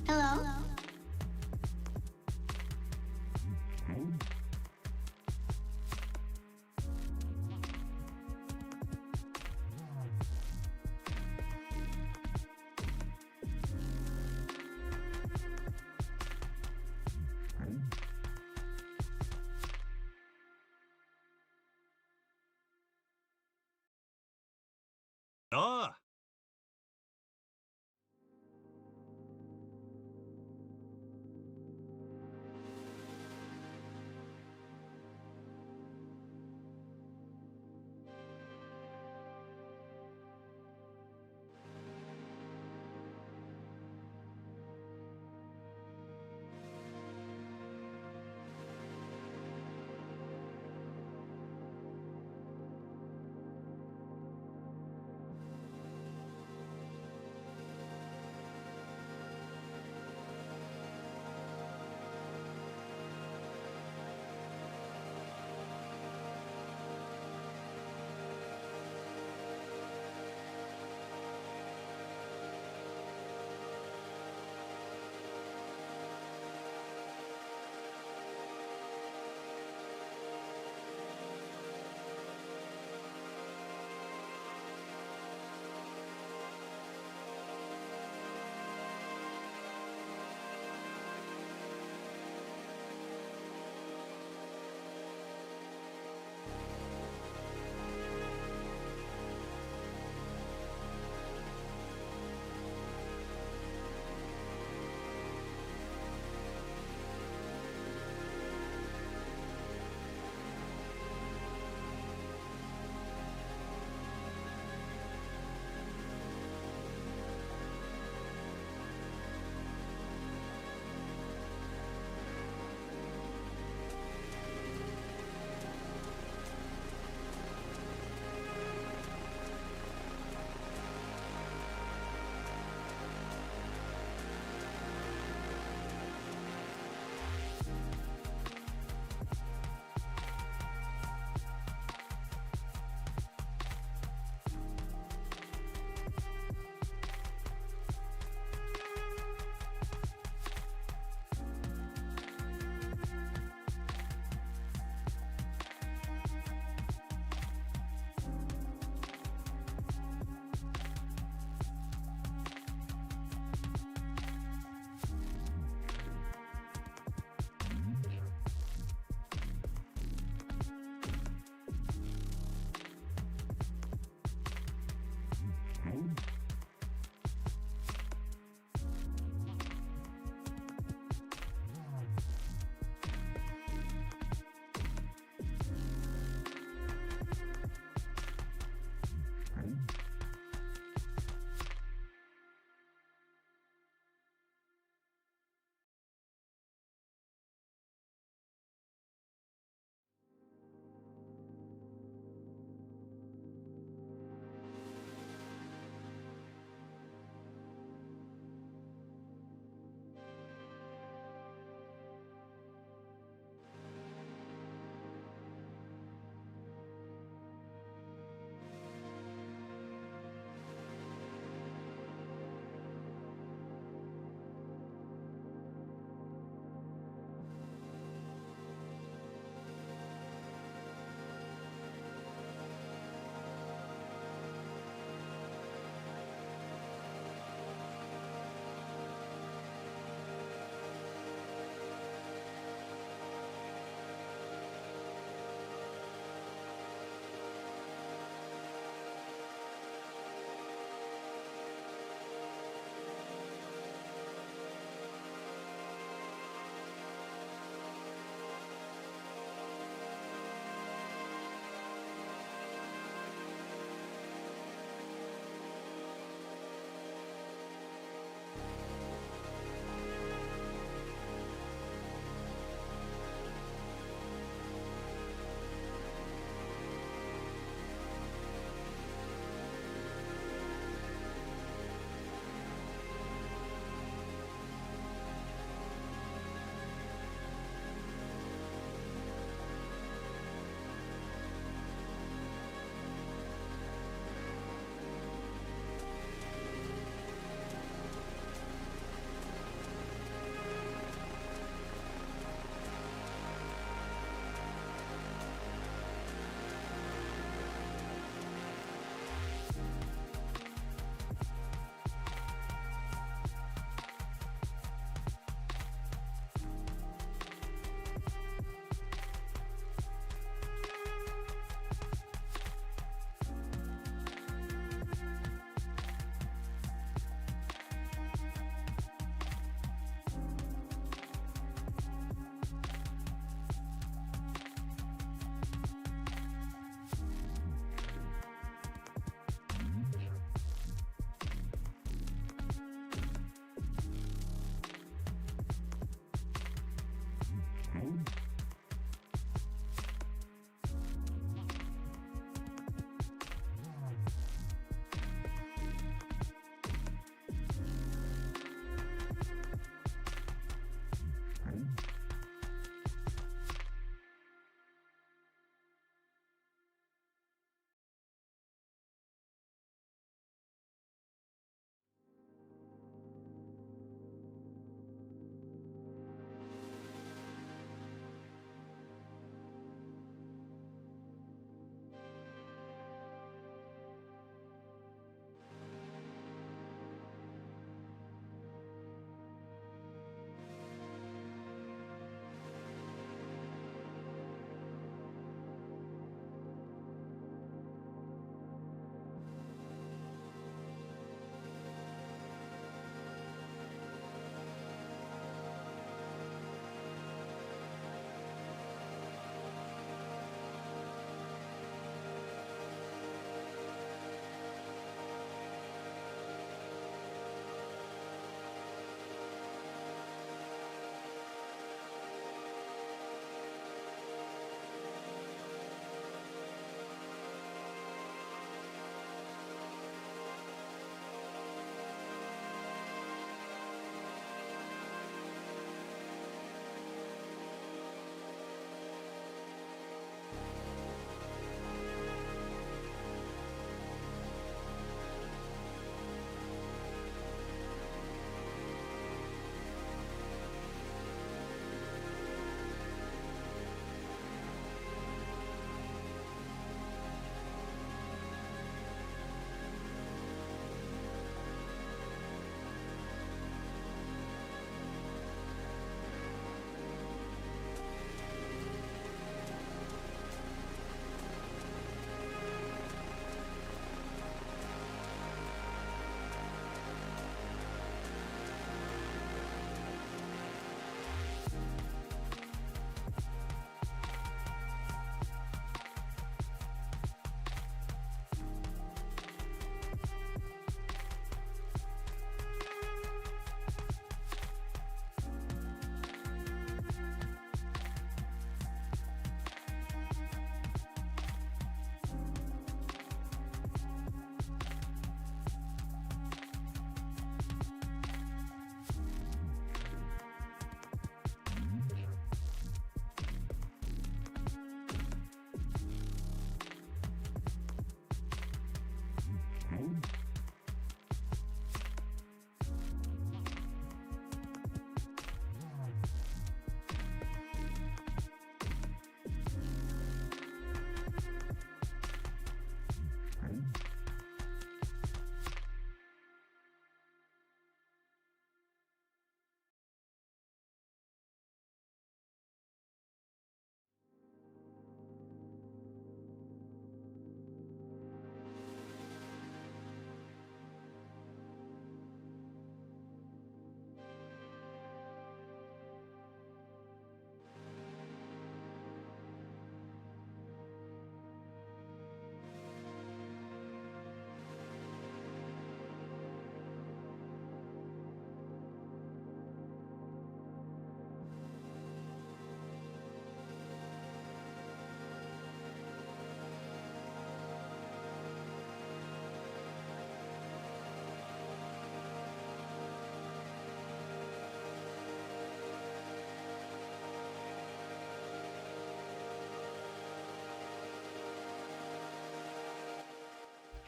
Hello? Ah!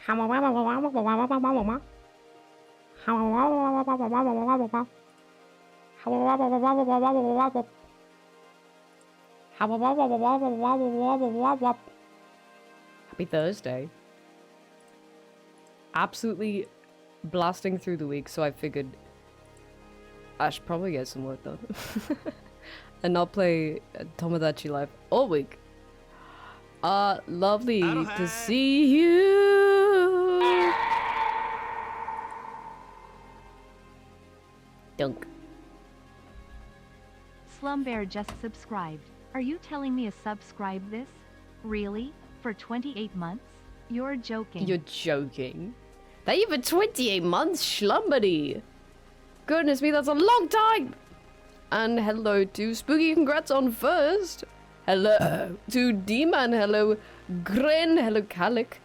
Happy Thursday. Absolutely blasting through the week, so I figured I should probably get some work done. And not play Tomodachi Live all week. Lovely to see you. Dunk. Slumbear just subscribed. Are you telling me to subscribe this? Really? For 28 months? You're joking. You're joking. Thank you for 28 months, Schlumbody. Goodness me, that's a long time. And hello to Spooky, congrats on first. Hello to D-Man, hello Grin, hello Calic,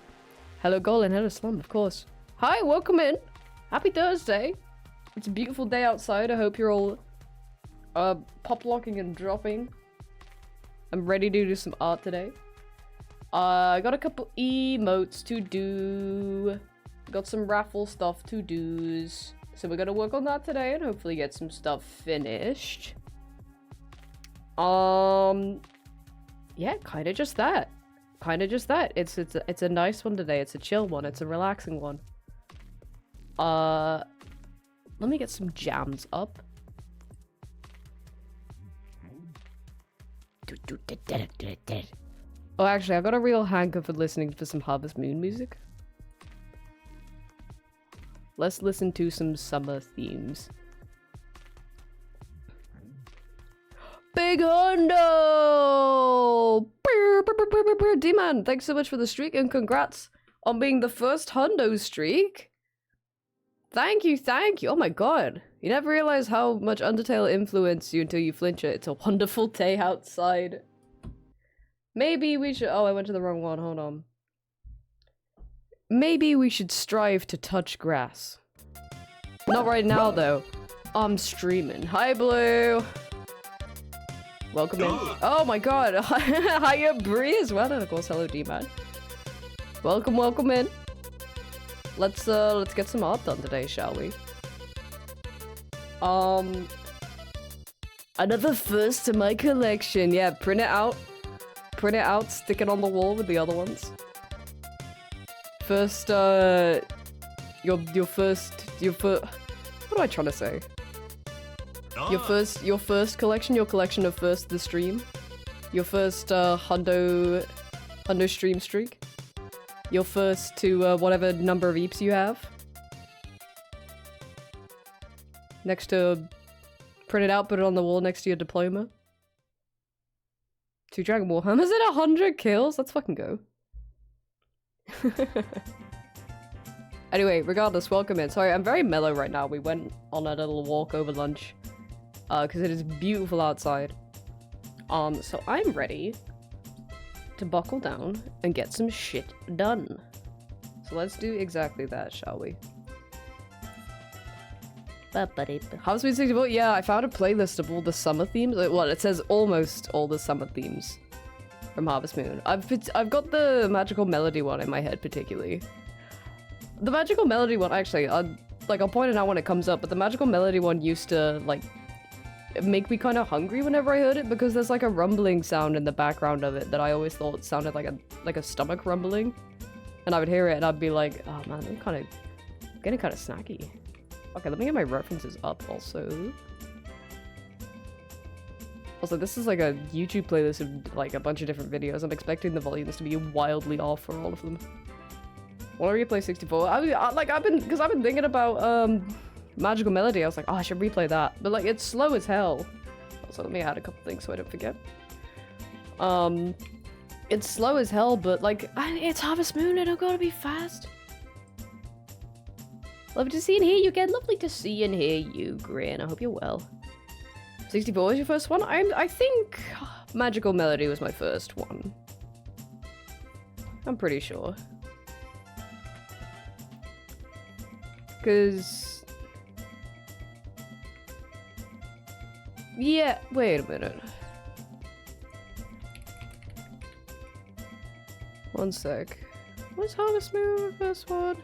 hello Golin, hello Slum, of course. Hi, welcome in. Happy Thursday. It's a beautiful day outside. I hope you're all pop-locking and dropping. I'm ready to do some art today. I got a couple emotes to do. Got some raffle stuff to do. So we're gonna work on that today and hopefully get some stuff finished. Yeah, kind of just that. It's a nice one today. It's a chill one. It's a relaxing one. Let me get some jams up. Oh, actually, I got a real hanker for listening to some Harvest Moon music. Let's listen to some summer themes. Big Hundo! D-Man, thanks so much for the streak and congrats on being the first Hundo streak. Thank you, thank you. Oh my god. You never realize how much Undertale influenced you until you flinch it. It's a wonderful day outside. Maybe we should- oh, I went to the wrong one. Hold on. Maybe we should strive to touch grass. Not right now, though. I'm streaming. Hi, Blue! Welcome in. Oh my god. Hiya, Bree as well. And of course, hello, D-Man. Welcome, welcome in. Let's get some art done today, shall we? Another first to my collection. Yeah, print it out. Print it out, stick it on the wall with the other ones. First, your first, what am I trying to say? Your first collection, your collection of first the stream. Your first, Hundo stream streak. Your first to, whatever number of eeps you have. Next to, print it out, put it on the wall next to your diploma. 2 Dragon Ball Hammers at 100 kills? Let's fucking go. Anyway, regardless, welcome in. Sorry, I'm very mellow right now. We went on a little walk over lunch. Because it is beautiful outside. So I'm ready to buckle down and get some shit done. So let's do exactly that, shall we? Harvest Moon 64? Yeah, I found a playlist of all the summer themes. Well, it says almost all the summer themes from Harvest Moon. I've got the Magical Melody one in my head particularly. The Magical Melody one, actually, I'll point it out when it comes up, but the Magical Melody one used to, like, make me kind of hungry whenever I heard it because there's like a rumbling sound in the background of it that I always thought sounded like a stomach rumbling. And I would hear it and I'd be like, oh man, I'm getting kind of snacky. Okay, let me get my references up also. Also, this is like a YouTube playlist of like a bunch of different videos. I'm expecting the volumes to be wildly off for all of them. Want to replay 64? I've been thinking about Magical Melody. I was like, oh, I should replay that. But like, it's slow as hell. Also, let me add a couple things so I don't forget. It's slow as hell, but like, it's Harvest Moon. It don't gotta be fast. Lovely to see and hear you again. Lovely to see and hear you, Grin. I hope you're well. 64 was your first one? I think Magical Melody was my first one. I'm pretty sure. Cause... yeah, wait a minute. One sec. Was Harvest Moon my first one?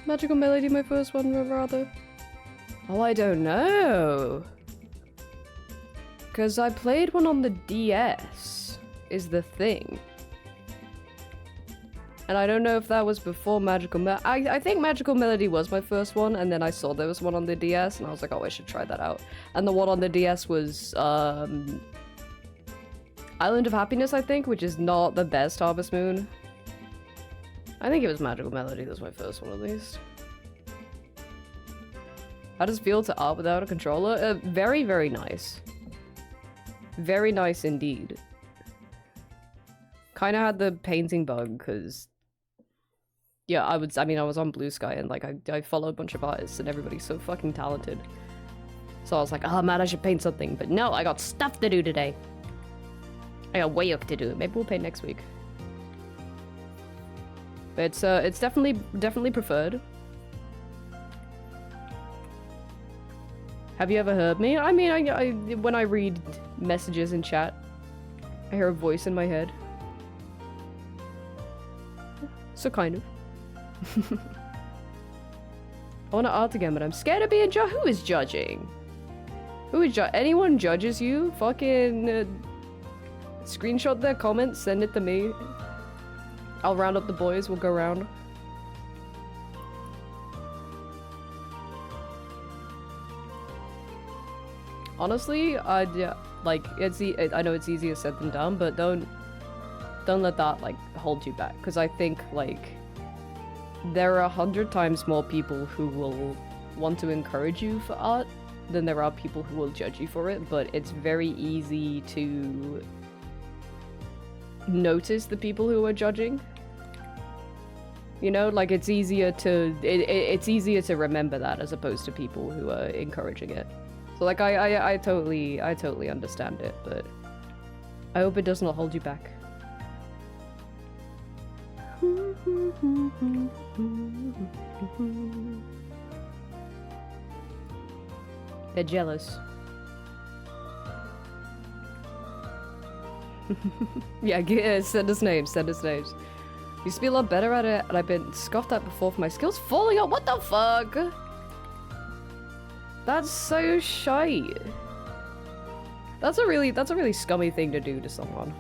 Magical Melody my first one, rather? Oh, I don't know. Because I played one on the DS, is the thing. And I don't know if that was before Magical Melody. I think Magical Melody was my first one, and then I saw there was one on the DS, and I was like, oh, I should try that out. And the one on the DS was, Island of Happiness, I think, which is not the best Harvest Moon. I think it was Magical Melody, that was my first one at least. How does it feel to art without a controller? Very, very nice. Very nice indeed. Kinda had the painting bug, because... yeah, I was on Blue Sky, and like, I follow a bunch of artists, and everybody's so fucking talented. So I was like, oh man, I should paint something, but no, I got stuff to do today. I got work to do. Maybe we'll paint next week. But it's definitely preferred. Have you ever heard me? I mean, when I read messages in chat, I hear a voice in my head. So kind of. I want to art again, but I'm scared of being judged. Who is judging? Who is anyone judges you? Fucking screenshot their comments, send it to me. I'll round up the boys, we'll go around. Honestly, yeah, like, I know it's easier said than done, but don't let that, like, hold you back. Because I think, like, there are 100 times more people who will want to encourage you for art than there are people who will judge you for it, but it's very easy to notice the people who are judging. You know, like, it's easier to it's easier to remember that as opposed to people who are encouraging it. So like I totally understand it, but I hope it does not hold you back. They're jealous. Yeah, send us names, send us names. Used to be a lot better at it, and I've been scoffed at before for my skills falling off. What the fuck? That's so shite. That's a really scummy thing to do to someone.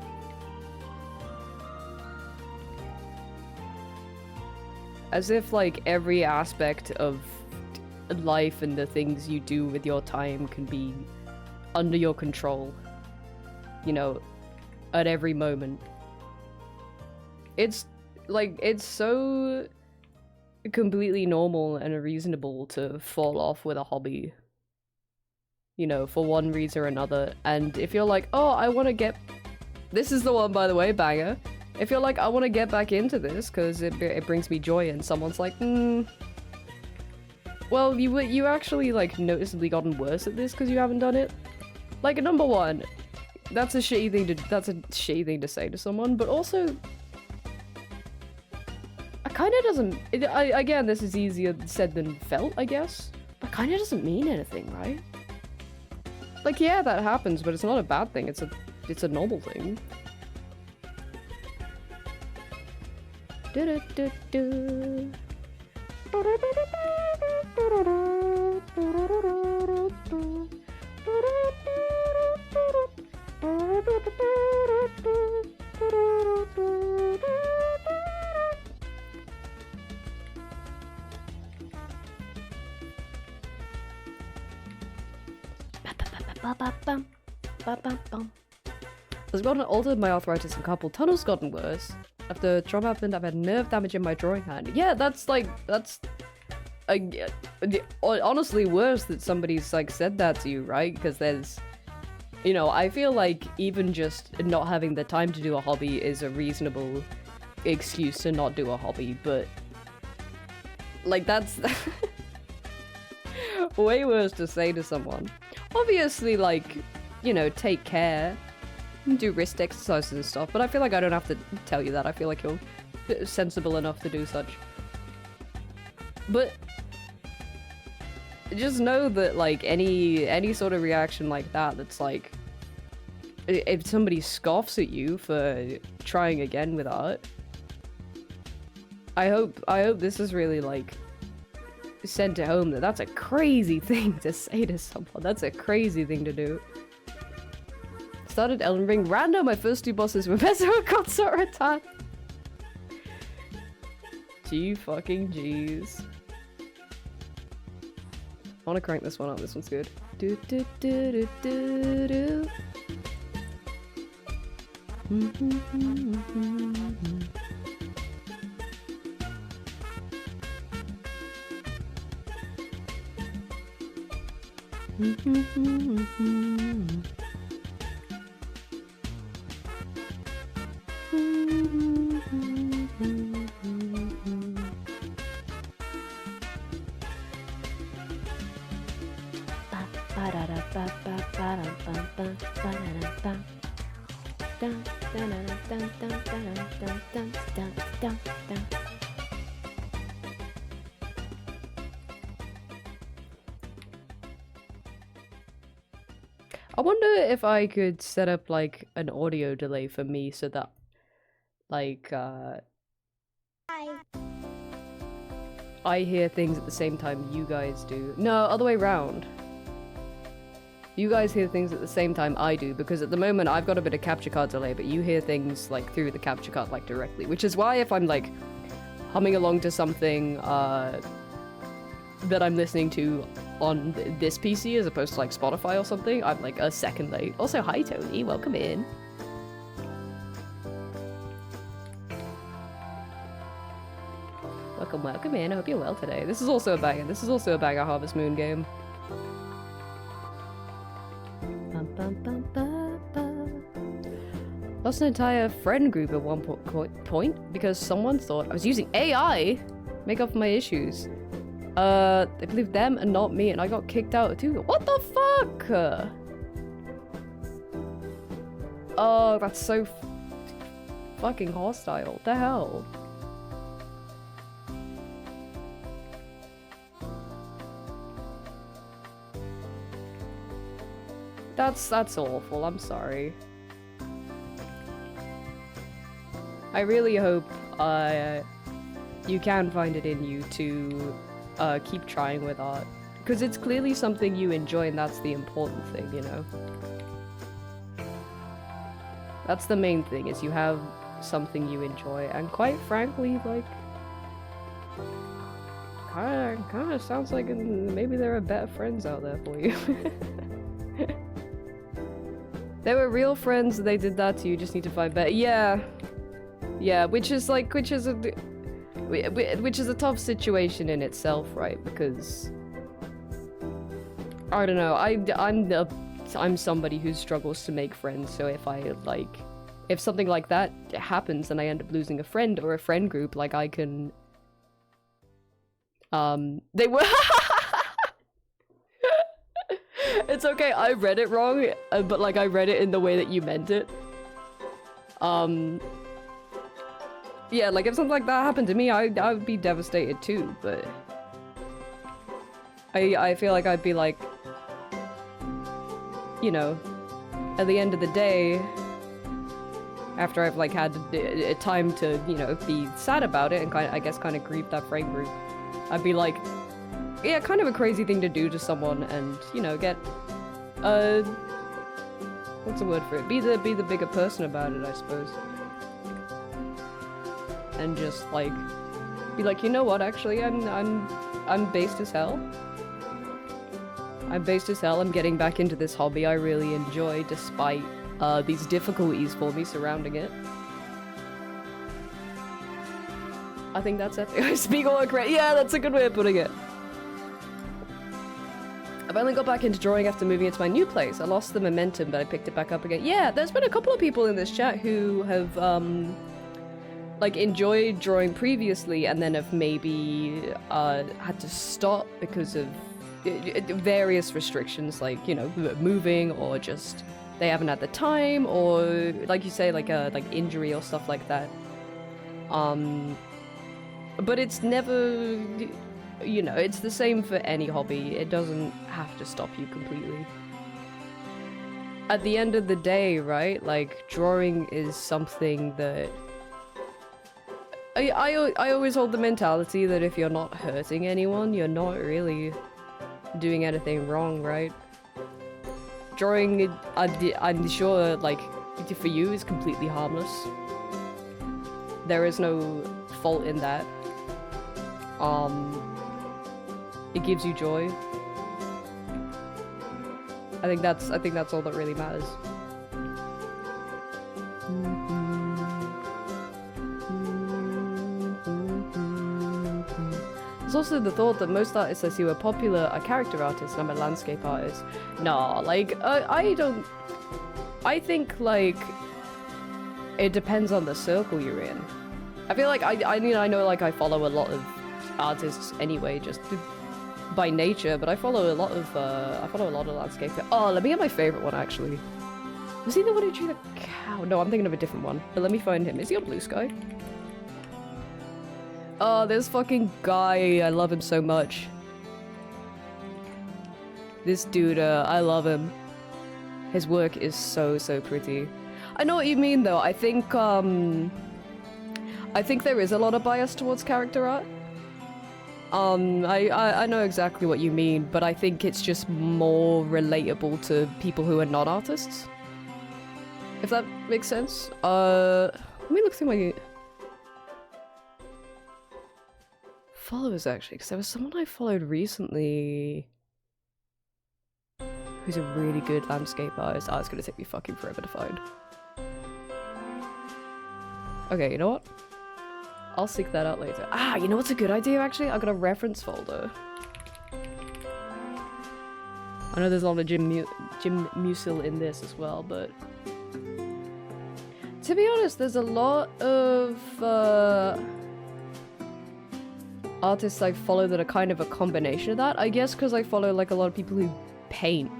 As if, like, every aspect of life and the things you do with your time can be under your control. You know, at every moment. It's, like, it's so completely normal and reasonable to fall off with a hobby. You know, for one reason or another. And if you're like, oh, I want to get... This is the one, by the way, banger. If you're like, I want to get back into this because it brings me joy, and someone's like, well, you actually, like, noticeably gotten worse at this because you haven't done it. Like, number one, that's a shitty thing to say to someone, but also... Kinda doesn't... again, this is easier said than felt, I guess. But kinda doesn't mean anything, right? Like, yeah, that happens, but it's not a bad thing. It's a normal thing. As gotten older, my arthritis and carpal tunnel's gotten worse. After trauma happened, I've had nerve damage in my drawing hand. Yeah, that's honestly worse that somebody's, like, said that to you, right? Because there's, you know, I feel like even just not having the time to do a hobby is a reasonable excuse to not do a hobby, but, like, that's way worse to say to someone. Obviously, like, you know, take care, do wrist exercises and stuff, but I feel like I don't have to tell you that. I feel like you're sensible enough to do such. But just know that, like, any sort of reaction like that, that's like, if somebody scoffs at you for trying again with art, I hope this is really like sent it home that that's a crazy thing to say to someone. That's a crazy thing to do. Started Elden Ring random. My first 2 bosses were Mesero Consort attack. G fucking G's. I wanna crank this one up. This one's good. Do do do do do do. I wonder if I could set up like an audio delay for me so that like I hear things at the same time you guys do. No, other way around. You guys hear things at the same time I do, because at the moment I've got a bit of capture card delay, but you hear things like through the capture card like directly, which is why if I'm like humming along to something that I'm listening to on this PC as opposed to like Spotify or something, I'm like a second late. Also, hi Tony, welcome in. Welcome in. I hope you're well today. This is also a banger. This is also a banger Harvest Moon game. Lost an entire friend group at one point because someone thought I was using AI to make up for my issues. They believed them and not me, and I got kicked out too. What the fuck? Oh, that's so fucking hostile. What the hell? That's awful. I'm sorry. I really hope you can find it in you to keep trying with art, because it's clearly something you enjoy, and that's the important thing, you know? That's the main thing, is you have something you enjoy, and quite frankly, like, kinda sounds like maybe there are better friends out there for you. They were real friends, they did that to you, just need to find better. Yeah. Yeah, which is a tough situation in itself, right? Because I don't know, I'm somebody who struggles to make friends, so if something like that happens and I end up losing a friend or a friend group, like I can they were It's okay, I read it wrong, but like I read it in the way that you meant it. Yeah, like if something like that happened to me, I would be devastated too, but I feel like I'd be like, you know, at the end of the day, after I've like had time to, you know, be sad about it and kind of grieve that friend group, I'd be like, yeah, kind of a crazy thing to do to someone, and you know, get what's the word for it? Be the bigger person about it, I suppose. And just like be like, you know what? Actually, I'm based as hell. I'm based as hell. I'm getting back into this hobby I really enjoy, despite these difficulties for me surrounding it. I think that's epic. I speak all correct. Yeah, that's a good way of putting it. I've only got back into drawing after moving into my new place. I lost the momentum, but I picked it back up again. Yeah, there's been a couple of people in this chat who have, like, enjoyed drawing previously and then have maybe, had to stop because of various restrictions, like, you know, moving, or just they haven't had the time, or, like you say, like injury or stuff like that. But it's never... You know, it's the same for any hobby. It doesn't have to stop you completely. At the end of the day, right? Like, drawing is something that I always hold the mentality that if you're not hurting anyone, you're not really doing anything wrong, right? Drawing, I'm sure, like, for you is completely harmless. There is no fault in that. It gives you joy. I think that's all that really matters. There's also the thought that most artists I see who are popular are character artists and I'm a landscape artist. Nah, like, I don't... I think, like, it depends on the circle you're in. I feel like, I mean, I know, like, I follow a lot of artists anyway, just by nature, but I follow a lot of landscape. Oh, let me get my favorite one, actually. Was he the one who drew the cow? No, I'm thinking of a different one, but let me find him. Is he on Blue Sky? Oh, this fucking guy, I love him so much. This dude, I love him. His work is so pretty. I know what you mean, though. I think there is a lot of bias towards character art. I know exactly what you mean, but I think it's just more relatable to people who are not artists. If that makes sense. Let me look through my followers, actually, because there was someone I followed recently who's a really good landscape artist. Oh, it's gonna take me fucking forever to find. Okay, you know what? I'll seek that out later. Ah, you know what's a good idea, actually? I've got a reference folder. I know there's a lot of Jim Musil in this as well, but... to be honest, there's a lot of artists I follow that are kind of a combination of that. I guess because I follow, like, a lot of people who paint.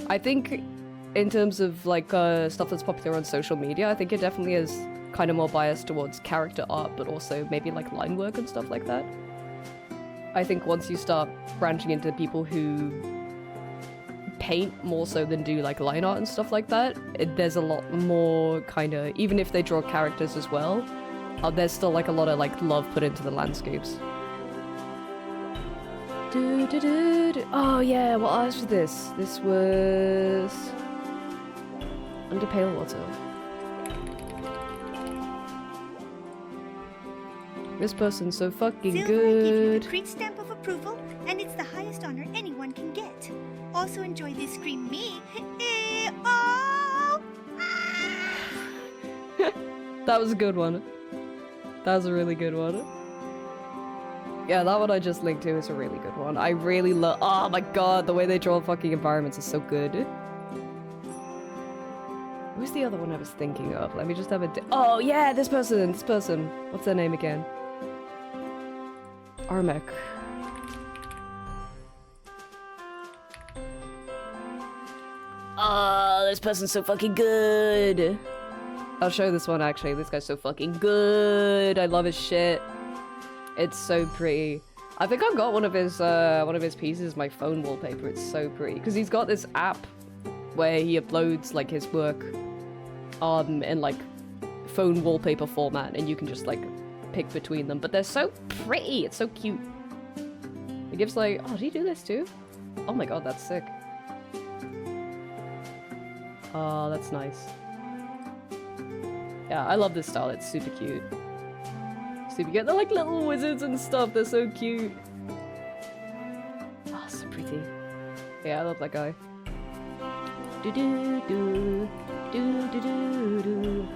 I think in terms of, like, stuff that's popular on social media, I think it definitely is kind of more biased towards character art, but also maybe like line work and stuff like that. I think once you start branching into people who paint more so than do like line art and stuff like that, there's a lot more kind of, even if they draw characters as well, there's still like a lot of like love put into the landscapes. Oh yeah, what art was this? This was Under Pale Water. This person's so fucking Silver good. give you the Crete stamp of approval, and it's the highest honor anyone can get. Also enjoy this Scream Me. Oh! That was a good one. That was a really good one. Yeah, that one I just linked to is a really good one. I really love- oh my god, the way they draw fucking environments is so good. Who's the other one I was thinking of? Let me just have a oh yeah, this person. What's their name again? Armek. Oh, this person's so fucking good. I'll show this one actually. This guy's so fucking good. I love his shit. It's so pretty. I think I've got one of his pieces, my phone wallpaper. It's so pretty because he's got this app where he uploads like his work in like phone wallpaper format, and you can just like pick between them. But they're so pretty. It's so cute. It gives like, oh, did he do this too? Oh my god, that's sick. Oh, that's nice. Yeah, I love this style. It's super cute. Super cute. They're like little wizards and stuff. They're so cute. Oh, so pretty. Yeah, I love that guy. Do do do do do do do.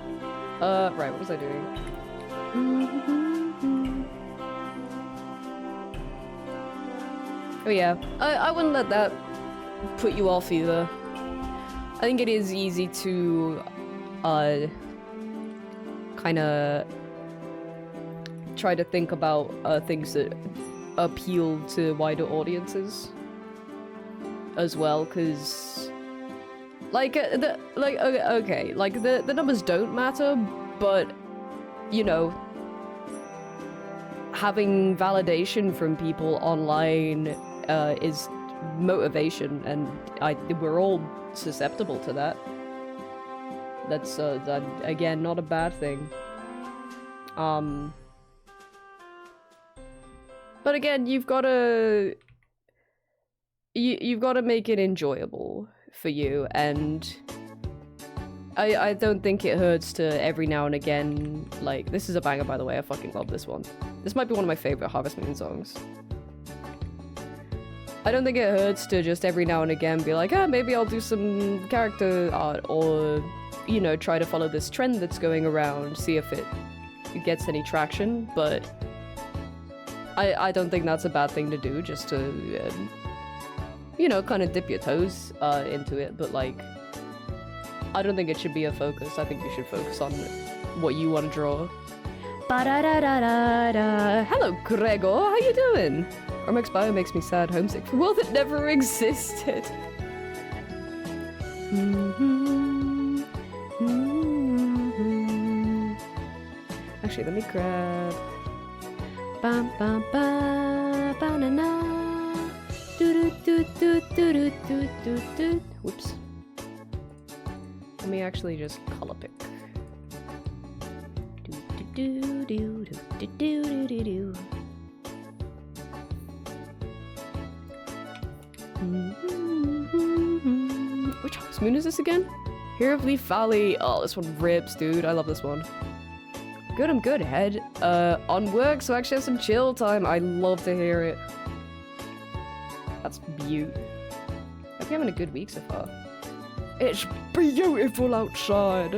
Right. What was I doing? Oh yeah. I wouldn't let that put you off either. I think it is easy to kind of try to think about things that appeal to wider audiences as well, because like okay, like the numbers don't matter, but you know, having validation from people online is motivation, and we're all susceptible to that. That's again not a bad thing. But again, you've gotta you've gotta make it enjoyable for you, and I don't think it hurts to every now and again, like, this is a banger, by the way, I fucking love this one. This might be one of my favorite Harvest Moon songs. I don't think it hurts to just every now and again be like, ah, maybe I'll do some character art, or, you know, try to follow this trend that's going around, see if it gets any traction, but I don't think that's a bad thing to do, just to, you know, kind of dip your toes into it, but like, I don't think it should be a focus. I think you should focus on what you want to draw. Ba-da-da-da-da-da. Hello, Gregor. How you doing? Romex Bio makes me sad, homesick for a world that never existed. Actually, let me grab. Bam bam bam banana. Do do do do do do do do. Whoops. Let me actually just color pick. Do do do do do do do do. Which Harvest Moon is this again? Hero of Leaf Valley. Oh, this one rips, dude. I love this one. Good, I'm good, head. On work, so I actually have some chill time. I love to hear it. That's beaut. Hope you're having a good week so far. It's beautiful outside.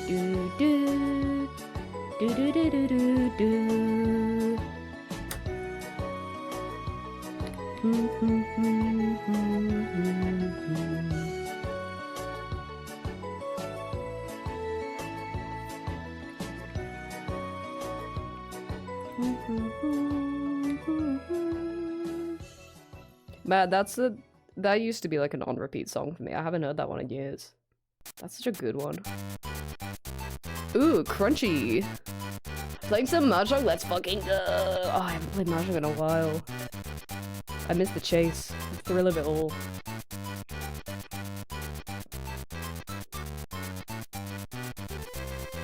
Do do do do do do do do. Man, that used to be like an on-repeat song for me. I haven't heard that one in years. That's such a good one. Ooh, crunchy. Playing some Mahjong, let's fucking go. Oh, I haven't played Mahjong in a while. I miss the chase, the thrill of it all.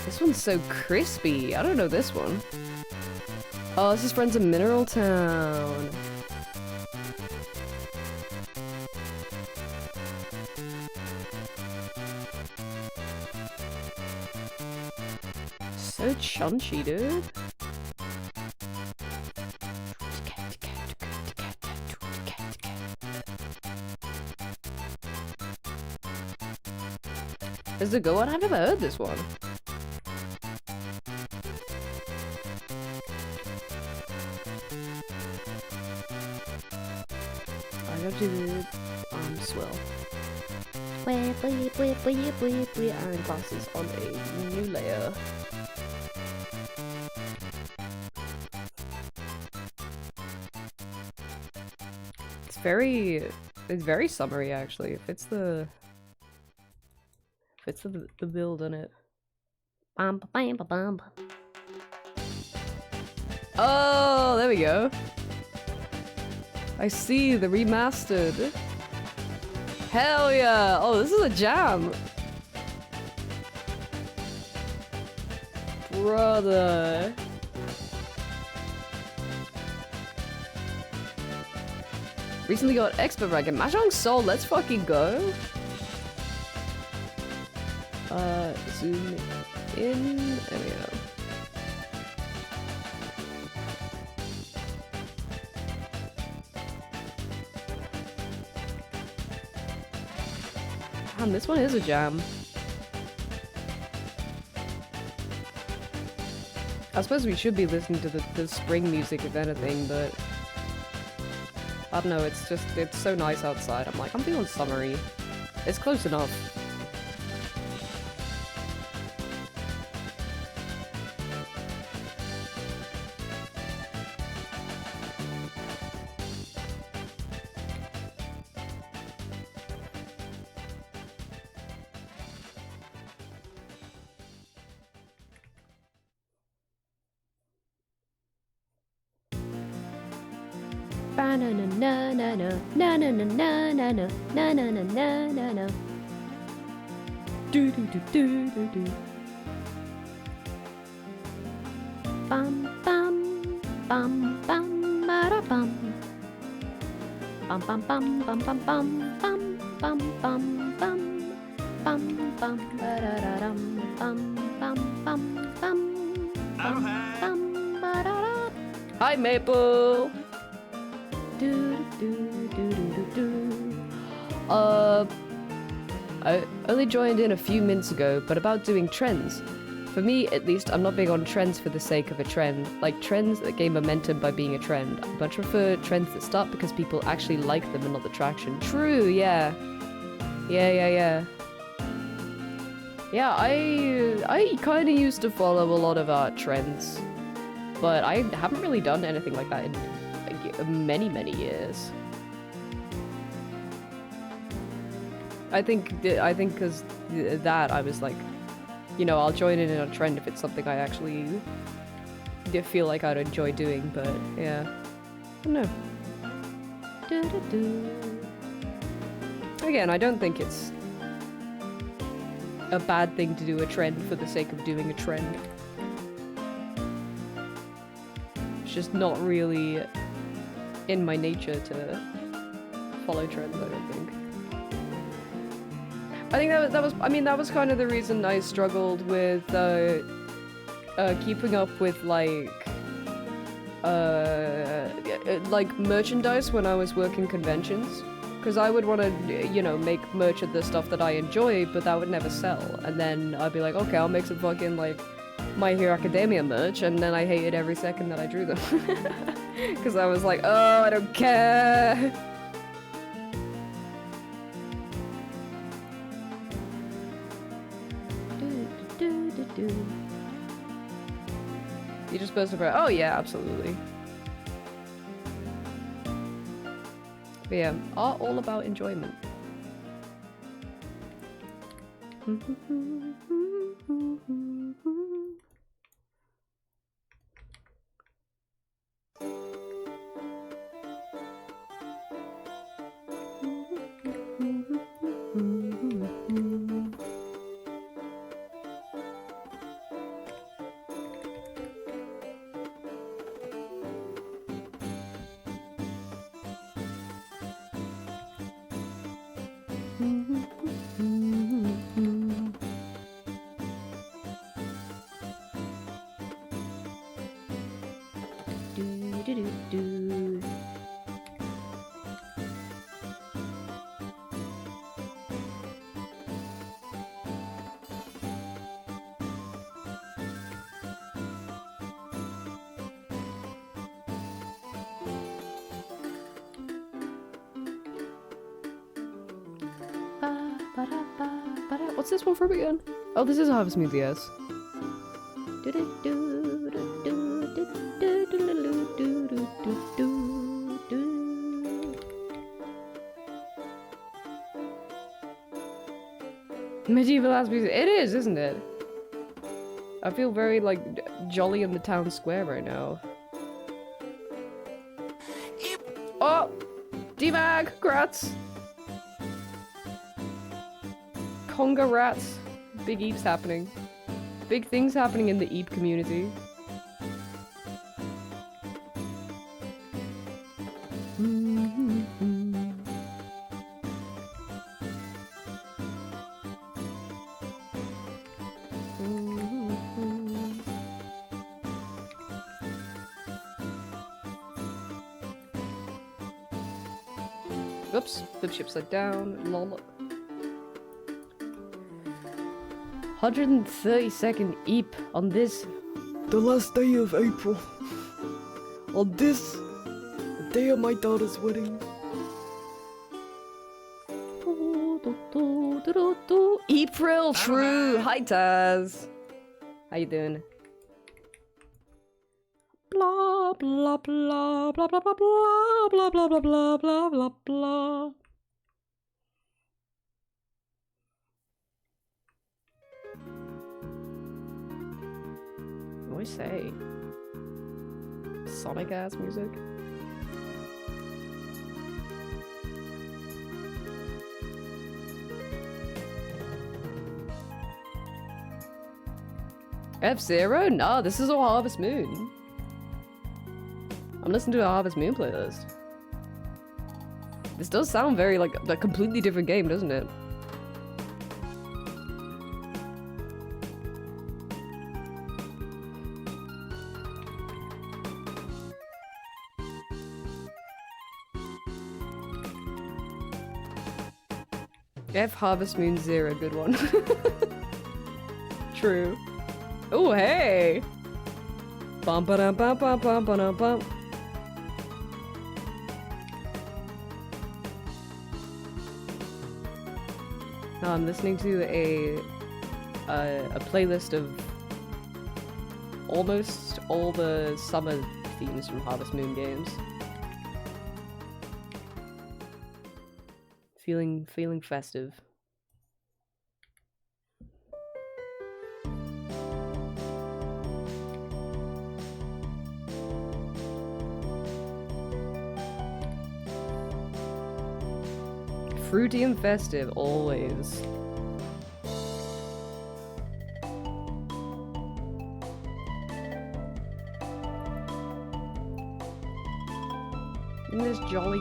This one's so crispy. I don't know this one. Oh, this is Friends of Mineral Town. So chunchy, dude. Is it a good one? I've never heard this one. I gotta do the swell. Iron glasses on a new layer. It's very summery actually. It fits the build in it. Bam bam bam. Oh, there we go. I see the remastered. Hell yeah! Oh, this is a jam. Brother. Recently got expert rank in Mahjong Soul. Let's fucking go. Zoom in. There we go. Damn, this one is a jam. I suppose we should be listening to the spring music if anything, but I don't know, it's so nice outside. I'm like, I'm feeling summery. It's close enough. Do do do do do do. Bam bam bam bam. ba-da-bum. Bum bum bum bum bum bum bum bum bum bum bum bum ba-da-da-dum bum bum bum bum bum bum ba-da-da. Hi Maple. Do do do do do do. I only joined in a few minutes ago, but about doing trends. For me, at least, I'm not big on trends for the sake of a trend. Like, trends that gain momentum by being a trend. I much prefer trends that start because people actually like them and not the traction. True, yeah. Yeah, I kind of used to follow a lot of art trends. But I haven't really done anything like that in like, many years. I think because that I was like, you know, I'll join in a trend if it's something I actually feel like I'd enjoy doing, but yeah. I don't know. Again, I don't think it's a bad thing to do a trend for the sake of doing a trend. It's just not really in my nature to follow trends, I don't think. I think that was kind of the reason I struggled with keeping up with like merchandise when I was working conventions, because I would want to, you know, make merch of the stuff that I enjoy, but that would never sell. And then I'd be like, okay, I'll make some fucking like My Hero Academia merch, and then I hated every second that I drew them because I was like, oh, I don't care. You're just supposed to oh yeah, absolutely. But yeah, art all about enjoyment. What's this one from again? Oh, this is Harvest Moon, yes. Medieval ass music. It is, isn't it? I feel very, like, jolly in the town square right now. Oh! D-Mag! Grats! Conga rats. Big eeps happening. Big things happening in the eep community. Oops, flip ship upside down. Lol. 132nd Eep on this, the last day of April. On this, the day of my daughter's wedding. April, true. Hi Taz. How you doing? Blah blah blah blah blah blah blah blah blah blah blah blah blah blah. What do I say? Sonic ass music. F-Zero? No, this is all Harvest Moon. I'm listening to a Harvest Moon playlist. This does sound very like a completely different game, doesn't it? F Harvest Moon Zero, good one. True. Oh, hey! Bum ba dum bum bum bum ba dum bum. Now I'm listening to a playlist of almost all the summer themes from Harvest Moon games. Feeling festive. Fruity and festive, always. Isn't this jolly?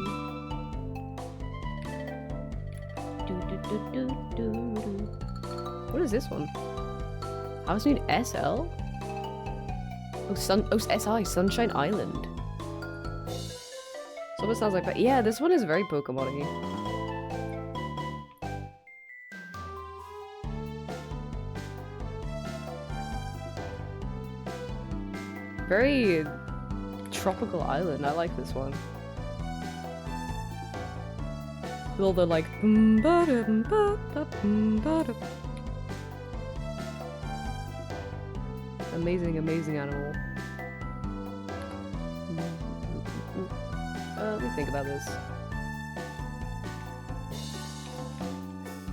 What is this one? I was doing SL? Oh, SI, Sunshine Island. So it sounds like that. Yeah, this one is very Pokemon-y. Very tropical island. I like this one. With all the like amazing animal. Let me think about this.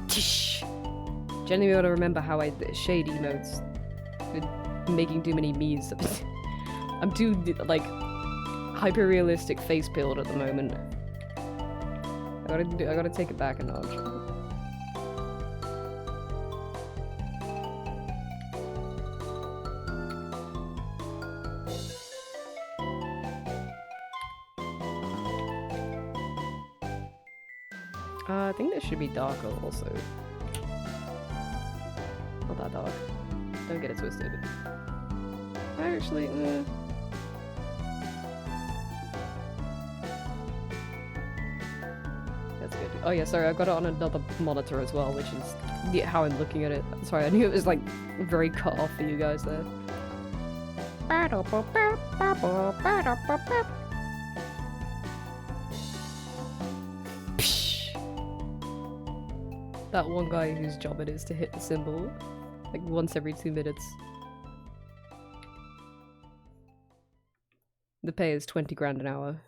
Tish. Generally be able to remember how I shade emotes. Making too many me's. I'm too like hyper-realistic face build at the moment. I gotta take it back a notch. I think this should be darker also. Not that dark. Don't get it twisted. Actually, That's good. Oh yeah, sorry, I've got it on another monitor as well, which is how I'm looking at it. Sorry, I knew it was like very cut off for you guys there. That one guy whose job it is to hit the symbol like once every 2 minutes. The pay is 20 grand an hour.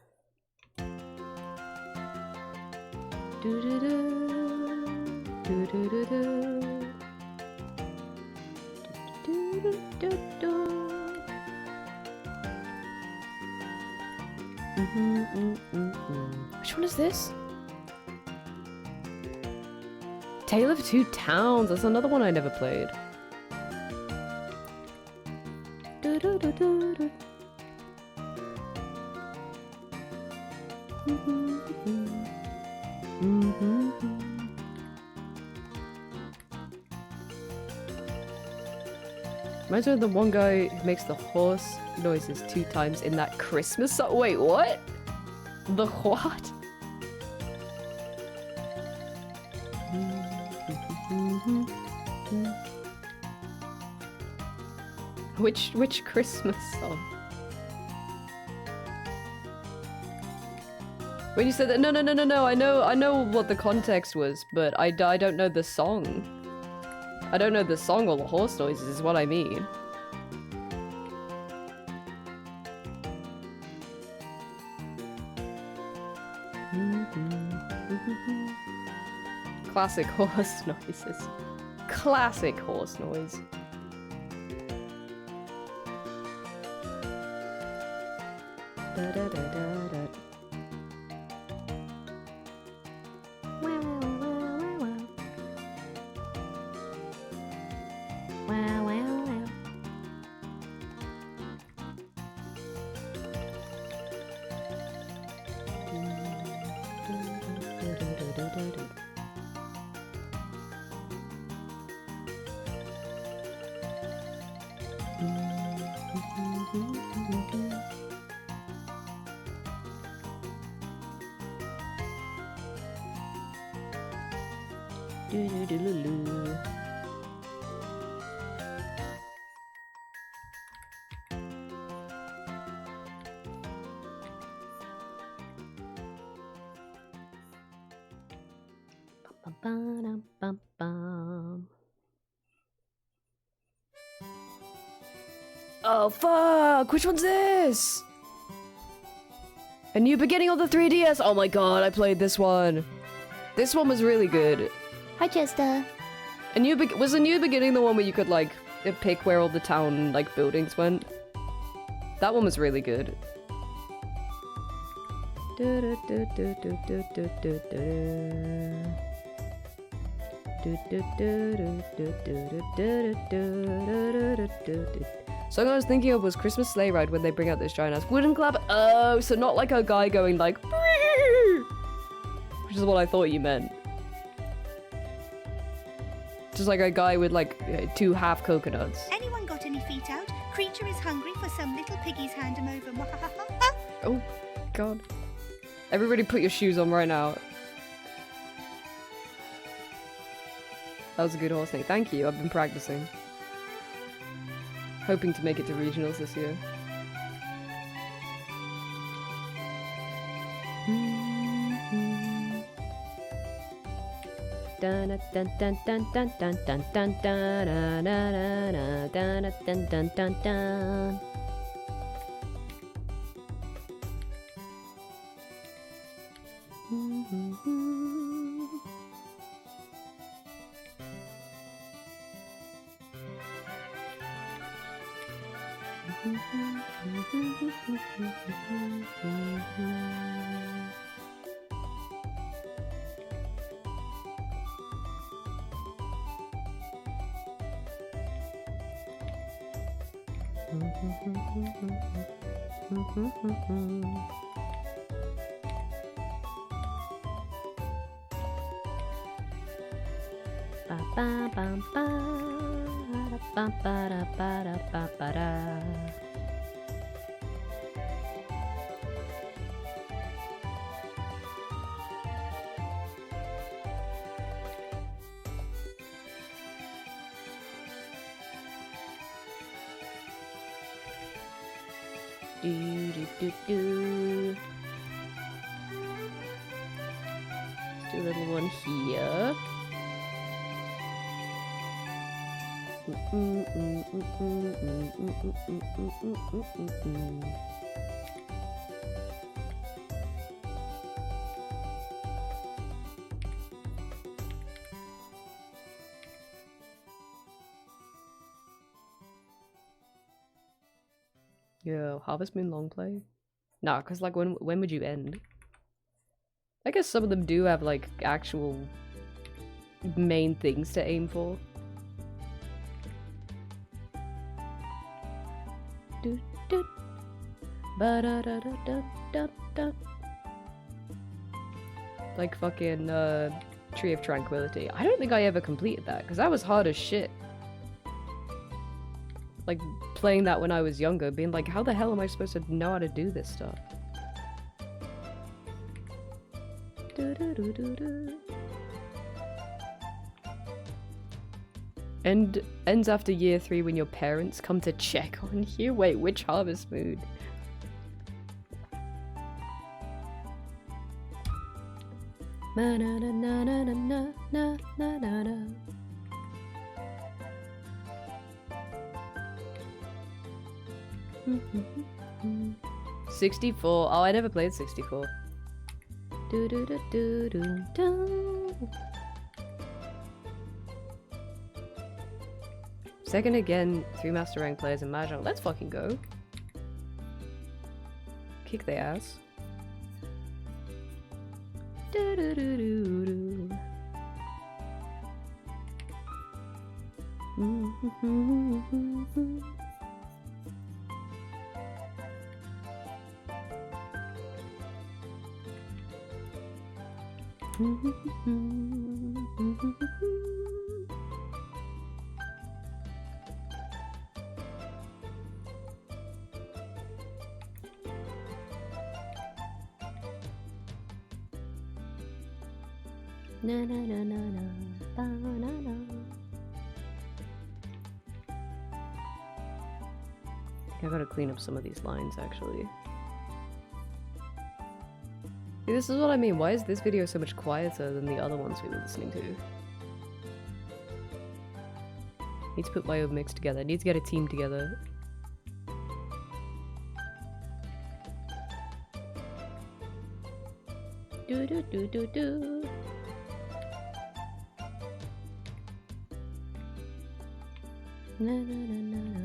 Which one is this? Tale of Two Towns. That's another one I never played. Imagine the one guy who makes the horse noises 2 times in that Christmas song. Wait, what? The what? Which Christmas song? When you said that, no, I know what the context was, but I don't know the song. I don't know the song or the horse noises is what I mean. Classic horse noises. Classic horse noise. Da, da, da, da, da. Oh fuck! Which one's this? A New Beginning on the 3DS. Oh my god, I played this one. This one was really good. Hi, Chester. Was a New Beginning the one where you could like pick where all the town like buildings went? That one was really good. Song I was thinking of was Christmas Sleigh Ride when they bring out this giant ass wooden club. Oh, so not like a guy going like, which is what I thought you meant. Just like a guy with like 2 half coconuts. Anyone got any feet out? Creature is hungry for some little piggy's hand him over. Oh, God. Everybody put your shoes on right now. That was a good horse thing. Thank you, I've been practicing. Hoping to make it to regionals this year. Dun dun dun dun dun dun dun dun dun dun dun dun dun dun. Do. Let's do a little one here. Yo, Harvest Moon long play? Nah, cause like when would you end? I guess some of them do have like actual main things to aim for. Do, do. Ba-da-da-da-da-da-da. Like fucking Tree of Tranquility. I don't think I ever completed that because that was hard as shit. Like playing that when I was younger, being like, how the hell am I supposed to know how to do this stuff? Ends after year 3 when your parents come to check on you. Wait, which Harvest Moon? Na na na na na na na na na na. 64. Oh, I never played 64. Do do do do do do. Second again, 3 Master Rank players in Mahjong. Let's fucking go. Kick their ass. Do do do do do. Na na na na na, ba na na. I gotta clean up some of these lines actually. See, this is what I mean. Why is this video so much quieter than the other ones we were listening to? Need to put my own mix together. Need to get a team together. Do do do do do. Na na na na na.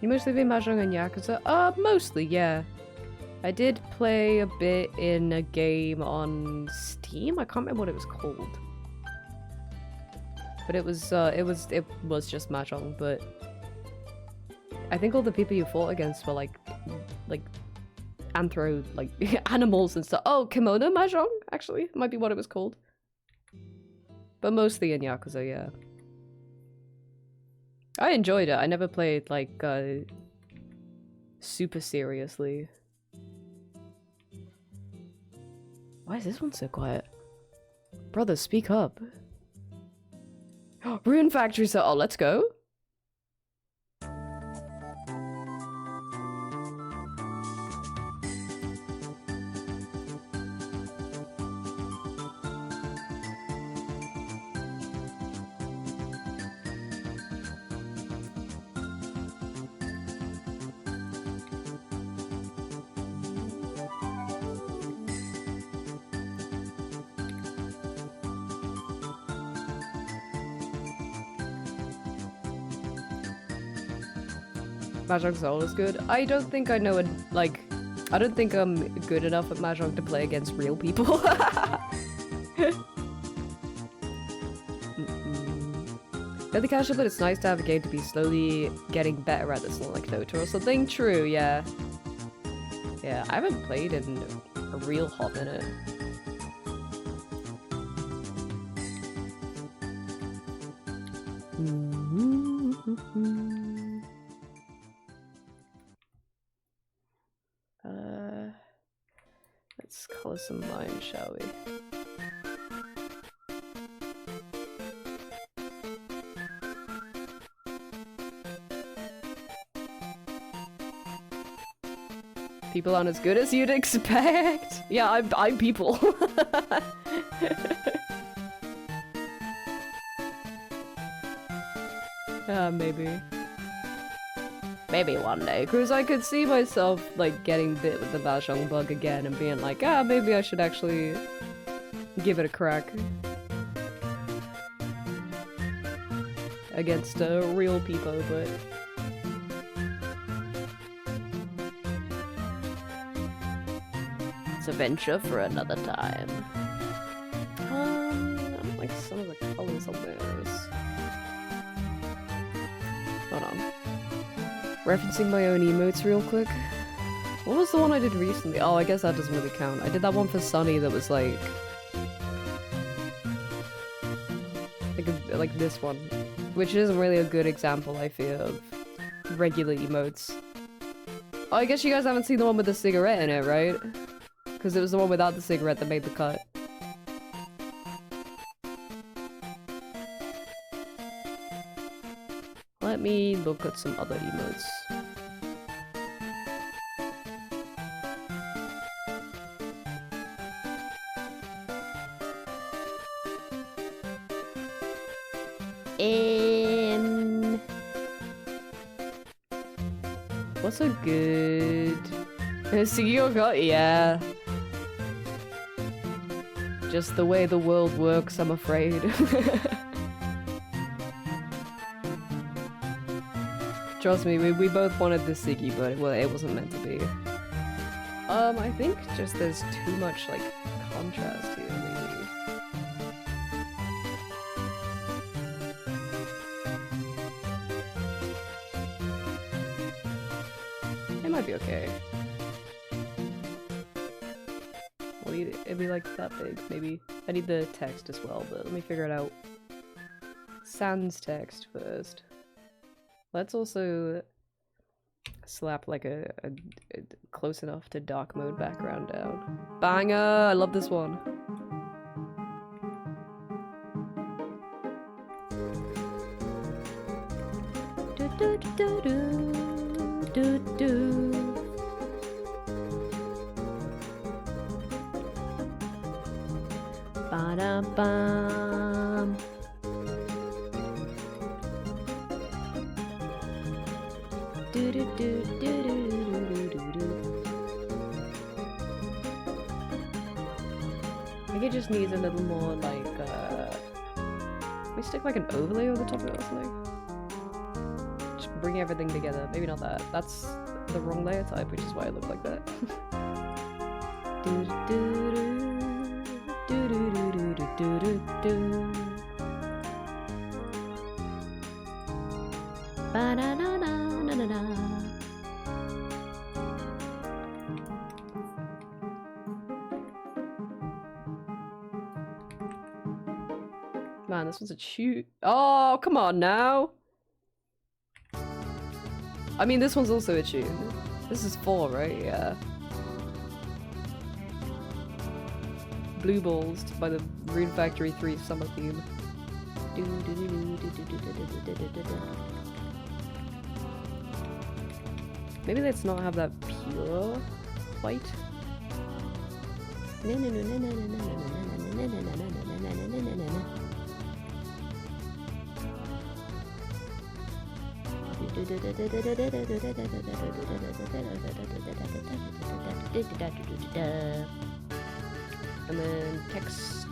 You mostly play Mahjong and Yakuza? Mostly, yeah. I did play a bit in a game on Steam. I can't remember what it was called. But it was just Mahjong, but I think all the people you fought against were like animals and stuff. Oh, Kimono Mahjong, actually, might be what it was called. But mostly in Yakuza, yeah. I enjoyed it. I never played, like, super seriously. Why is this one so quiet? Brother, speak up. Rune Factory, so oh, let's go. Mahjong Soul is good. I don't think I know it, like, I don't think I'm good enough at Mahjong to play against real people. Really casual, but it's nice to have a game to be slowly getting better at this, like Dota or something. True, yeah. Yeah, I haven't played in a real hot minute. Let's color some lines, shall we? People aren't as good as you'd expect. Yeah, I'm people. Maybe. Maybe one day, because I could see myself, like, getting bit with the Mahjong bug again and being like, maybe I should actually give it a crack. Against real people, but... it's a venture for another time. I don't like some of the colors on those. Hold on. Referencing my own emotes real quick. What was the one I did recently? Oh, I guess that doesn't really count. I did that one for Sunny that was like this one, which isn't really a good example, I feel, of regular emotes. Oh, I guess you guys haven't seen the one with the cigarette in it, right? Because it was the one without the cigarette that made the cut. Let me look at some other emotes. What's a good... Sugiyoka? Yeah. Just the way the world works, I'm afraid. Trust me, we both wanted the Siggy, but well, it wasn't meant to be. I think just there's too much, like, contrast here, maybe. might be okay. Well, it'd be like that big, maybe. I need the text as well, but let me figure it out. Sans text first. Let's also slap like a close enough to dark mode background down. Banger! I love this one. Do do do do do do. Ba-da-bum. Do do do do do do do do. I think it just needs a little more like can we stick like an overlay over the top of it or something? Just bring everything together. Maybe not that. That's the wrong layer type, which is why it looked like that. Do do do do do do do do do. Ba da da da. Man, this one's a chew. Oh, come on now. I mean, this one's also a chew. This is 4, right? Yeah. Blue Balls by the Rune Factory 3 summer theme. Maybe let's not have that pure white. And then text.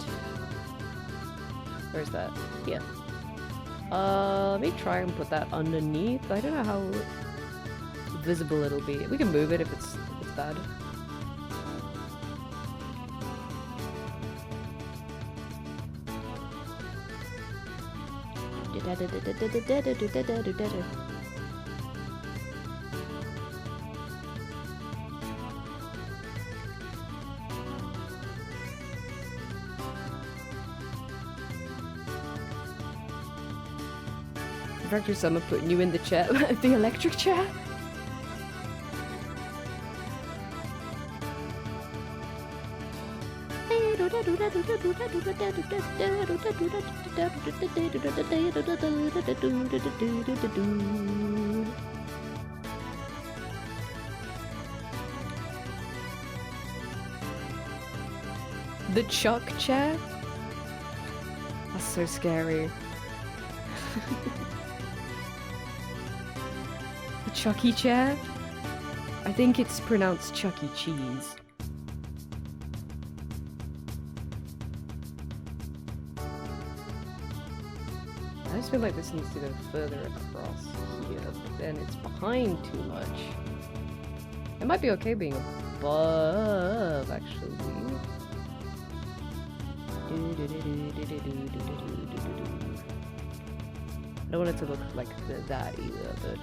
Where's that? Yeah. Let me try and put that underneath. I don't know how visible it'll be. We can move it if it's bad. Factory Summer putting you in the chair, the electric chair. The Chuck chair? That's so scary. The Chucky chair? I think it's pronounced Chuck E. Cheese. I just feel like this needs to go further across here, but then it's behind too much. It might be okay being above, actually. I don't want it to look like that either, but...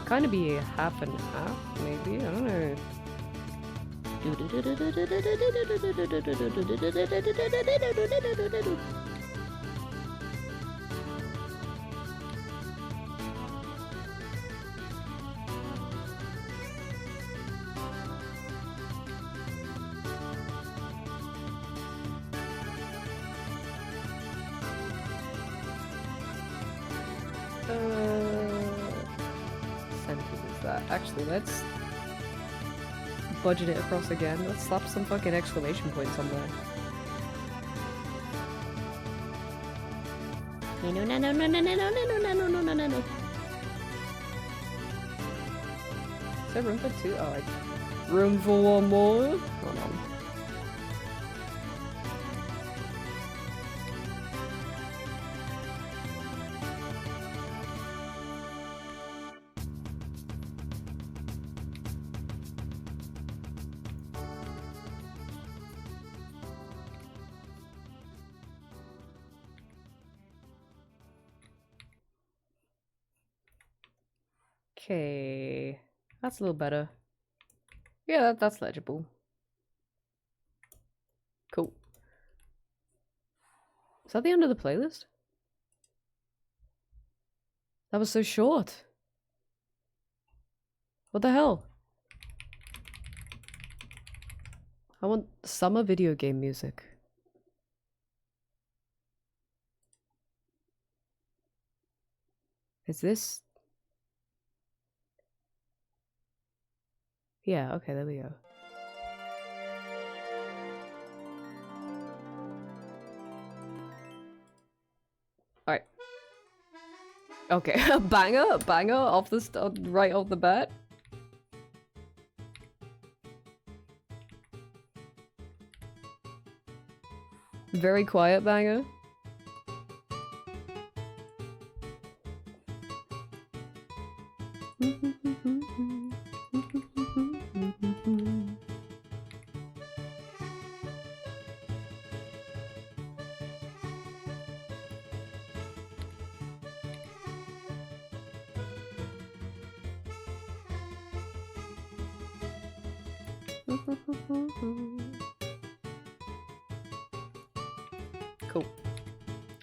Kind of be a half and half, maybe. I don't know. Actually, let's budget it across again. Let's slap some fucking exclamation points on there. Is there room for two? Oh, room for one more? Hold on. Okay, that's a little better. Yeah, that's legible. Cool. Is that the end of the playlist? That was so short. What the hell? I want summer video game music. Is this? Yeah, okay, there we go. Alright. Okay, banger off the right off the bat. Very quiet banger. Cool.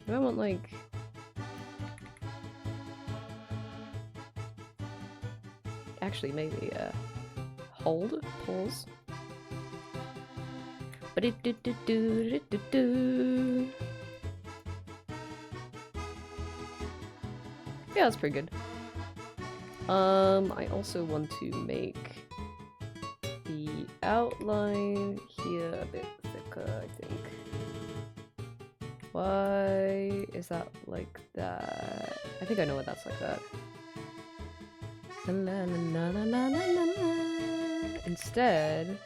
I want like actually maybe hold, pause. Yeah, that's pretty good. I also want to make the outline here a bit thicker, I think. Why is that like that? I think I know why that's like that. La, la, la, la, la, la, la. Instead,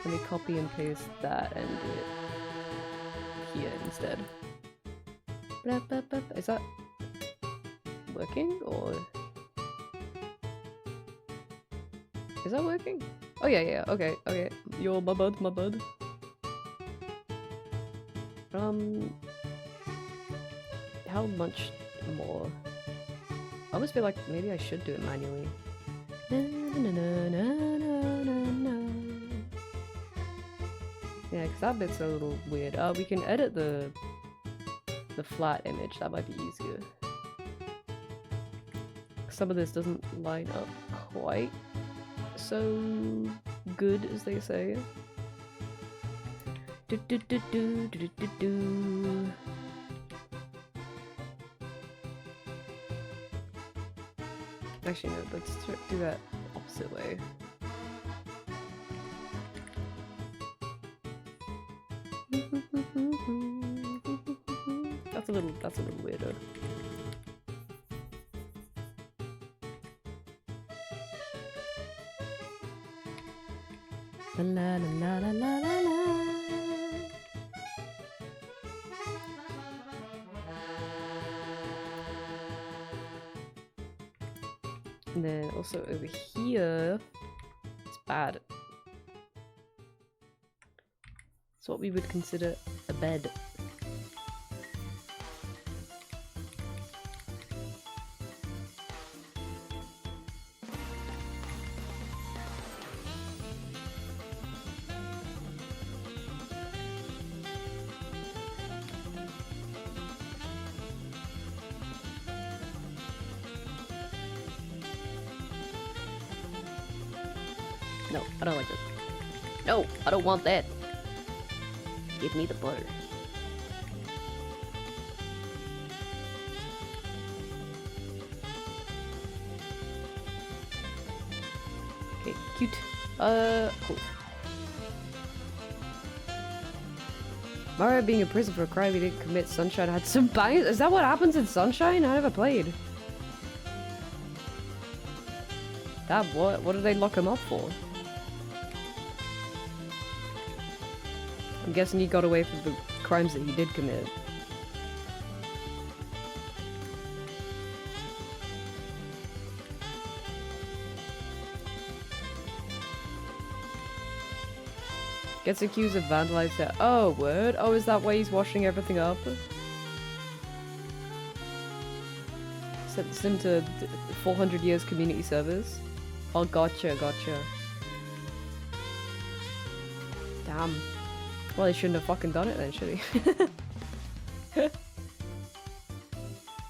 let me copy and paste that and do it here instead. Blah, blah, blah. Is that working or is that working? Oh yeah, okay, okay. Yo, my bad, my bad. How much more? I almost feel like maybe I should do it manually. Yeah, because that bit's a little weird. We can edit the flat image. That might be easier. Some of this doesn't line up quite so good as they say. Actually, no, let's do that opposite way. That's a little weirder. La la la la la la la. And then also over here, it's bad. It's what we would consider a bed. No, I don't like this. No, I don't want that. Give me the butter. Okay, cute. Cool. Mario being in prison for a crime he didn't commit. Sunshine had some bangers. Is that what happens in Sunshine? I never played. Damn, what? What did they lock him up for? I'm guessing he got away from the crimes that he did commit. Gets accused of vandalizing. Oh, word. Oh, is that why he's washing everything up? Sends him to 400 years community service. Oh, gotcha, gotcha. Damn. Well, he shouldn't have fucking done it then, should he?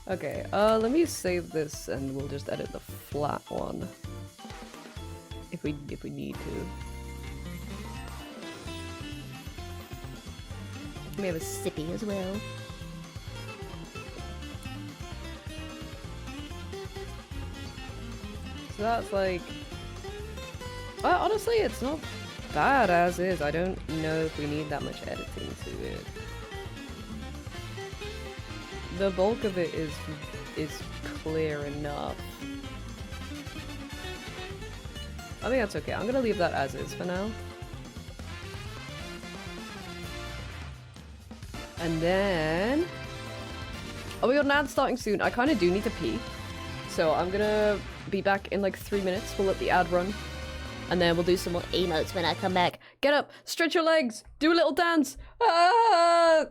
Okay, let me save this and we'll just edit the flat one. If we need to. We have a sippy as well. So that's like... Well, honestly, it's not bad as is. I don't know if we need that much editing to it. The bulk of it is clear enough. I think that's okay. I'm gonna leave that as is for now. And then... Oh, we got an ad starting soon. I kind of do need to pee. So I'm gonna be back in like 3 minutes. We'll let the ad run. And then we'll do some more emotes when I come back. Get up, stretch your legs, do a little dance. Ah!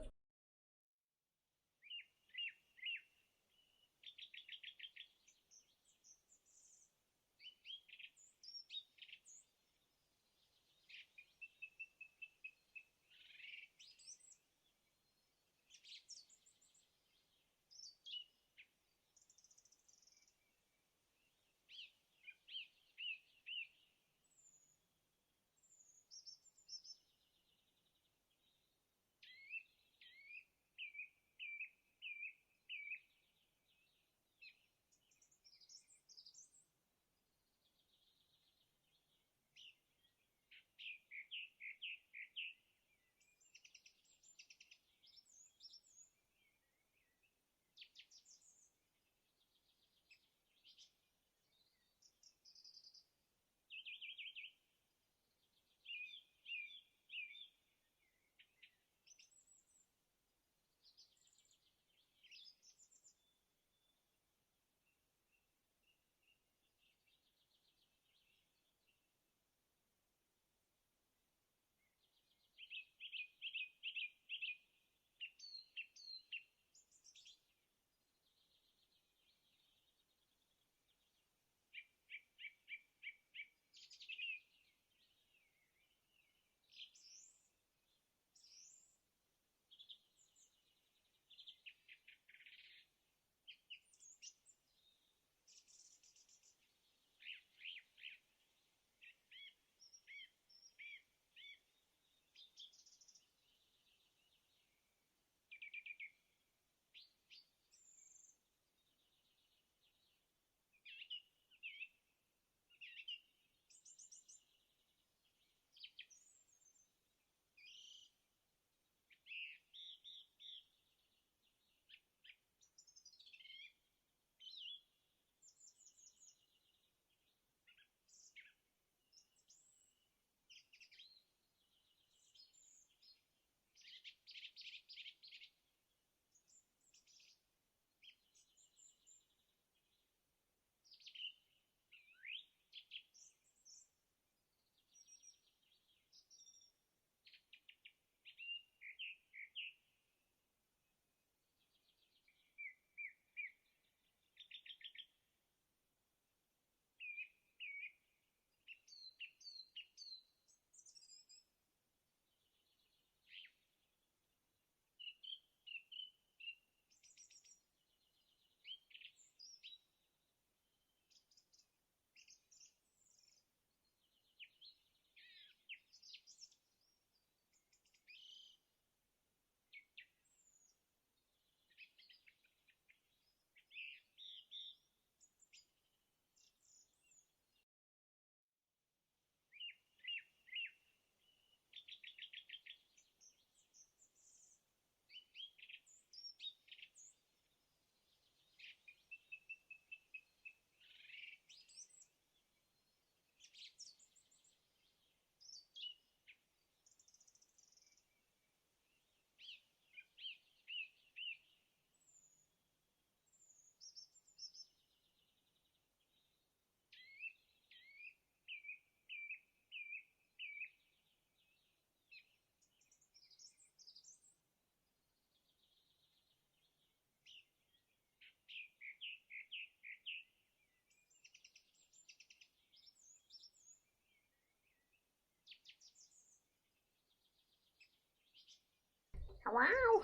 Wow.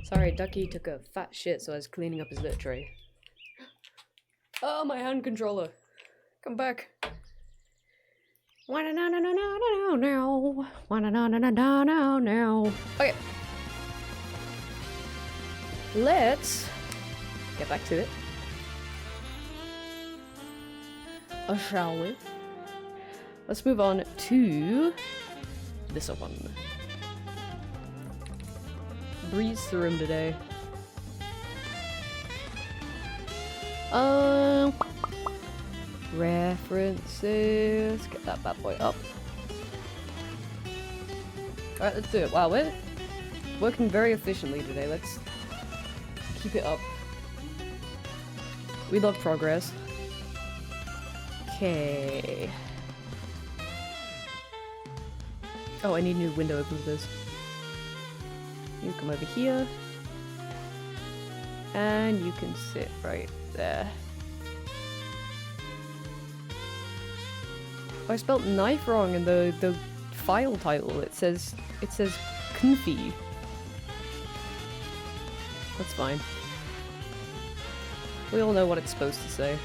Sorry, Ducky took a fat shit, so I was cleaning up his litter tray. Oh, my hand controller. Come back. Okay. Let's get back to it. Shall we? Let's move on to this one. Breeze through him today. References. Get that bad boy up. Alright, let's do it. Wow, we're working very efficiently today. Let's keep it up. We love progress. Okay. Oh, I need a new window open for this. You come over here. And you can sit right there. I spelled knife wrong in the file title. It says Kunfi. That's fine. We all know what it's supposed to say.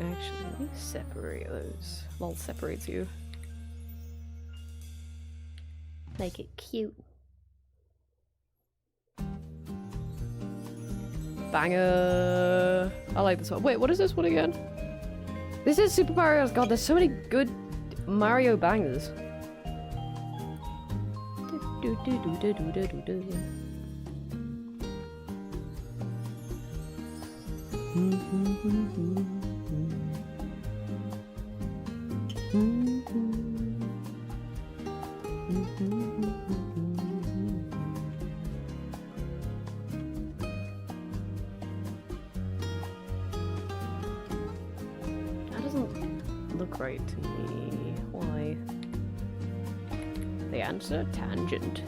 Actually, let me separate those. Well, separates you. Make it cute. Banger! I like this one. Wait, what is this one again? This is Super Mario. God, there's so many good Mario bangers. That doesn't look right to me. Why? The answer? Tangent.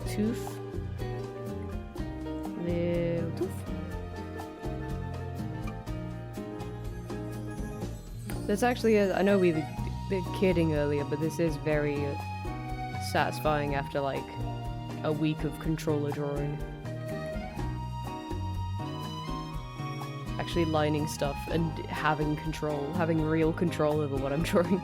Tooth. Little tooth. There's actually I know we were kidding earlier, but this is very satisfying after like a week of controller drawing. Actually lining stuff and having control, having real control over what I'm drawing.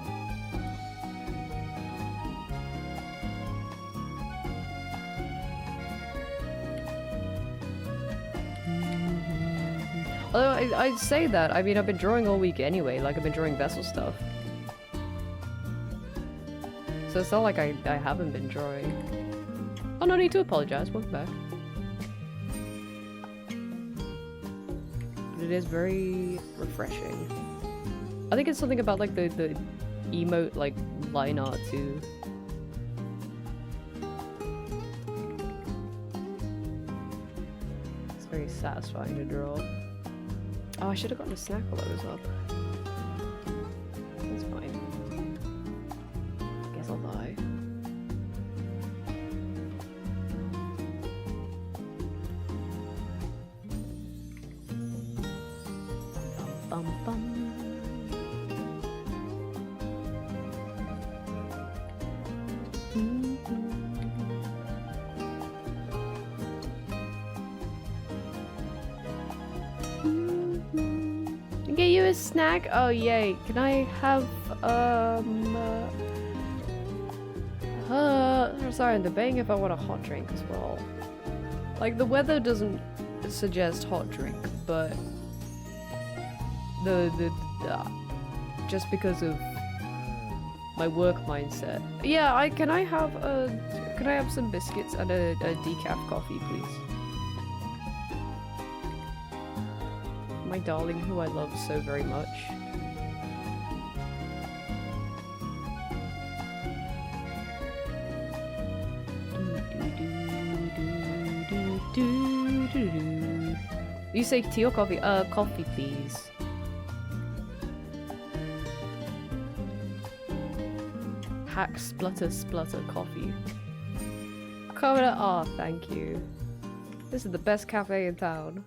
Although I'd say that, I mean, I've been drawing all week anyway, like I've been drawing vessel stuff. So it's not like I haven't been drawing. Oh, no need to apologize, welcome back. But it is very refreshing. I think it's something about like the emote, like, line art too. It's very satisfying to draw. Oh, I should have gotten a snack while I was up. That's fine. Guess I'll buy. Bum bum bum. Get you a snack? Oh yay. Can I have sorry, I'm debating if I want a hot drink as well. Like the weather doesn't suggest hot drink, but just because of my work mindset. Yeah, can I have some biscuits and a decaf coffee, please? My darling, who I love so very much. You say tea or coffee? Coffee, please. Hack splutter coffee. Coconut, oh, thank you. This is the best cafe in town.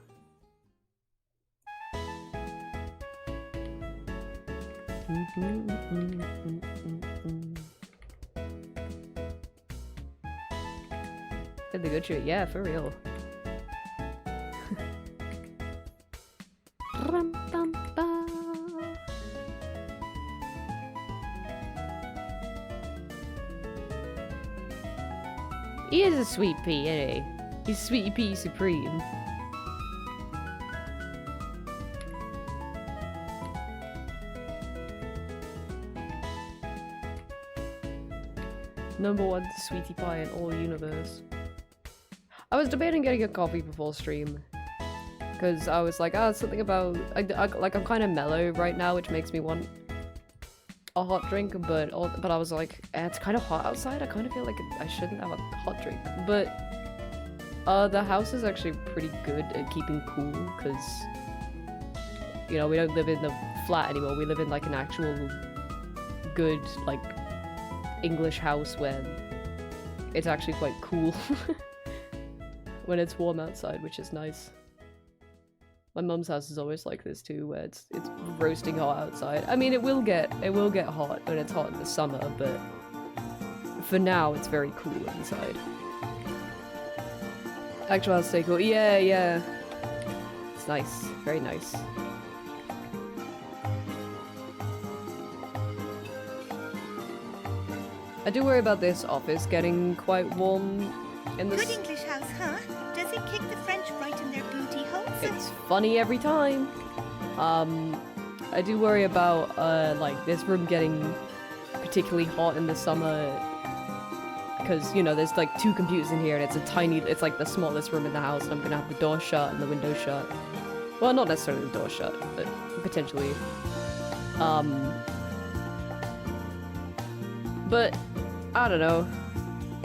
Did the good shit, yeah, for real. He is a sweet pea, isn't he? He's sweetie pea supreme. #1 sweetie pie in all universe. I was debating getting a coffee before stream. Because I was like, something about... like, I'm kind of mellow right now, which makes me want a hot drink, but I was like, it's kind of hot outside, I kind of feel like I shouldn't have a hot drink. But the house is actually pretty good at keeping cool, because, you know, we don't live in the flat anymore, we live in like an actual good, like, English house where it's actually quite cool when it's warm outside, which is nice. My mum's house is always like this too, where it's roasting hot outside. I mean, it will get hot when it's hot in the summer, but for now it's very cool inside. Actual house stay cool. Yeah, yeah. It's nice. Very nice. I do worry about this office getting quite warm in the... Good English house, huh? Does it kick the French right in their booty holes? It's funny every time. I do worry about, like, this room getting particularly hot in the summer. Because, you know, there's, like, 2 computers in here and it's like the smallest room in the house and I'm gonna have the door shut and the window shut. Well, not necessarily the door shut, but potentially. But, I don't know.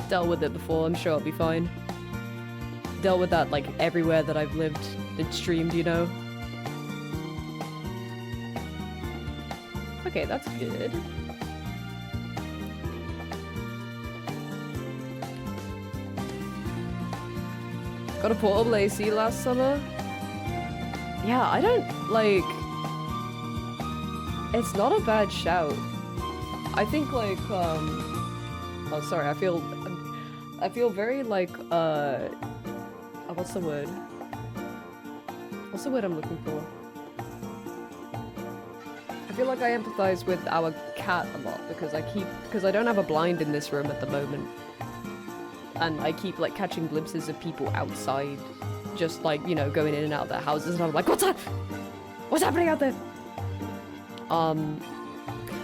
Dealt with it before, I'm sure I'll be fine. Dealt with that, like, everywhere that I've lived and streamed, you know? Okay, that's good. Got a portable AC last summer? Yeah, I don't, like... It's not a bad shout. I think, like, Oh, sorry, I feel very, like, what's the word? What's the word I'm looking for? I feel like I empathize with our cat a lot because I don't have a blind in this room at the moment. And I keep, like, catching glimpses of people outside, just, like, you know, going in and out of their houses, and I'm like, what's that? What's happening out there?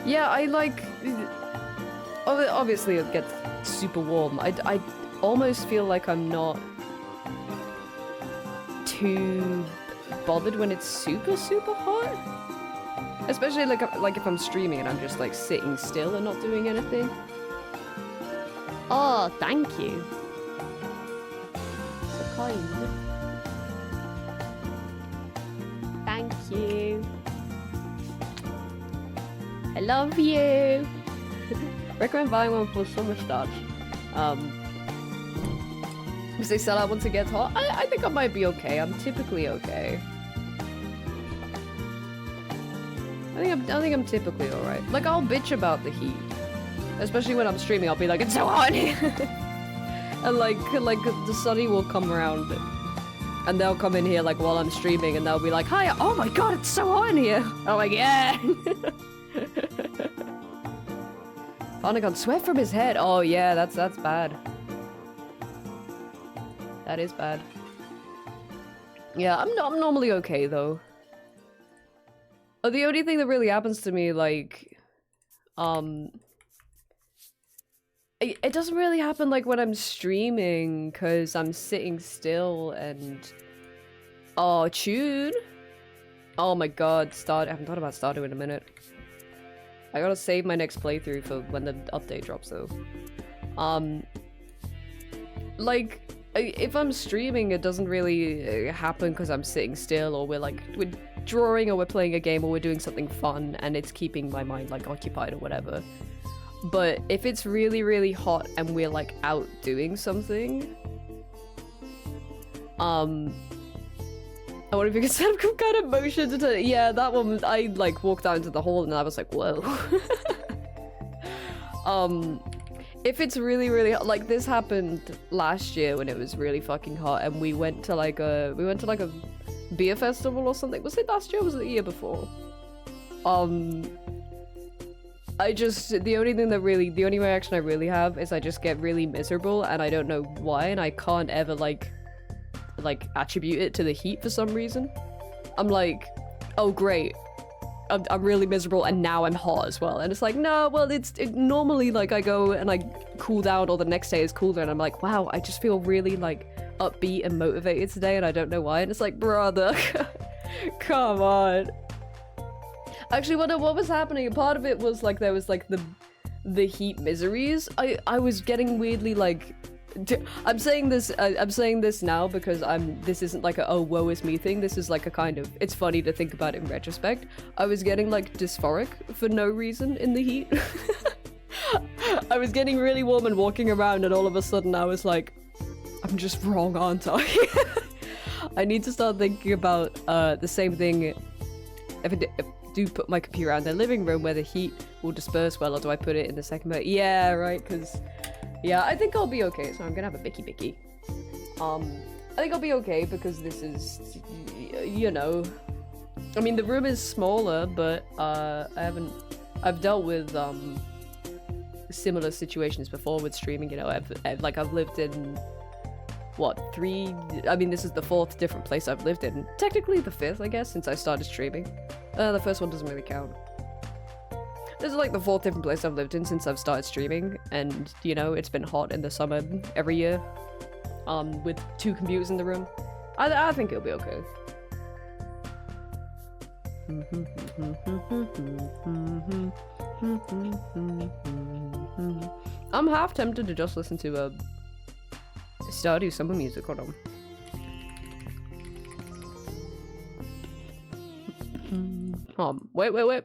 Yeah, I, like... Obviously it gets super warm. I almost feel like I'm not too bothered when it's super hot. Especially like if I'm streaming and I'm just like sitting still and not doing anything. Oh, thank you. So kind. Thank you. I love you. Recommend buying one for summer starts. Because they sell out once it gets hot. I think I might be okay. I'm typically okay. I think I'm typically alright. Like, I'll bitch about the heat. Especially when I'm streaming, I'll be like, it's so hot in here! And like the sunny will come around. And they'll come in here like while I'm streaming and they'll be like, hi, oh my god, it's so hot in here! I'm like, yeah! Anagon, sweat from his head. Oh yeah, that's bad. That is bad. Yeah, I'm normally okay though. Oh, the only thing that really happens to me, like, it doesn't really happen like when I'm streaming, cause I'm sitting still and oh, tune. Oh my god, I haven't thought about Stardew in a minute. I gotta save my next playthrough for when the update drops though. Like, if I'm streaming, it doesn't really happen because I'm sitting still, or we're drawing, or we're playing a game, or we're doing something fun, and it's keeping my mind like occupied or whatever. But if it's really, really hot and we're like out doing something, I wonder if you can set up some kind of motion to turn. Yeah, that one. I like walked out into the hall and I was like, whoa. If it's really, really hot, like this happened last year when it was really fucking hot, and we went to like a beer festival or something. Was it last year or was it the year before? The only reaction I really have is I just get really miserable, and I don't know why, and I can't ever like attribute it to the heat for some reason. I'm like, oh great, I'm really miserable and now I'm hot as well. And it's like, no, well, normally like I go and I cool down, or the next day is cooler, and I'm like, wow, I just feel really like upbeat and motivated today, and I don't know why. And it's like, brother, come on. Actually, what was happening, part of it was like there was like the heat miseries. I was getting weirdly like, I'm saying this now because this isn't like a oh woe is me thing. This is like a kind of, it's funny to think about it in retrospect. I was getting like dysphoric for no reason in the heat. I was getting really warm and walking around, and all of a sudden I was like, I'm just wrong, aren't I? I need to start thinking about the same thing. If I do put my computer out in the living room where the heat will disperse well, or do I put it in the second mode? Yeah, right, because yeah, I think I'll be okay. So I'm gonna have a bicky. I think I'll be okay because this is, you know, I mean the room is smaller, but I've dealt with similar situations before with streaming. You know, I've lived in what, I mean this is the 4th different place I've lived in. Technically the 5th, I guess, since I started streaming. The first one doesn't really count. This is like the 4th different place I've lived in since I've started streaming, and you know, it's been hot in the summer every year, with 2 computers in the room. I think it'll be okay. I'm half tempted to just listen to Stardew Summer music. Hold on. Wait.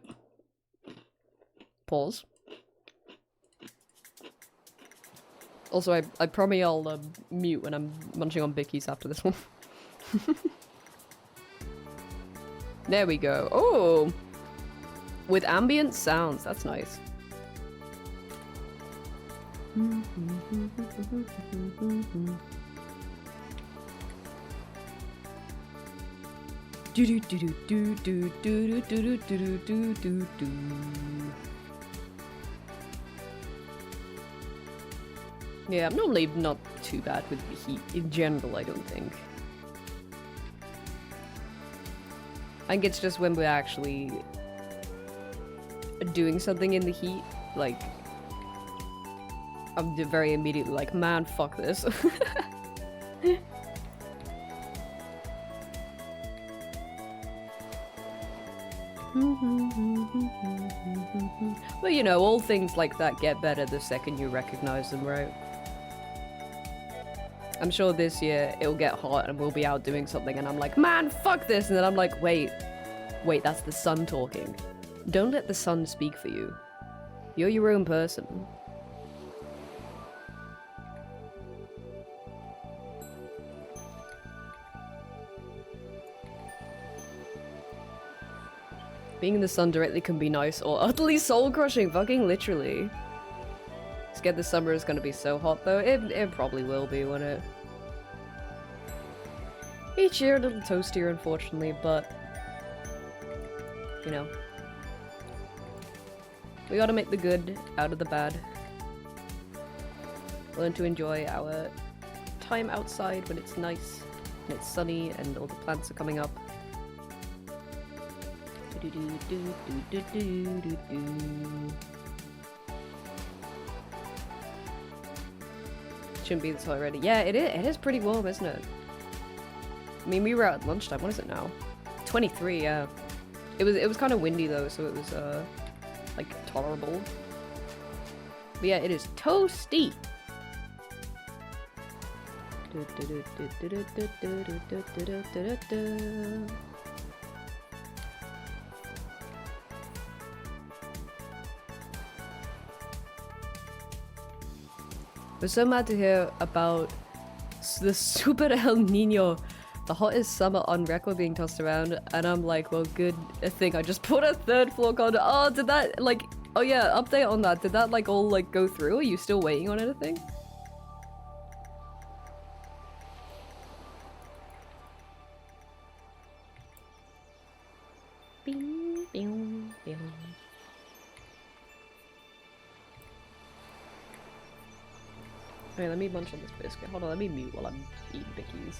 Pause. Also, I promise I'll mute when I'm munching on bickies after this one. There we go. Oh! With ambient sounds, that's nice. Yeah, I'm normally not too bad with the heat in general, I don't think. I think it's just when we're actually doing something in the heat, like, I'm very immediately like, man, fuck this. Well, you know, all things like that get better the second you recognize them, right? I'm sure this year it'll get hot and we'll be out doing something and I'm like, man, fuck this! And then I'm like, wait, that's the sun talking. Don't let the sun speak for you. You're your own person. Being in the sun directly can be nice or utterly soul-crushing, fucking literally. Scared the summer is gonna be so hot though. It probably will be, won't it? Each year a little toastier, unfortunately, but you know. We gotta make the good out of the bad. Learn to enjoy our time outside when it's nice and it's sunny and all the plants are coming up. Shouldn't be this hot already. Yeah, it is pretty warm, isn't it? I mean, we were out at lunchtime. What is it now? 23, yeah. It was kind of windy though, so it was like tolerable. But yeah, it is toasty. We're so mad to hear about the super El Nino, the hottest summer on record being tossed around, and I'm like, well, good thing I just put a third floor condo. Oh, did that, like, oh yeah, update on that. Did that, like, all, like, go through? Are you still waiting on anything? Bing, bing, bing. Wait, let me munch on this biscuit. Hold on, let me mute while I'm eating bickies.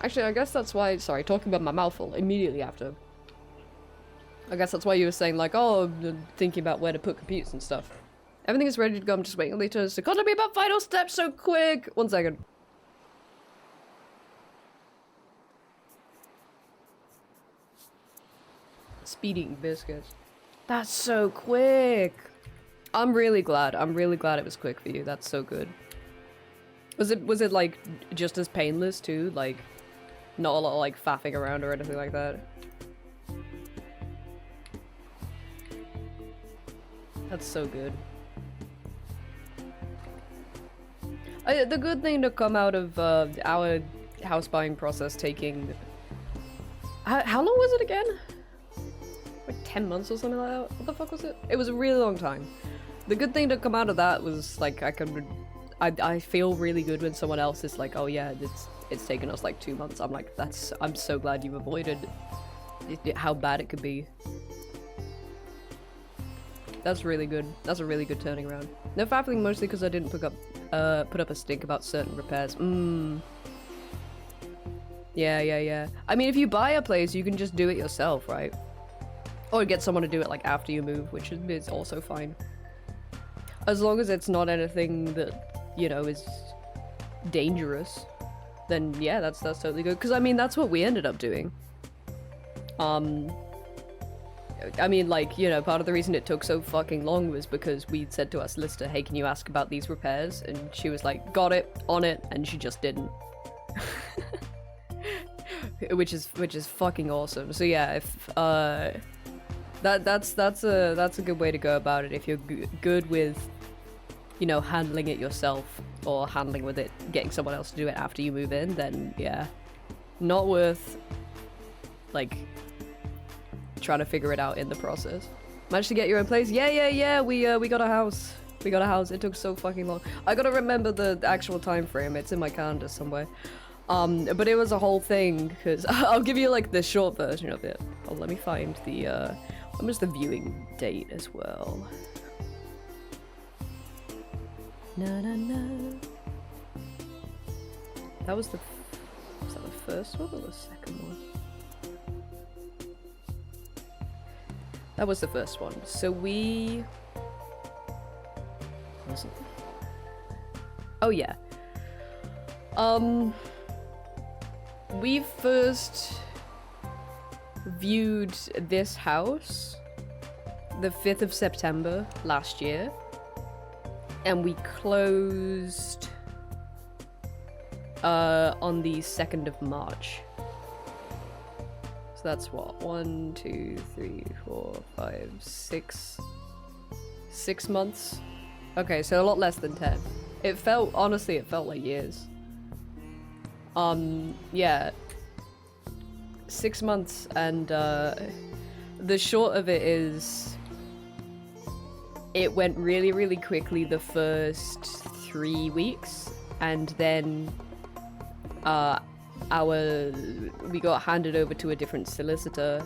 Actually, I guess that's why- sorry, talking about my mouthful immediately after. I guess that's why you were saying, like, oh, I'm thinking about where to put computers and stuff. Everything is ready to go, I'm just waiting on the turns to contact me about final steps so quick! 1 second. Speeding biscuits. That's so quick! I'm really glad it was quick for you, that's so good. Was it like, just as painless too? Like, not a lot of like faffing around or anything like that? That's so good. The good thing to come out of our house buying process taking... How long was it again? Like 10 months or something like that? What the fuck was it? It was a really long time. The good thing to come out of that was like I feel really good when someone else is like, oh yeah, it's taken us like 2 months. I'm like, I'm so glad you avoided how bad it could be. That's really good. That's a really good turning around. No faffling mostly because I didn't put up a stink about certain repairs. Yeah. I mean, if you buy a place, you can just do it yourself, right? Or get someone to do it like after you move, which is also fine. As long as it's not anything that, you know, is dangerous, then yeah, that's totally good. Because I mean, that's what we ended up doing. I mean, like, you know, part of the reason it took so fucking long was because we said to our solicitor, hey, can you ask about these repairs? And she was like, got it, on it, and she just didn't. which is fucking awesome. So yeah, if that's a good way to go about it. If you're good with, you know, handling it yourself or handling with it, getting someone else to do it after you move in, then yeah, not worth like trying to figure it out in the process. Managed to get your own place? Yeah. We got a house. We got a house. It took so fucking long. I gotta remember the actual time frame. It's in my calendar somewhere. But it was a whole thing because I'll give you like the short version of it. Oh, let me find the when was the viewing date as well? That was the first one or the second one? That was the first one. So we... Was it? Oh yeah. We first viewed this house the 5th of September last year. And we closed on the 2nd of March. So that's what? 1, 2, 3, 4, 5, 6 months? Okay, so a lot less than 10. It felt, honestly, it felt like years. Yeah. 6 months, and the short of it is it went really, really quickly the first 3 weeks, and then we got handed over to a different solicitor,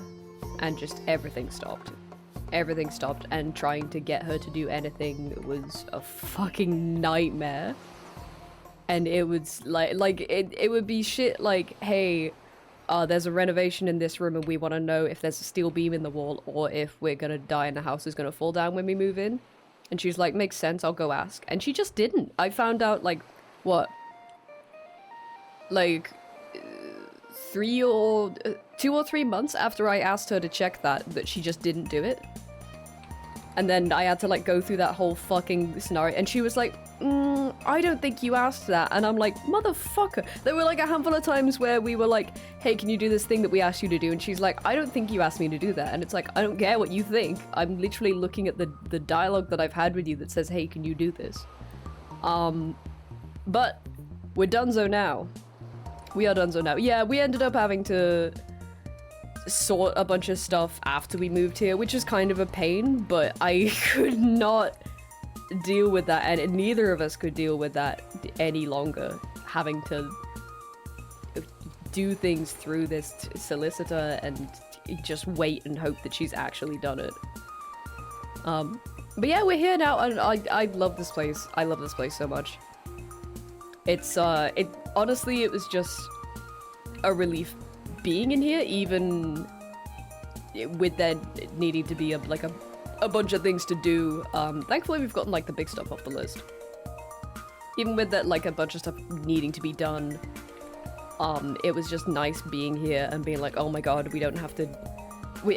and just everything stopped. Everything stopped, and trying to get her to do anything was a fucking nightmare. And it was like it would be shit like, hey, there's a renovation in this room and we want to know if there's a steel beam in the wall or if we're gonna die and the house is gonna fall down when we move in. And she's like, makes sense, I'll go ask. And she just didn't. I found out like, what? Like, 2 or 3 months after I asked her to check that she just didn't do it. And then I had to like go through that whole fucking scenario, and she was like, I don't think you asked that. And I'm like, motherfucker. There were like a handful of times where we were like, hey, can you do this thing that we asked you to do? And she's like, I don't think you asked me to do that. And it's like, I don't care what you think. I'm literally looking at the dialogue that I've had with you that says, hey, can you do this? But we're donezo now. We are donezo now. Yeah, we ended up having to sort a bunch of stuff after we moved here, which is kind of a pain, but I could not deal with that, and neither of us could deal with that any longer, having to do things through this solicitor and just wait and hope that she's actually done it. But yeah, we're here now, and I love this place. I love this place so much. It's honestly, it was just a relief being in here, even with there needing to be a bunch of things to do. Thankfully we've gotten like the big stuff off the list. Even with that, like a bunch of stuff needing to be done, it was just nice being here and being like, oh my god, we don't have to,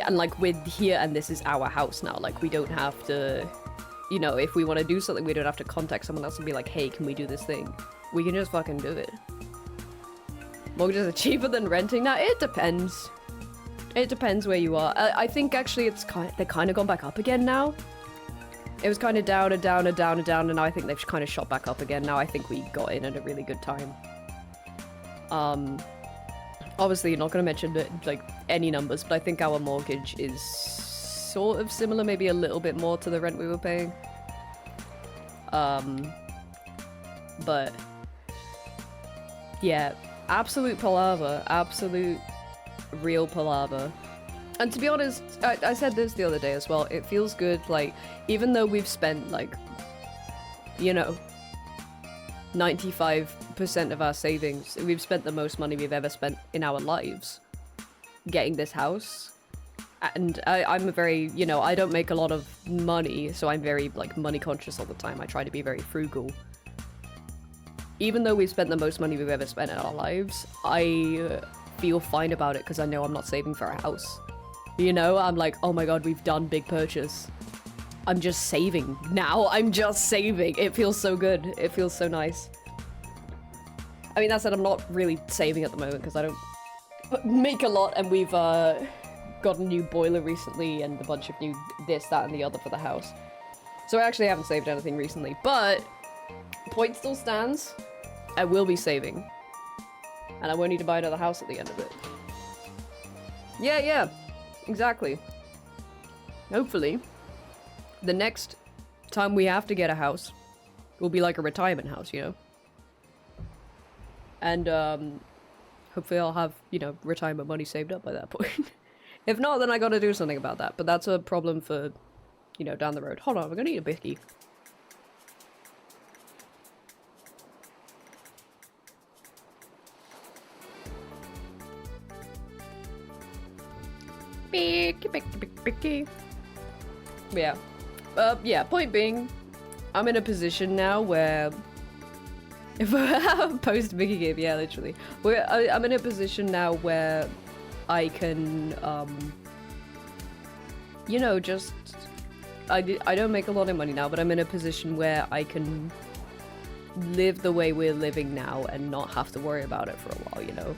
and like we're here and this is our house now. Like we don't have to, you know, if we want to do something, we don't have to contact someone else and be like, hey, can we do this thing? We can just fucking do it. Mortgages are cheaper than renting now. It depends. It depends where you are. I think actually they're kind of gone back up again now. It was kind of down and down and down and down, and now I think they've kind of shot back up again. Now I think we got in at a really good time. Obviously you're not going to mention like any numbers, but I think our mortgage is sort of similar, maybe a little bit more to the rent we were paying. But yeah, absolute palaver, absolute real palaver. And to be honest, I said this the other day as well, it feels good, like, even though we've spent, like, you know, 95% of our savings, we've spent the most money we've ever spent in our lives getting this house. And I'm a very, you know, I don't make a lot of money, so I'm very, like, money conscious all the time. I try to be very frugal. Even though we've spent the most money we've ever spent in our lives, I feel fine about it because I know I'm not saving for a house. You know, I'm like, oh my god, we've done big purchase. I'm just saving now. I'm just saving. It feels so good. It feels so nice. I mean, that said, I'm not really saving at the moment because I don't make a lot, and we've got a new boiler recently and a bunch of new this, that, and the other for the house. So I actually haven't saved anything recently, but point still stands. I will be saving. And I won't need to buy another house at the end of it. Yeah, exactly. Hopefully, the next time we have to get a house will be like a retirement house, you know? And, hopefully I'll have, you know, retirement money saved up by that point. If not, then I gotta do something about that. But that's a problem for, you know, down the road. Hold on, we're gonna eat a biscuit. Yeah. Yeah, point being, I'm in a position now where if I post Mickey game, yeah, literally. I'm in a position now where I can, you know, just, I don't make a lot of money now, but I'm in a position where I can live the way we're living now and not have to worry about it for a while, you know?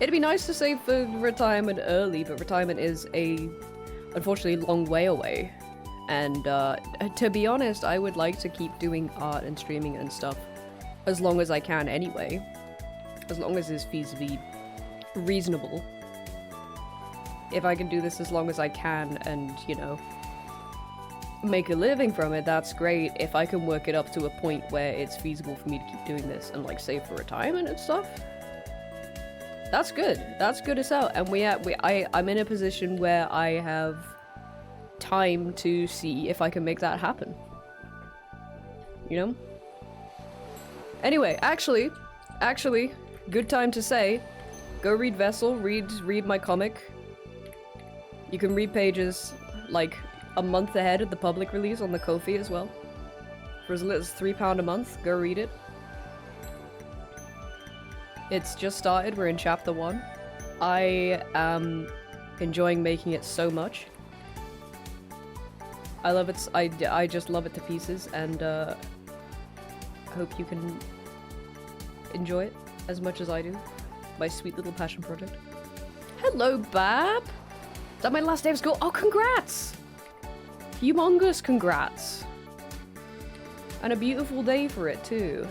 It'd be nice to save for retirement early, but retirement is unfortunately, long way away. And to be honest, I would like to keep doing art and streaming and stuff as long as I can anyway. As long as it's feasibly reasonable. If I can do this as long as I can and, you know, make a living from it, that's great. If I can work it up to a point where it's feasible for me to keep doing this and, like, save for retirement and stuff, that's good. That's good as hell. And I'm in a position where I have time to see if I can make that happen. You know? Anyway, actually, good time to say, go read Vessel, read my comic. You can read pages, like, a month ahead of the public release on the Ko-fi as well. For as little as £3 a month, go read it. It's just started. We're in chapter 1. I am enjoying making it so much. I love it. I just love it to pieces, and hope you can enjoy it as much as I do. My sweet little passion project. Hello, Bab. Is that my last day of school? Oh, congrats! Humongous congrats. And a beautiful day for it, too.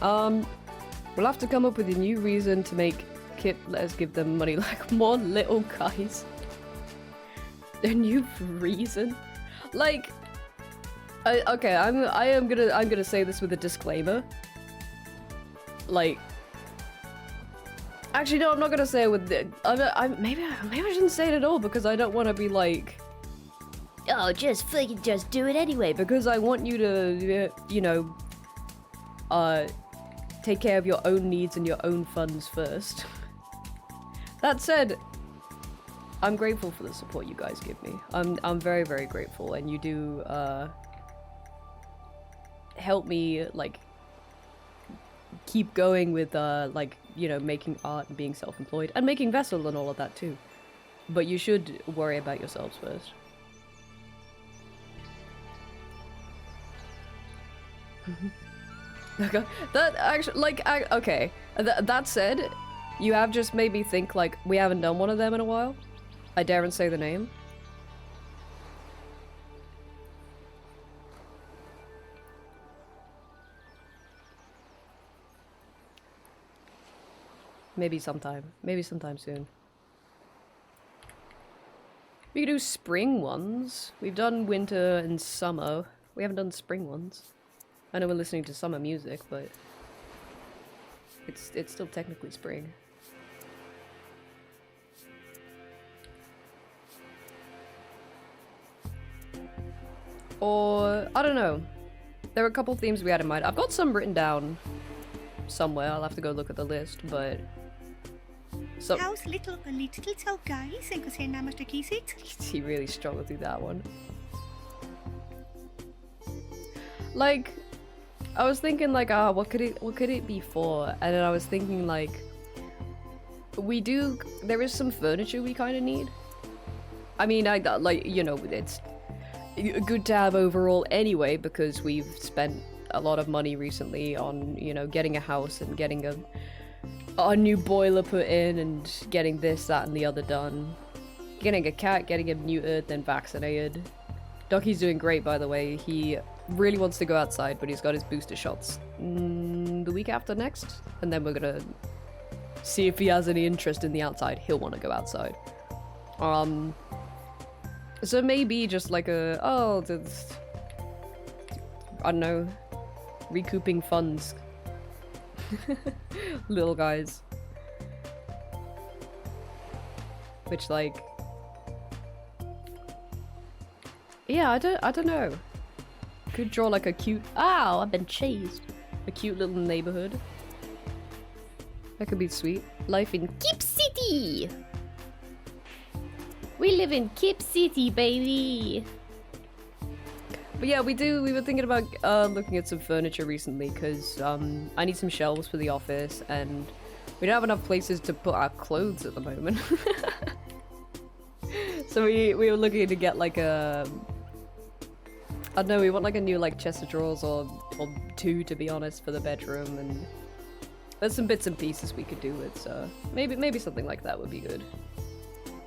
We'll have to come up with a new reason to make Kip let us give them money, like more little guys. A new reason? Like, okay, I'm gonna say this with a disclaimer. Like, actually no, I'm not gonna say it with the, maybe I shouldn't say it at all, because I don't want to be like, oh, just fucking just do it anyway, because I want you to, you know, take care of your own needs and your own funds first. That said, I'm grateful for the support you guys give me. I'm very, very grateful, and you do help me like keep going with like, you know, making art and being self-employed and making Vessel and all of that too. But you should worry about yourselves first. Okay, that actually, like, okay. That said, you have just made me think, like, we haven't done one of them in a while. I daren't say the name. Maybe sometime soon. We could do spring ones. We've done winter and summer. We haven't done spring ones. I know we're listening to summer music, but it's still technically spring. Or, I don't know. There were a couple themes we had in mind. I've got some written down somewhere. I'll have to go look at the list, but... So How's little guys and kasi naman kisit? He really struggled through that one. Like, I was thinking like, what could it be for? And then I was thinking like, there is some furniture we kind of need. I mean, like, you know, it's good to have overall anyway, because we've spent a lot of money recently on, you know, getting a house and getting a new boiler put in and getting this, that, and the other done. Getting a cat, getting him neutered, then vaccinated. Ducky's doing great, by the way. He really wants to go outside, but he's got his booster shots the week after next, and then we're gonna see if he has any interest in the outside. He'll want to go outside. So maybe just like I don't know, recouping funds. Little guys. Which, like, yeah, I don't know. Could draw like a cute, ow, I've been chased. A cute little neighborhood. That could be sweet. Life in Kip City! We live in Kip City, baby! But yeah, we were thinking about looking at some furniture recently, because I need some shelves for the office, and we don't have enough places to put our clothes at the moment. So we were looking to get like a... I don't know, we want like a new like chest of drawers or two, to be honest, for the bedroom, and there's some bits and pieces we could do with, so maybe something like that would be good.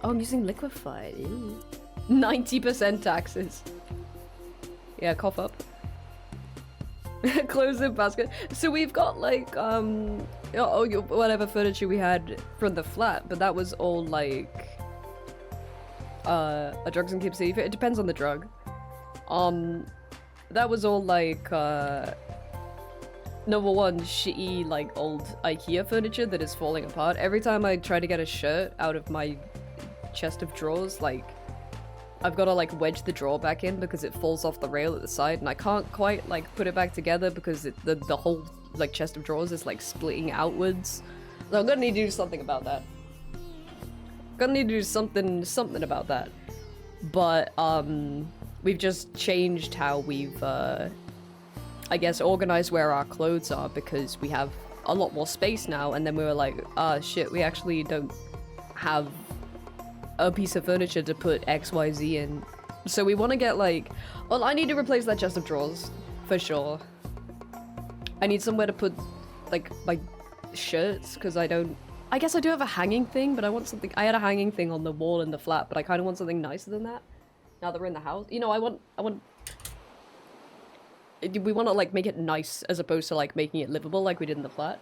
Oh, I'm using liquefied. Ew. 90% taxes. Yeah, cough up. Close the basket. So we've got like whatever furniture we had from the flat, but that was all like a drugs and Kip City. It depends on the drug. That was all like number one, shitty like old IKEA furniture that is falling apart. Every time I try to get a shirt out of my chest of drawers, like I've got to like wedge the drawer back in because it falls off the rail at the side, and I can't quite like put it back together because the whole like chest of drawers is like splitting outwards. So I'm gonna need to do something about that. Gonna need to do something about that. But we've just changed how we've I guess, organize where our clothes are because we have a lot more space now. And then we were like, ah, shit, we actually don't have a piece of furniture to put XYZ in. So we want to get like, well, I need to replace that chest of drawers for sure. I need somewhere to put like my shirts because I guess I do have a hanging thing, but I want something. I had a hanging thing on the wall in the flat, but I kind of want something nicer than that. Now that we're in the house, you know, we want to like make it nice as opposed to like making it livable like we did in the flat.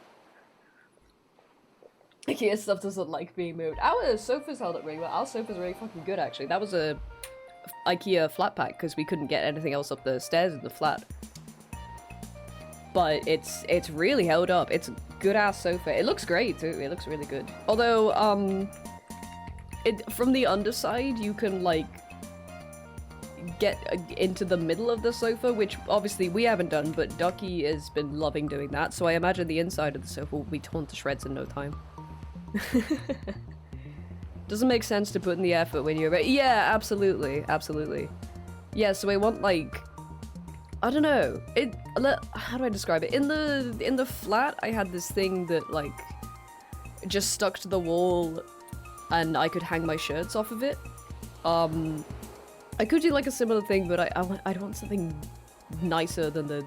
IKEA stuff doesn't like being moved. Our sofa's held up really well. Our sofa's really fucking good actually. That was a IKEA flat pack because we couldn't get anything else up the stairs in the flat. But it's really held up. It's a good ass sofa. It looks great too. It looks really good. Although from the underside you can like get into the middle of the sofa, which obviously we haven't done, but Ducky has been loving doing that. So I imagine the inside of the sofa will be torn to shreds in no time. Doesn't make sense to put in the effort when you're ready. Yeah, absolutely, absolutely. Yeah, so I want like, I don't know. How do I describe it? In the flat, I had this thing that like just stuck to the wall, and I could hang my shirts off of it. I could do like a similar thing, but I'd want something nicer than the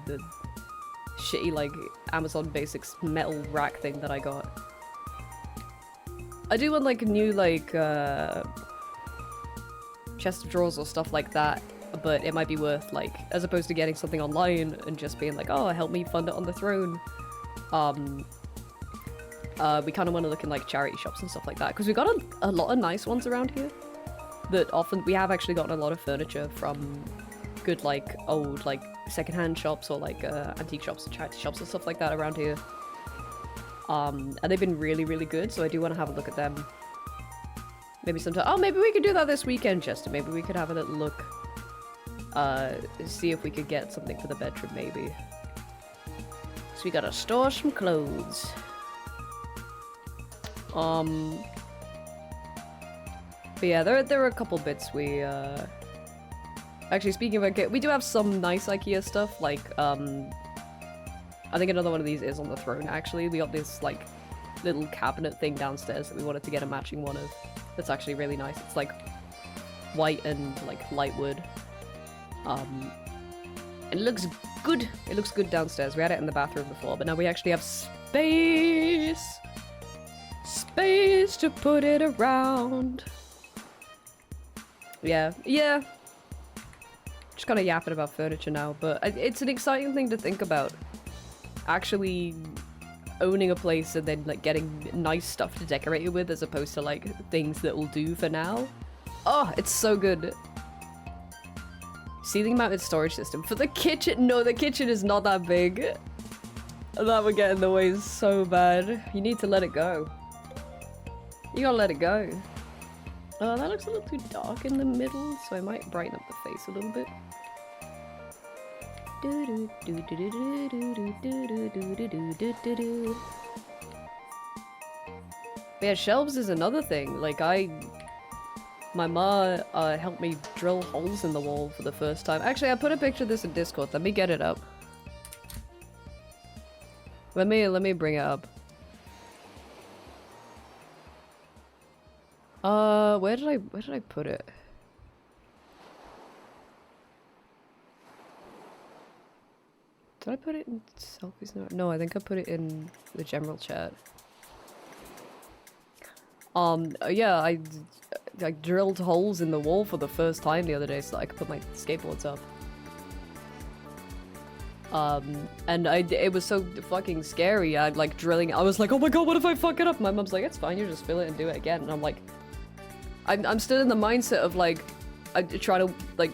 shitty like Amazon Basics metal rack thing that I got. I do want like a new like chest of drawers or stuff like that, but it might be worth like, as opposed to getting something online and just being like, oh, help me fund it on the throne. We kind of want to look in like charity shops and stuff like that because we got a lot of nice ones around here. That often we have actually gotten a lot of furniture from good like old like secondhand shops or like antique shops and charity shops and stuff like that around here. And they've been really, really good, so I do want to have a look at them. Maybe sometime. Oh, maybe we could do that this weekend, Chester. Maybe we could have a little look. See if we could get something for the bedroom, maybe. So we gotta store some clothes. But yeah, there are a couple bits we, actually, speaking of IKEA, we do have some nice IKEA stuff, like, I think another one of these is on the throne, actually. We got this, like, little cabinet thing downstairs that we wanted to get a matching one of. That's actually really nice. It's, like, white and, like, light wood. And it looks good. It looks good downstairs. We had it in the bathroom before, but now we actually have space! Space to put it around. Yeah. Just kind of yapping about furniture now, but it's an exciting thing to think about. Actually owning a place and then like getting nice stuff to decorate it with as opposed to like things that will do for now. Oh, it's so good. Ceiling mounted storage system for the kitchen. No, the kitchen is not that big. That would get in the way so bad. You need to let it go. You gotta let it go. That looks a little too dark in the middle, so I might brighten up the face a little bit. But yeah, shelves is another thing. Like my ma helped me drill holes in the wall for the first time. Actually, I put a picture of this in Discord. Let me get it up. Let me bring it up. Where did I put it? Did I put it in selfies now? No, I think I put it in the general chat. Yeah, I drilled holes in the wall for the first time the other day so that I could put my skateboards up. And it was so fucking scary. I like drilling. I was like, oh my god, what if I fuck it up? My mom's like, it's fine, you just fill it and do it again. And I'm like, I'm still in the mindset of like, I try to like,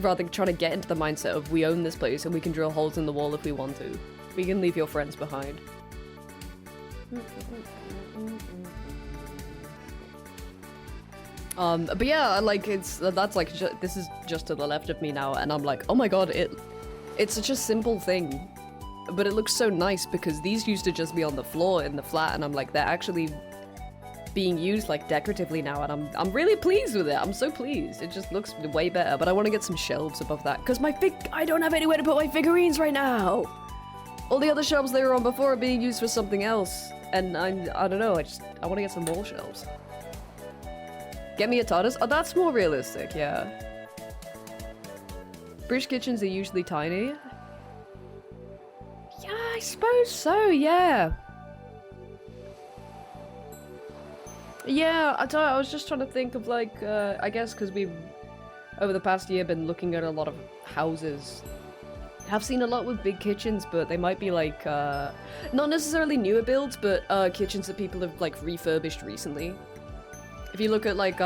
rather trying to get into the mindset of we own this place and we can drill holes in the wall if we want to. We can leave your friends behind. But yeah, like that's like this is just to the left of me now, and I'm like, oh my god, it's such a simple thing, but it looks so nice because these used to just be on the floor in the flat, and I'm like, they're actually being used like decoratively now, and I'm really pleased with it. I'm so pleased. It just looks way better, but I want to get some shelves above that because I don't have anywhere to put my figurines right now. All the other shelves they were on before are being used for something else, and I don't know. I want to get some more shelves. Get me a TARDIS. Oh, that's more realistic. Yeah. British kitchens are usually tiny. Yeah, I suppose so. Yeah. Yeah, I was just trying to think of like, I guess because we've, over the past year, been looking at a lot of houses. I've seen a lot with big kitchens, but they might be like, not necessarily newer builds, but kitchens that people have like refurbished recently. If you look at like,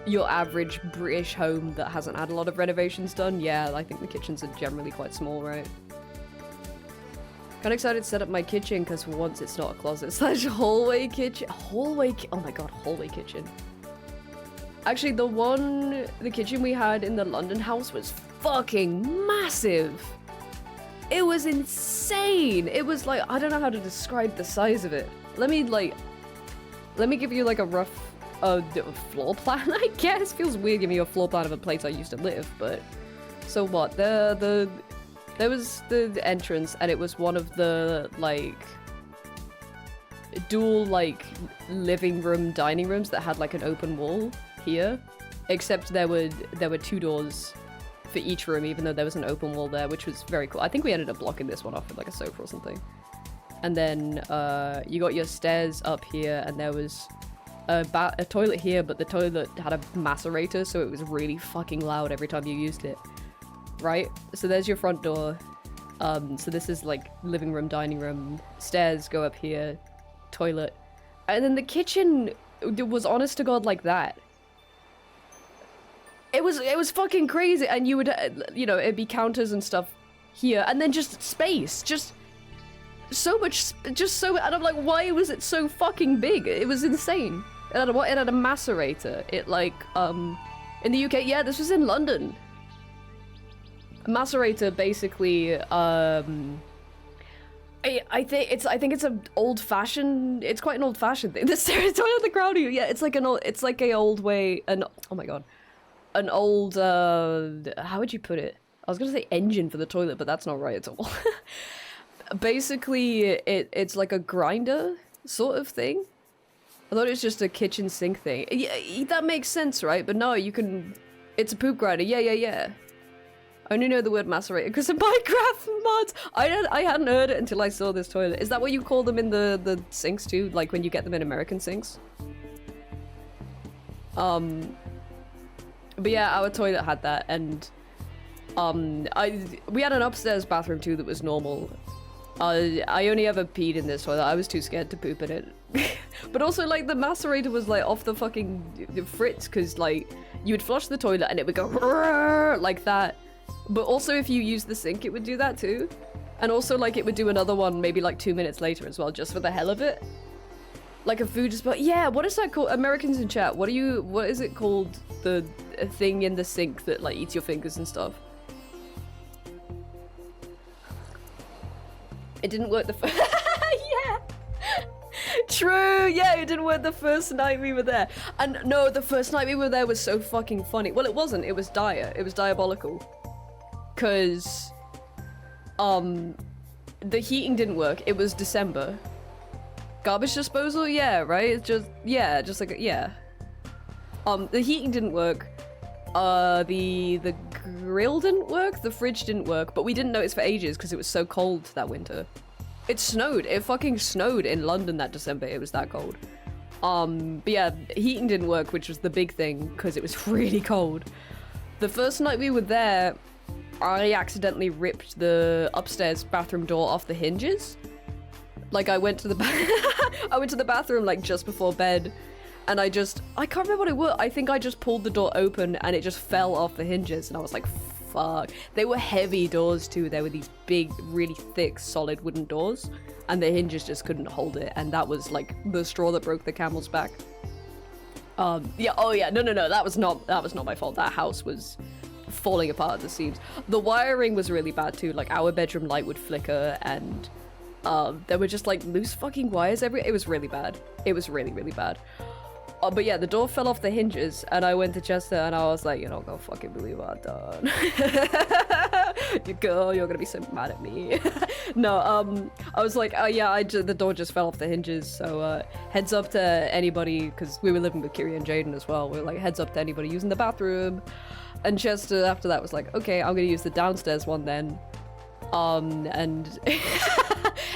your average British home that hasn't had a lot of renovations done, yeah, I think the kitchens are generally quite small, right? Kinda excited to set up my kitchen because for once it's not a closet slash hallway kitchen. Oh my god, hallway kitchen. Actually, the kitchen we had in the London house was fucking massive. It was insane. It was like, I don't know how to describe the size of it. Let me give you like a rough floor plan, I guess. Feels weird giving you a floor plan of a place I used to live, but so what? There was the entrance, and it was one of the, like, dual, like, living room, dining rooms that had, like, an open wall here. Except there were 2 doors for each room, even though there was an open wall there, which was very cool. I think we ended up blocking this one off with, like, a sofa or something. And then, you got your stairs up here, and there was a toilet here, but the toilet had a macerator, so it was really fucking loud every time you used it. Right? So there's your front door. So this is like living room, dining room, stairs go up here, toilet. And then the kitchen was honest to God like that. It was fucking crazy, and you would, you know, it'd be counters and stuff here, and then just space, just so much, and I'm like, why was it so fucking big? It was insane. It had a macerator. It like, in the UK, yeah, this was in London. Macerator basically, I think it's an old-fashioned. It's quite an old-fashioned thing. The toilet on the ground. Yeah, it's like a old way. Oh my god, an old. How would you put it? I was gonna say engine for the toilet, but that's not right at all. Basically, it's like a grinder sort of thing. I thought it was just a kitchen sink thing. Yeah, that makes sense, right? But no, you can. It's a poop grinder. Yeah. I only know the word macerator because of Minecraft mods. I hadn't heard it until I saw this toilet. Is that what you call them in the sinks too? Like when you get them in American sinks? But yeah, our toilet had that, and we had an upstairs bathroom too that was normal. I only ever peed in this toilet. I was too scared to poop in it. But also, like, the macerator was like off the fucking fritz because like you would flush the toilet and it would go like that. But also if you use the sink, it would do that too. And also, like, it would do another one maybe like 2 minutes later as well, just for the hell of it. Like a food spot. Yeah, what is that called? Americans in chat, what is it called? The thing in the sink that like eats your fingers and stuff. It didn't work the first yeah. True, yeah, it didn't work the first night we were there. And no, the first night we were there was so fucking funny. Well, it wasn't, it was dire. It was diabolical. Cause the heating didn't work. It was December. Garbage disposal, yeah, right? It's just like yeah. The heating didn't work. The grill didn't work, the fridge didn't work, but we didn't notice for ages because it was so cold that winter. It snowed. It fucking snowed in London that December. It was that cold. But yeah, heating didn't work, which was the big thing because it was really cold. The first night we were there, I accidentally ripped the upstairs bathroom door off the hinges. Like I went to the bathroom like just before bed, and I can't remember what it was. I think I just pulled the door open and it just fell off the hinges, and I was like, fuck. They were heavy doors too. They were these big, really thick, solid wooden doors, and the hinges just couldn't hold it, and that was like the straw that broke the camel's back. Yeah, oh yeah, no, that was not my fault. That house was falling apart at the seams. The wiring was really bad too. Like our bedroom light would flicker, and There were just like loose fucking wires everywhere. It was really bad. It was really, really bad. But yeah, the door fell off the hinges, and I went to Chester, and I was like, you're not gonna fucking believe what I've done. You girl, you're gonna be so mad at me. No, I was like, oh yeah, the door just fell off the hinges, so heads up to anybody, because we were living with Kiri and Jaden as well. We were like, heads up to anybody using the bathroom. And Chester, after that, was like, okay, I'm gonna use the downstairs one then. And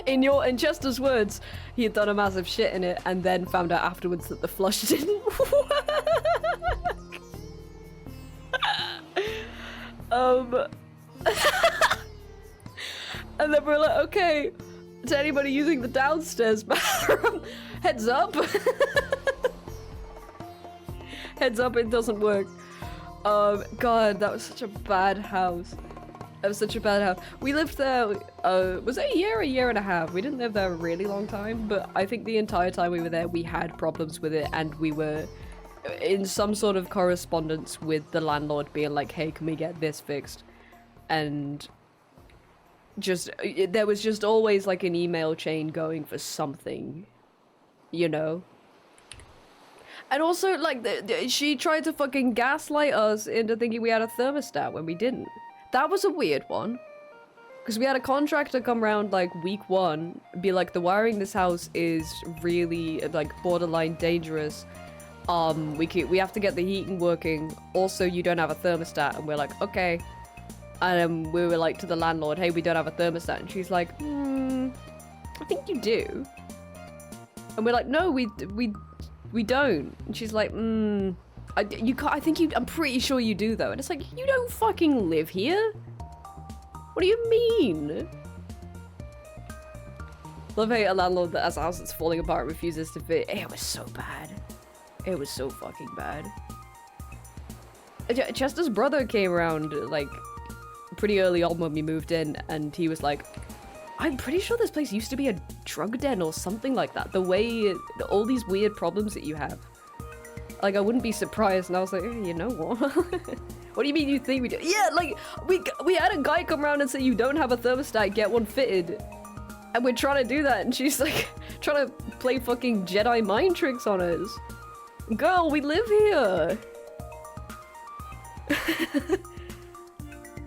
in Chester's words, he had done a massive shit in it and then found out afterwards that the flush didn't work. And then we're like, okay, to anybody using the downstairs bathroom, heads up. Heads up, it doesn't work. God, that was such a bad house. It was such a bad house. We lived there, was it a year and a half? We didn't live there a really long time, but I think the entire time we were there, we had problems with it, and we were in some sort of correspondence with the landlord being like, hey, can we get this fixed? And just, there was just always like an email chain going for something, you know? And also, like, she tried to fucking gaslight us into thinking we had a thermostat when we didn't. That was a weird one. Because we had a contractor come around, like, week 1, be like, the wiring in this house is really, like, borderline dangerous. We have to get the heating working. Also, you don't have a thermostat. And we're like, okay. And we were like to the landlord, hey, we don't have a thermostat. And she's like, I think you do. And we're like, no, we don't. And she's like, I'm pretty sure you do though. And it's like, you don't fucking live here. What do you mean? Love how a landlord that has a house that's falling apart refuses to fit. It was so bad. It was so fucking bad. Chester's brother came around like pretty early on when we moved in, and he was like, I'm pretty sure this place used to be a drug den or something like that. The way, all these weird problems that you have. Like, I wouldn't be surprised, and I was like, hey, you know what? What do you mean you think we do? Yeah, like, we had a guy come around and say, you don't have a thermostat, get one fitted. And we're trying to do that, and she's like, trying to play fucking Jedi mind tricks on us. Girl, we live here!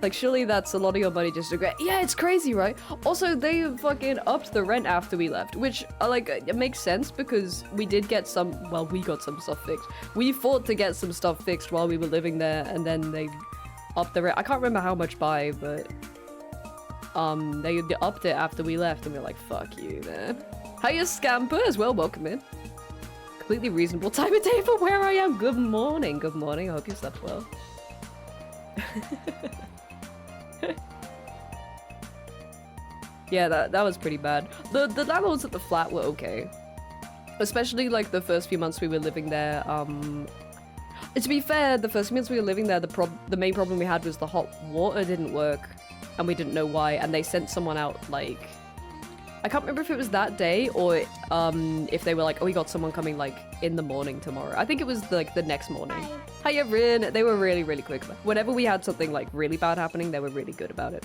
Like, surely that's a lot of your money just to go, yeah, it's crazy, right? Also, they fucking upped the rent after we left, which, like, it makes sense because we did get some, well, we got some stuff fixed. We fought to get some stuff fixed while we were living there, and then they upped the rent. I can't remember how much by, but, they upped it after we left, and we were like, fuck you, man. Hiya, Scamper, as well, welcome in. Completely reasonable time of day for where I am. Good morning, I hope you slept well. Yeah, that was pretty bad. The landlords at the flat were okay. Especially, like, the first few months we were living there, to be fair, the first few months we were living there, the main problem we had was the hot water didn't work, and we didn't know why, and they sent someone out, like, I can't remember if it was that day, or, if they were like, oh, we got someone coming, like, in the morning tomorrow. I think it was, like, the next morning. Hiya, Rin! They were really, really quick. Whenever we had something, like, really bad happening, they were really good about it.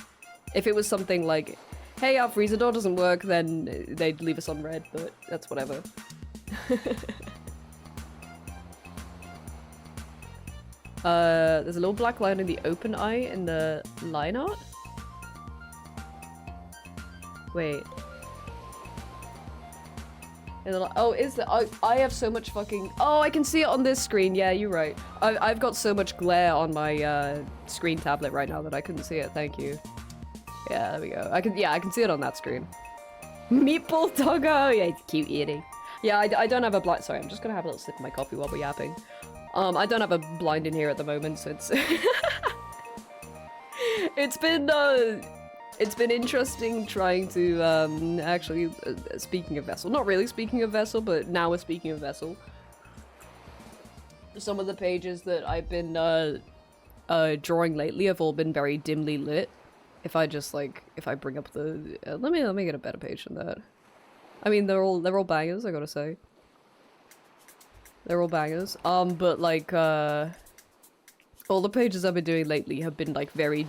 If it was something like, hey, our freezer door doesn't work, then they'd leave us on red, but that's whatever. There's a little black line in the open eye in the line art? Wait. Oh, is that? I have so much fucking. Oh, I can see it on this screen. Yeah, you're right. I've got so much glare on my screen tablet right now that I couldn't see it. Thank you. Yeah, there we go. I can see it on that screen. Meatball doggo. Yeah, it's cute eating. Yeah, I don't have a blind. Sorry, I'm just gonna have a little sip of my coffee while we're yapping. I don't have a blind in here at the moment, so it's it's been interesting trying to, actually, speaking of Vessel, not really speaking of Vessel, but now we're speaking of Vessel. Some of the pages that I've been, drawing lately have all been very dimly lit. If I just, like, if I bring up the, let me get a better page than that. I mean, they're all bangers, I gotta say. They're all bangers. But, like, all the pages I've been doing lately have been, like, very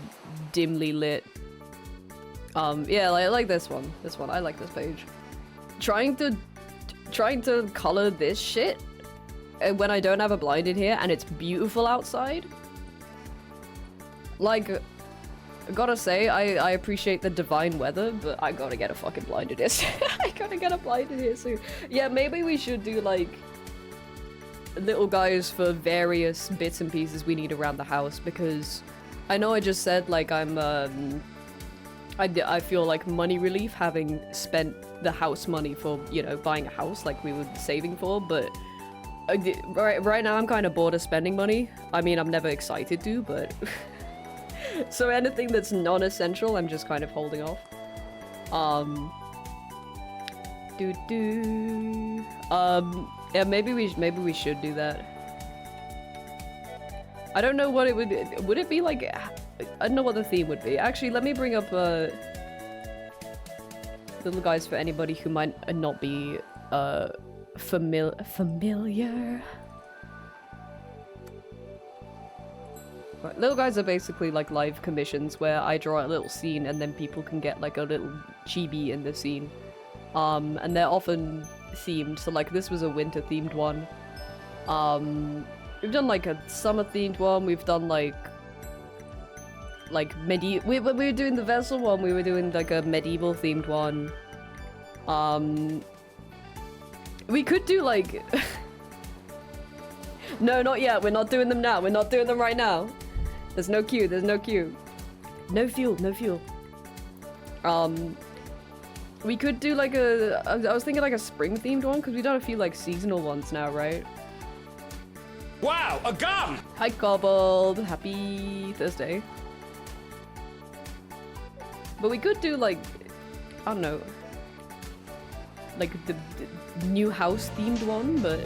dimly lit. Yeah, like this one. This one, I like this page. Trying to color this shit when I don't have a blind in here and it's beautiful outside. Like, I gotta say, I appreciate the divine weather, but I gotta get a fucking blind in this. I gotta get a blind in here soon. Yeah, maybe we should do like little guys for various bits and pieces we need around the house, because I know I just said like I feel like money relief having spent the house money for, you know, buying a house like we were saving for, but right now I'm kind of bored of spending money. I mean, I'm never excited to, but so anything that's non-essential I'm just kind of holding off. Yeah, maybe we should do that. I don't know what it would it be like. I don't know what the theme would be. Actually, let me bring up little guys for anybody who might not be familiar. Right, little guys are basically like live commissions where I draw a little scene and then people can get like a little chibi in the scene. And they're often themed, so like this was a winter themed one. We've done like a summer themed one, we've done like medieval. When we were doing the vessel one, we were doing like a medieval themed one. We could do like no, not yet. We're not doing them now. We're not doing them right now. There's no queue. There's no queue. No fuel. No fuel. We could do like a. I was thinking like a spring themed one because we've done a few like seasonal ones now, right? Wow, a gum! Hi, Cobbled. Happy Thursday. But we could do like, I don't know, like the new house themed one, but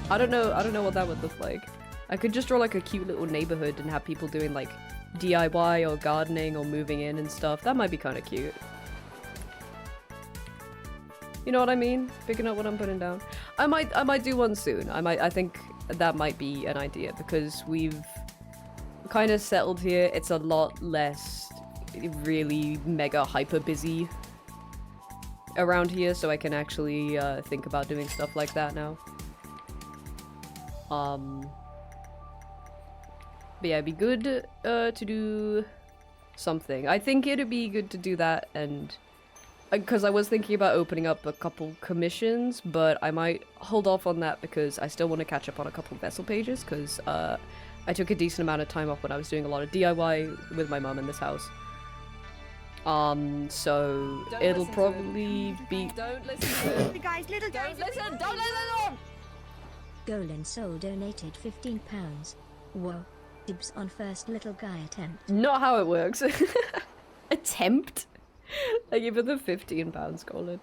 I don't know what that would look like. I could just draw like a cute little neighborhood and have people doing like DIY or gardening or moving in and stuff. That might be kind of cute. You know what I mean? Picking up what I'm putting down. I might do one soon. I think that might be an idea because we've kind of settled here. It's a lot less really mega hyper busy around here, so I can actually think about doing stuff like that now. But yeah, it'd be good to do something. I think it'd be good to do that, and because I was thinking about opening up a couple commissions, but I might hold off on that because I still want to catch up on a couple vessel pages, because I took a decent amount of time off when I was doing a lot of DIY with my mum in this house. So it'll probably be. Don't listen to the guys, little guys. Don't listen! Golden Soul donated £15. Whoa. Dibs on first little guy attempt. Not how it works. Attempt? Thank you for the £15, Colin.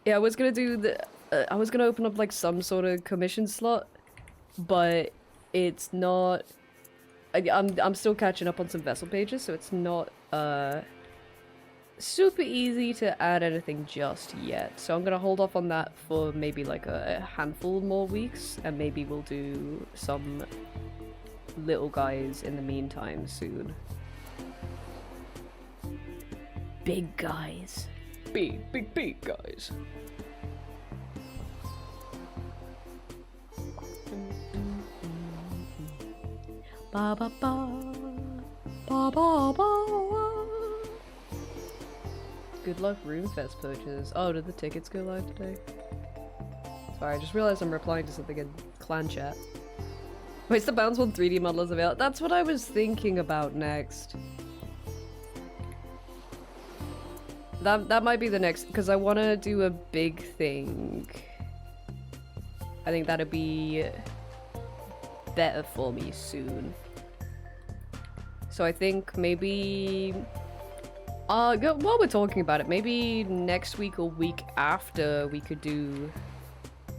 Yeah, I was gonna do the. I was gonna open up like some sort of commission slot, but it's not. I'm still catching up on some vessel pages, so it's not super easy to add anything just yet. So I'm gonna hold off on that for maybe like a handful more weeks, and maybe we'll do some little guys in the meantime soon. Big guys. Big guys. Ba ba ba. Ba ba ba. Good luck Roomfest purchase. Oh, did the tickets go live today? Sorry, I just realized I'm replying to something in clan chat. Wait, the Bounce 1 3D model is available. That's what I was thinking about next. That might be the next, because I want to do a big thing. I think that'd be better for me soon. So I think maybe while we're talking about it, maybe next week or week after we could do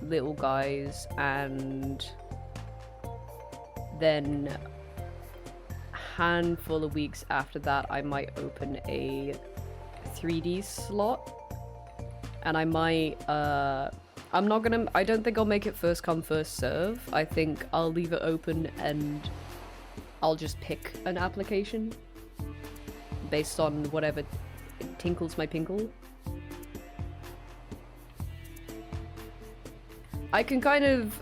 little guys, and then a handful of weeks after that I might open a 3D slot, and I might I don't think I'll make it first come first serve. I think I'll leave it open and I'll just pick an application based on whatever tinkles my pinkle. I can kind of,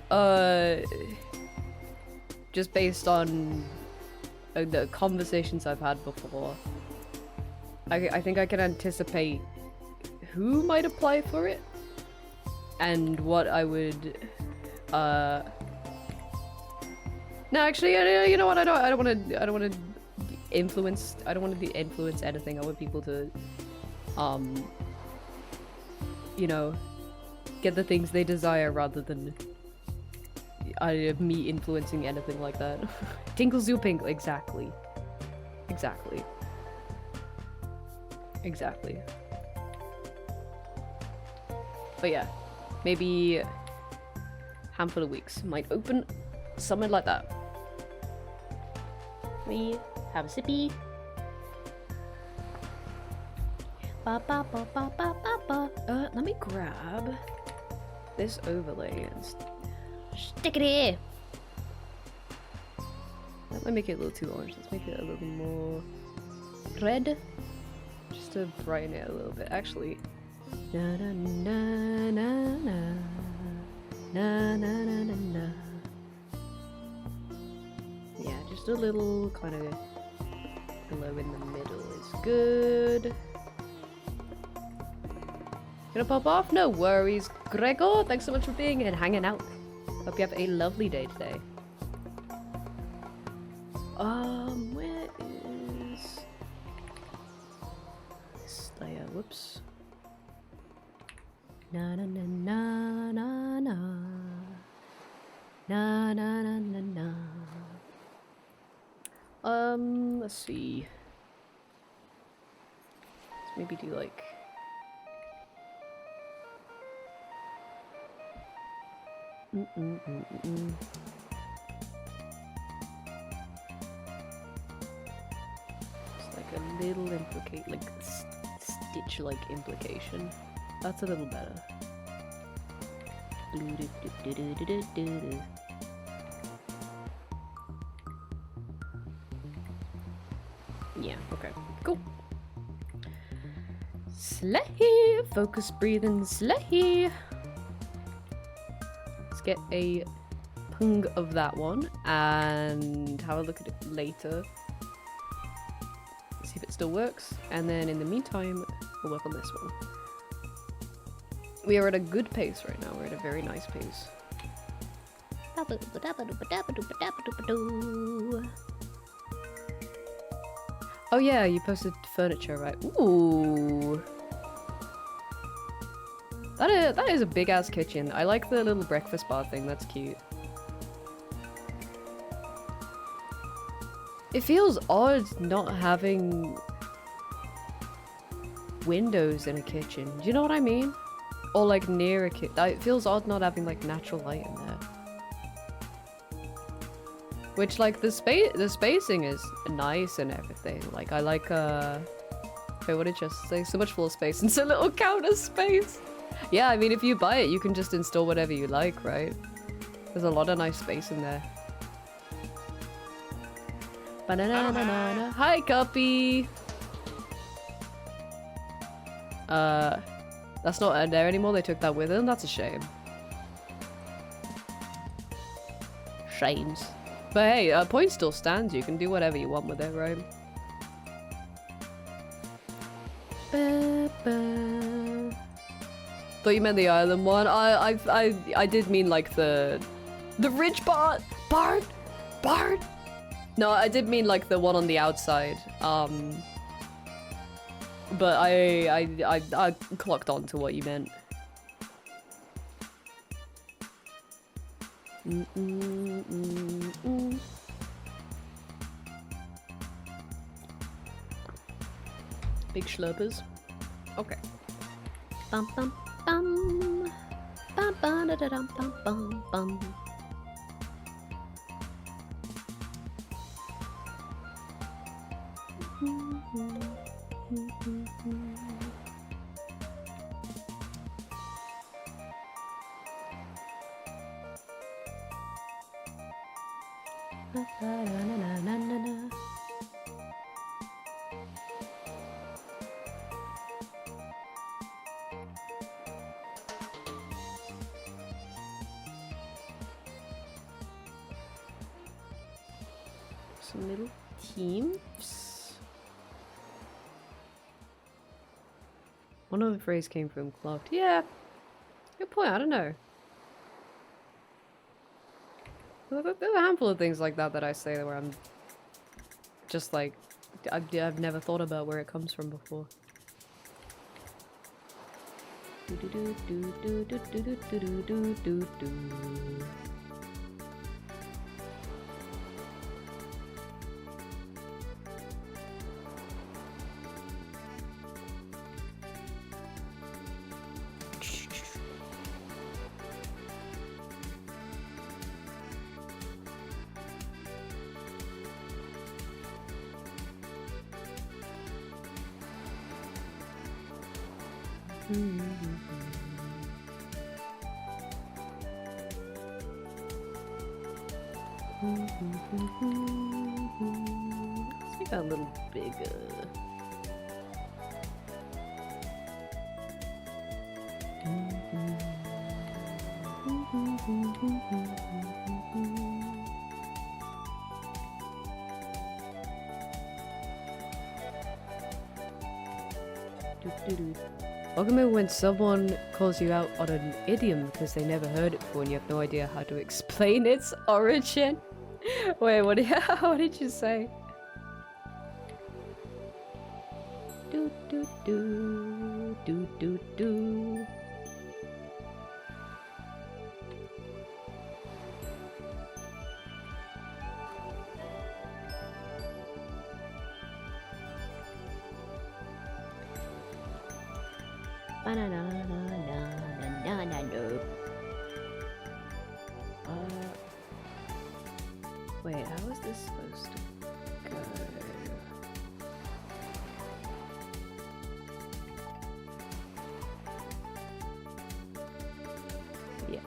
just based on the conversations I've had before, I think I can anticipate who might apply for it and what I would, no, actually, you know what? I don't want to influence anything. I want people to, you know, get the things they desire rather than me influencing anything like that. Tinkles you pink, exactly. Exactly. Exactly. But yeah, maybe a handful of weeks might open something like that. We have a sippy. Ba ba ba ba ba ba ba. Let me grab this overlay and stick it here. That might make it a little too orange. Let's make it a little more red, just to brighten it a little bit. Actually, na na na na na na na na na na. Yeah, just a little kind of glow in the middle is good. Gonna pop off? No worries, Gregor. Thanks so much for being here and hanging out. Hope you have a lovely day today. Where is this layer? Whoops. Na na na na na na na na na na na. Let's see. Let's maybe do like. It's like a little stitch-like implication. That's a little better. Yeah, okay, cool. Slay! Focus breathing, slay! Get a pung of that one and have a look at it later. See if it still works, and then in the meantime we'll work on this one. We are at a good pace right now. We're at a very nice pace. Oh yeah, you posted furniture, right? Ooh. That is a big ass kitchen. I like the little breakfast bar thing, that's cute. It feels odd not having windows in a kitchen. Do you know what I mean? Or like near a kitchen. It feels odd not having like natural light in there. Which like the spacing is nice and everything. Like I like wait, what did you just say? So much floor space and so little counter space. Yeah, I mean, if you buy it, you can just install whatever you like, right? There's a lot of nice space in there. Banana. Hi, Cuppy! That's not there anymore. They took that with them. That's a shame. Shames. But hey, point still stands. You can do whatever you want with it, right? Thought you meant the island one. I did mean like the ridge part. No, I did mean like the one on the outside. But I clocked on to what you meant. Big slurpers. Okay. Bum bum bum. Bum bum da da dum bum bum bum. Na na na na na Some little teams. One of the phrase came from clogged. Yeah. Good point, I don't know. There are a handful of things like that that I say where I'm just like, I've never thought about where it comes from before. Let's make that a little bigger. Welcome when someone calls you out on an idiom because they never heard it before and you have no idea how to explain its origin. Wait, what did you say? Do do do do do do. Wait, how is this supposed to go? Yeah.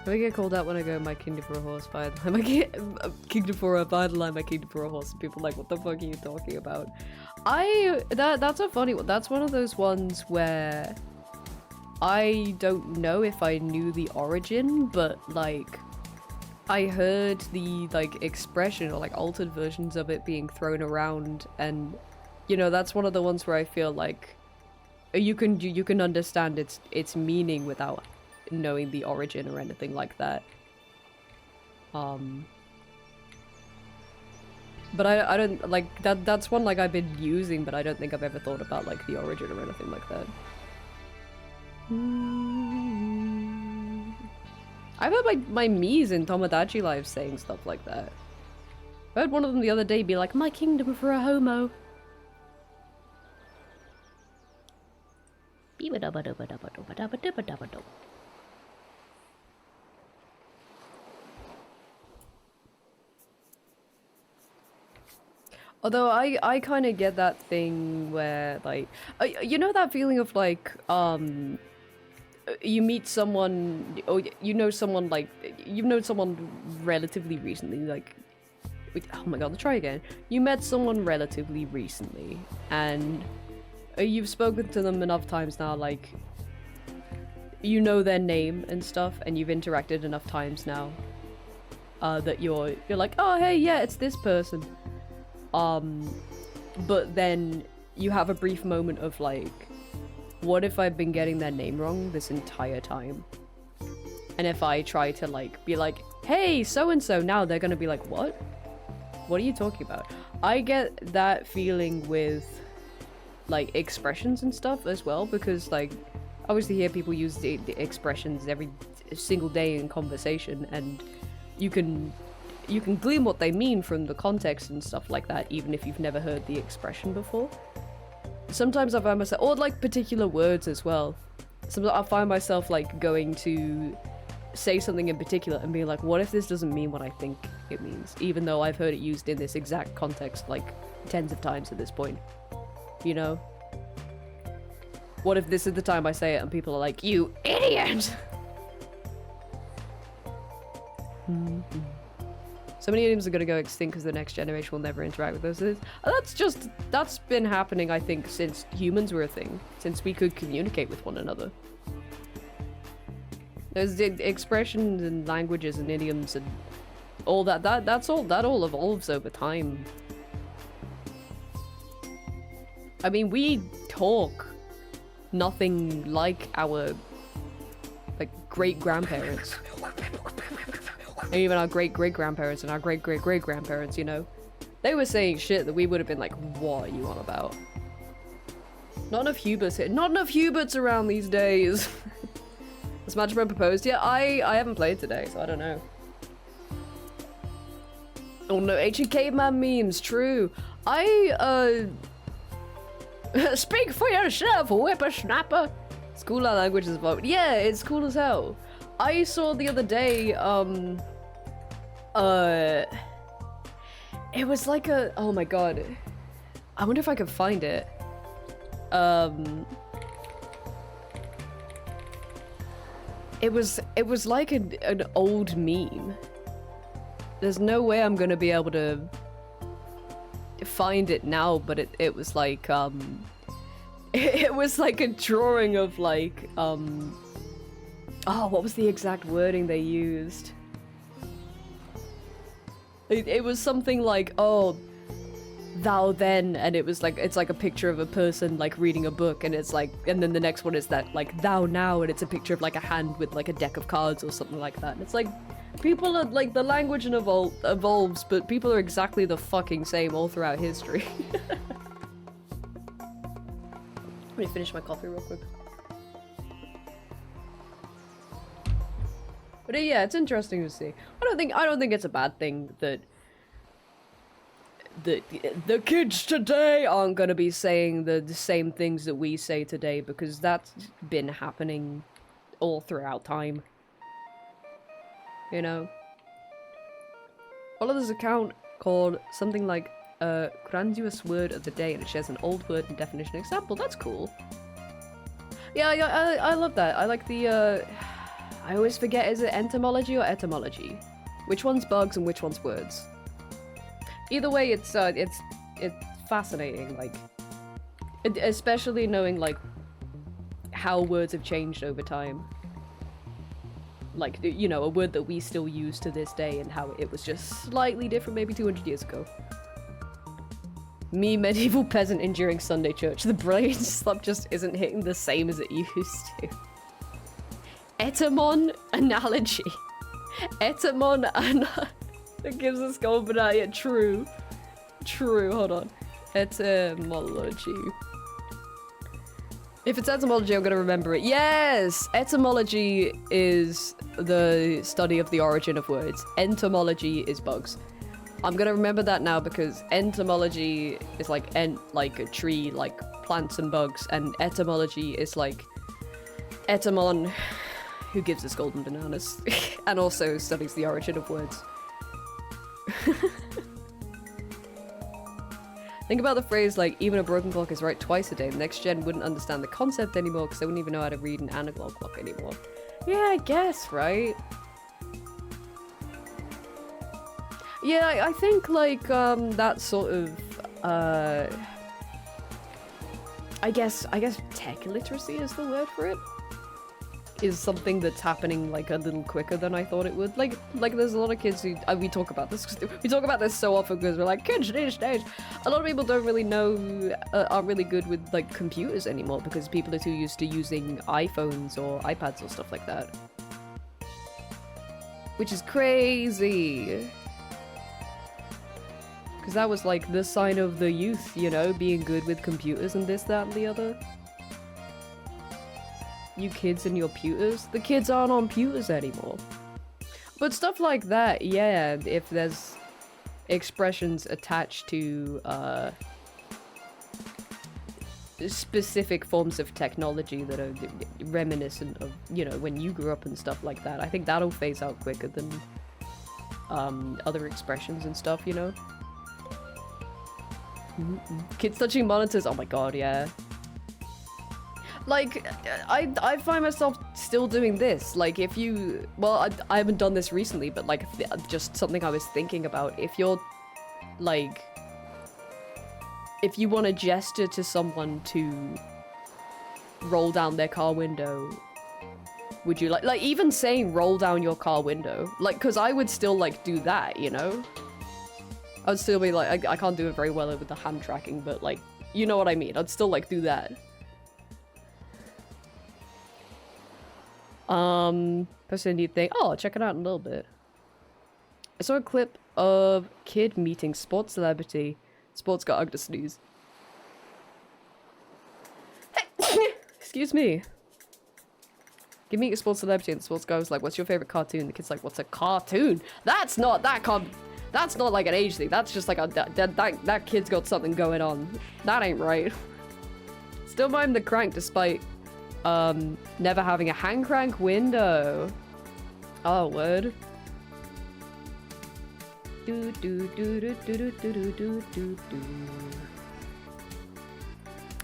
I get called out when I go my kingdom for a horse, by my kingdom for a line, my kingdom for a horse, and people are like, what the fuck are you talking about? That's a funny one. That's one of those ones where I don't know if I knew the origin, but like I heard the like expression or like altered versions of it being thrown around, and you know, that's one of the ones where I feel like you can understand its meaning without knowing the origin or anything like that. But I don't like that's one like I've been using, but I don't think I've ever thought about like the origin or anything like that. I've heard like my Miis in Tomodachi lives saying stuff like that. I heard one of them the other day be like, my kingdom for a homo. Although I kind of get that thing where like you know that feeling of like you meet someone, or you know someone like you've known someone relatively recently, like oh my god, let's try again. You met someone relatively recently and you've spoken to them enough times now, like you know their name and stuff, and you've interacted enough times now that you're like, oh hey, yeah, it's this person. But then you have a brief moment of like, what if I've been getting their name wrong this entire time? And if I try to like be like, hey, so-and-so, now they're gonna be like, what? What are you talking about? I get that feeling with like expressions and stuff as well, because like obviously hear people use the expressions every single day in conversation, and you can glean what they mean from the context and stuff like that, even if you've never heard the expression before. Sometimes I find myself, or like particular words as well. Sometimes I find myself like going to say something in particular and be like, what if this doesn't mean what I think it means? Even though I've heard it used in this exact context like tens of times at this point. You know? What if this is the time I say it and people are like, you idiot! So many idioms are gonna go extinct because the next generation will never interact with those. That's been happening, I think, since humans were a thing. Since we could communicate with one another. There's the expressions and languages and idioms and all that. That all evolves over time. I mean, we talk nothing like our great-grandparents. And even our great-great-grandparents and our great-great-great-grandparents, you know? They were saying shit that we would have been like, what are you on about? Not enough Huberts here. Not enough Huberts around these days. Has Magic been proposed yet? I haven't played today, so I don't know. Oh no, ancient caveman memes, true. Speak for yourself, whippersnapper. It's cool how language is evolved. Yeah, it's cool as hell. I saw the other day, it was like a, oh my god. I wonder if I could find it. It was like an old meme. There's no way I'm gonna be able to find it now, but it was like, it was like a drawing of like, oh, what was the exact wording they used? It was something like, oh, thou then, and it was like, it's like a picture of a person like reading a book, and it's like, and then the next one is that like thou now, and it's a picture of like a hand with like a deck of cards or something like that. And it's like, people are like, the language and evolves, but people are exactly the fucking same all throughout history. Let me finish my coffee real quick. But yeah, it's interesting to see. I don't think it's a bad thing that the kids today aren't gonna be saying the same things that we say today, because that's been happening all throughout time. You know? Follow this account called something like Grandiose Word of the Day, and it shares an old word and definition example. That's cool. Yeah, I love that. I like the I always forget, is it entomology or etymology? Which one's bugs and which one's words? Either way, it's fascinating, like, especially knowing like how words have changed over time. Like, you know, a word that we still use to this day and how it was just slightly different maybe 200 years ago. Me, medieval peasant enduring Sunday church. The brain slump just isn't hitting the same as it used to. Etymon analogy. Etymon that gives us golden eye. Yeah, true. True, hold on. Etymology. If it's etymology, I'm gonna remember it. Yes! Etymology is the study of the origin of words. Entomology is bugs. I'm gonna remember that now, because entomology is like like a tree, like plants and bugs, and etymology is like Etymon, who gives us golden bananas, and also studies the origin of words. Think about the phrase like, even a broken clock is right twice a day. The next gen wouldn't understand the concept anymore because they wouldn't even know how to read an analog clock anymore. Yeah, I guess, right? Yeah, I think like that sort of I guess tech literacy is the word for it. Is something that's happening like a little quicker than I thought it would. Like there's a lot of kids who we talk about this so often because we're like, kids these days. A lot of people don't really know, aren't really good with like computers anymore because people are too used to using iPhones or iPads or stuff like that. Which is crazy. Because that was like the sign of the youth, you know, being good with computers and this, that, and the other. You kids and your pewters. The kids aren't on pewters anymore. But stuff like that, yeah, if there's expressions attached to specific forms of technology that are reminiscent of, you know, when you grew up and stuff like that. I think that'll phase out quicker than other expressions and stuff, you know? Kids touching monitors, oh my god, yeah. Like, I find myself still doing this. Like, if you... Well, I haven't done this recently, but, like, just something I was thinking about. If you're, like... If you want to gesture to someone to roll down their car window, would you, like, even saying roll down your car window? Like, because I would still, like, do that, you know? I'd still be like, I can't do it very well with the hand tracking, but, like, you know what I mean? I'd still, like, do that. That's a neat thing. Oh, I'll check it out in a little bit. I saw a clip of kid meeting sports celebrity. Sports got ugly sneeze. Excuse me. Give me a sports celebrity, and the sports guy was like, what's your favorite cartoon? The kid's like, what's a cartoon? That's not like an age thing. That's just like that kid's got something going on. That ain't right. Still mime the crank despite never having a hand crank window. Oh, word. Do do do do do do do do do do.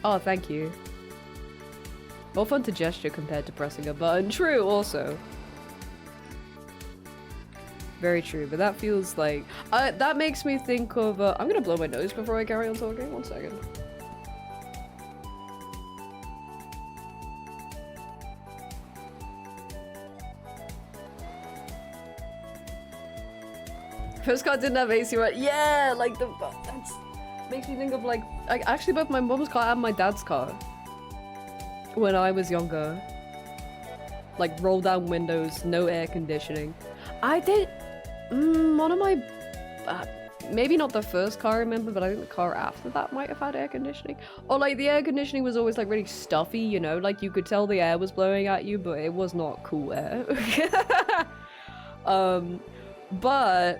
Oh, thank you. More fun to gesture compared to pressing a button. True, also. Very true, but that feels like... that makes me think of... I'm gonna blow my nose before I carry on talking. 1 second. First car didn't have AC, right? Yeah, like that's makes me think of like actually both my mom's car and my dad's car when I was younger. Like roll down windows, no air conditioning. I did one of my maybe not the first car I remember, but I think the car after that might have had air conditioning. Or like the air conditioning was always like really stuffy, you know, like you could tell the air was blowing at you, but it was not cool air. But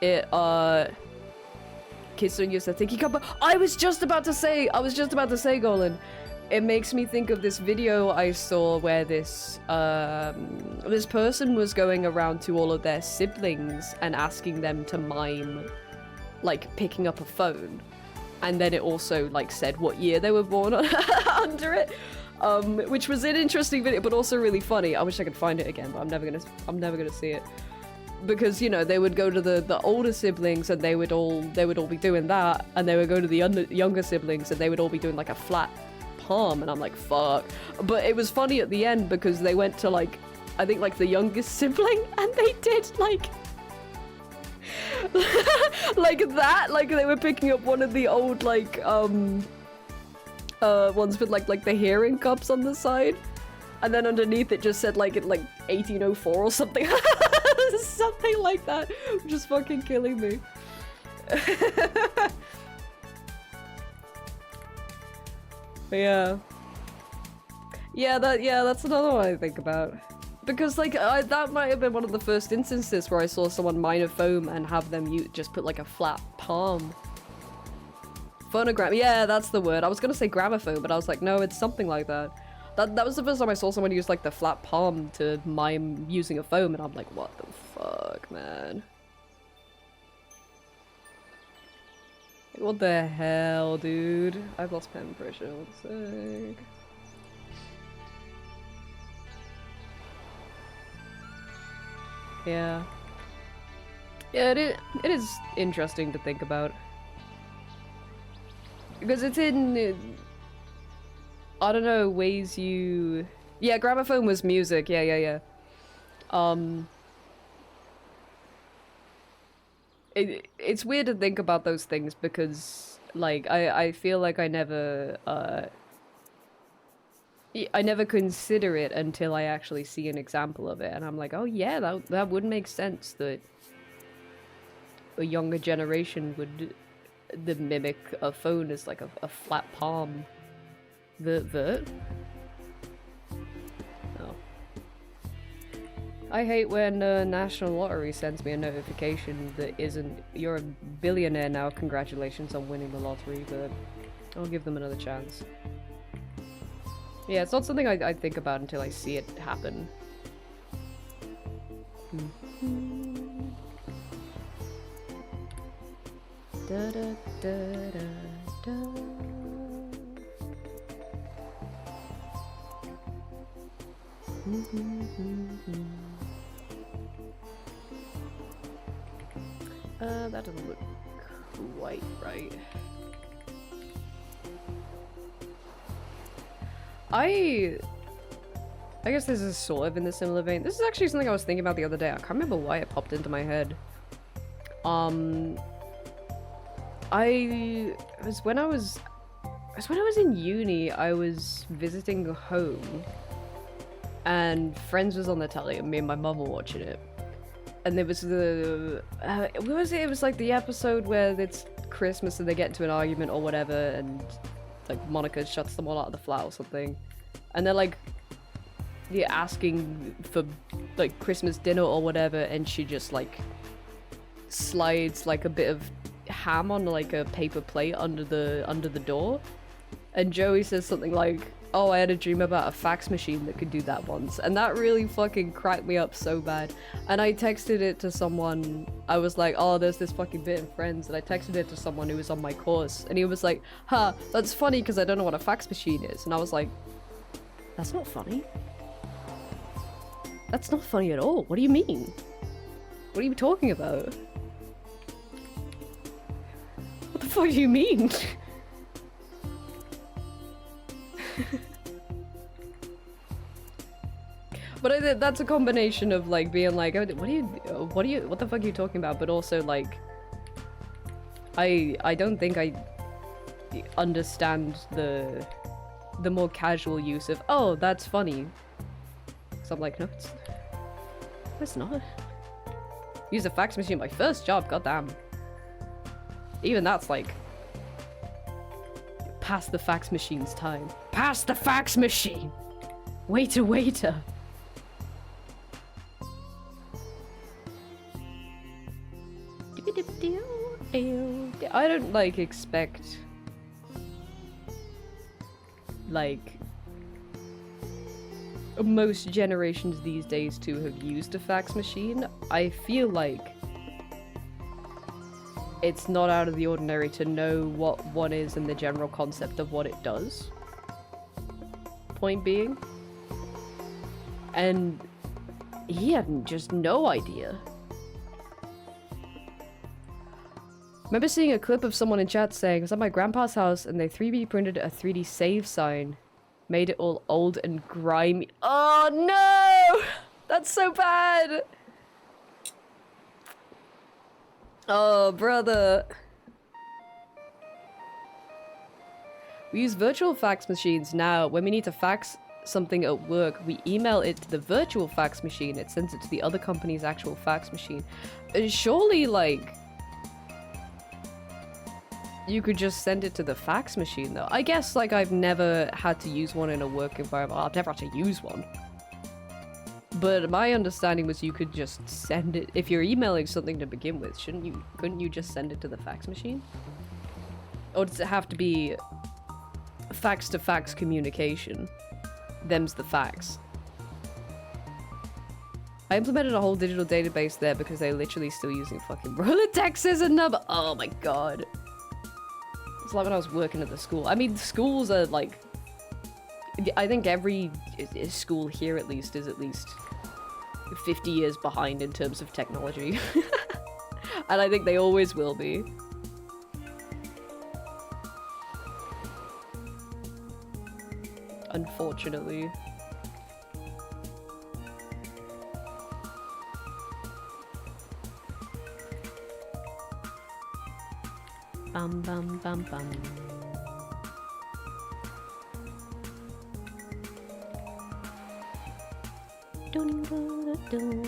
it kids don't use that thinking cup. I was just about to say, Golan. It makes me think of this video I saw where this this person was going around to all of their siblings and asking them to mime like picking up a phone, and then it also like said what year they were born under it, which was an interesting video but also really funny. I wish I could find it again, but I'm never gonna see it. Because, you know, they would go to the older siblings and they would all be doing that, and they would go to the younger siblings and they would all be doing like a flat palm, and I'm like, fuck. But it was funny at the end because they went to like, I think like the youngest sibling, and they did like like that, like they were picking up one of the old like ones with like the hearing cups on the side, and then underneath it just said like 1804 or something. Something like that, which is fucking killing me. That's another one I think about, because like that might have been one of the first instances where I saw someone mine a foam and have them just put like a flat palm. Phonogram, yeah, that's the word. I was gonna say gramophone, but I was like, no, it's something like that. That was the first time I saw someone use like the flat palm to mime using a foam, and I'm like, what the fuck, man? What the hell, dude? I've lost pen pressure, 1 sec. Yeah. Yeah, it is interesting to think about. Because it's in... I don't know, ways you... Yeah, gramophone was music, yeah. It's weird to think about those things because, like, I feel like I never consider it until I actually see an example of it, and I'm like, oh yeah, that would make sense that a younger generation would mimic a phone as like a flat palm. Oh. I hate when National Lottery sends me a notification that isn't, you're a billionaire now, congratulations on winning the lottery, but I'll give them another chance. Yeah, it's not something I think about until I see it happen. Da da da da da. That doesn't look quite right. I guess this is sort of in the similar vein. This is actually something I was thinking about the other day. I can't remember why it popped into my head. When I was in uni, I was visiting home and Friends was on the telly and me and my mum were watching it. And there was the what was it? It was like the episode where it's Christmas and they get into an argument or whatever, and like Monica shuts them all out of the flat or something, and they're like, you're asking for like Christmas dinner or whatever, and she just like slides like a bit of ham on like a paper plate under the door, and Joey says something like, oh, I had a dream about a fax machine that could do that once. And that really fucking cracked me up so bad. And I texted it to someone. I was like, oh, there's this fucking bit in Friends. And I texted it to someone who was on my course. And he was like, huh, that's funny because I don't know what a fax machine is. And I was like, that's not funny. That's not funny at all. What do you mean? What are you talking about? What the fuck do you mean? But that's a combination of like being like, oh, what the fuck are you talking about? But also like, I don't think I understand the more casual use of, oh, that's funny. So I'm like, no, it's not. Use a fax machine, my first job, goddamn. Even that's like past the fax machine's time. Past the fax machine! Waiter, waiter! I don't like expect like most generations these days to have used a fax machine. I feel like it's not out of the ordinary to know what one is and the general concept of what it does. Point being. And he had just no idea. Remember seeing a clip of someone in chat saying, I was at my grandpa's house and they 3D printed a 3D save sign. Made it all old and grimy. Oh no! That's so bad! Oh, brother. We use virtual fax machines now. When we need to fax something at work, we email it to the virtual fax machine. It sends it to the other company's actual fax machine. And surely, like, you could just send it to the fax machine, though. I guess, like, I've never had to use one in a work environment. I've never had to use one. But my understanding was you could just send it, if you're emailing something to begin with, couldn't you just send it to the fax machine? Or does it have to be fax to fax communication? Them's the fax. I implemented a whole digital database there because they're literally still using fucking Rolodex as a number. Oh my god. It's like when I was working at the school. I mean, schools are like, I think every school here at least is at least 50 years behind in terms of technology. And I think they always will be. Unfortunately. Bum bum bum bum. Dun, dun, dun.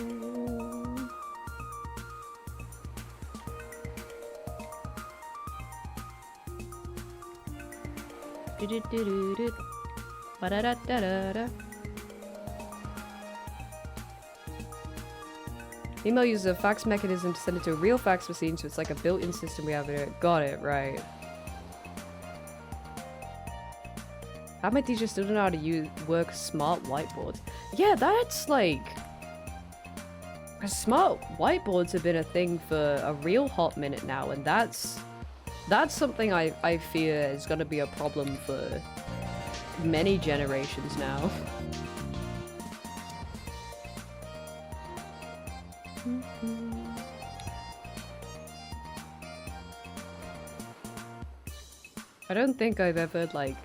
Do do do do do. Ba da da da da da. Email uses a fax mechanism to send it to a real fax machine, so it's like a built-in system we have there. Got it, right. How my teacher still don't know how to work smart whiteboards. Yeah, that's like... Smart whiteboards have been a thing for a real hot minute now, and that's something I fear is gonna be a problem for many generations now. I don't think I've ever, like,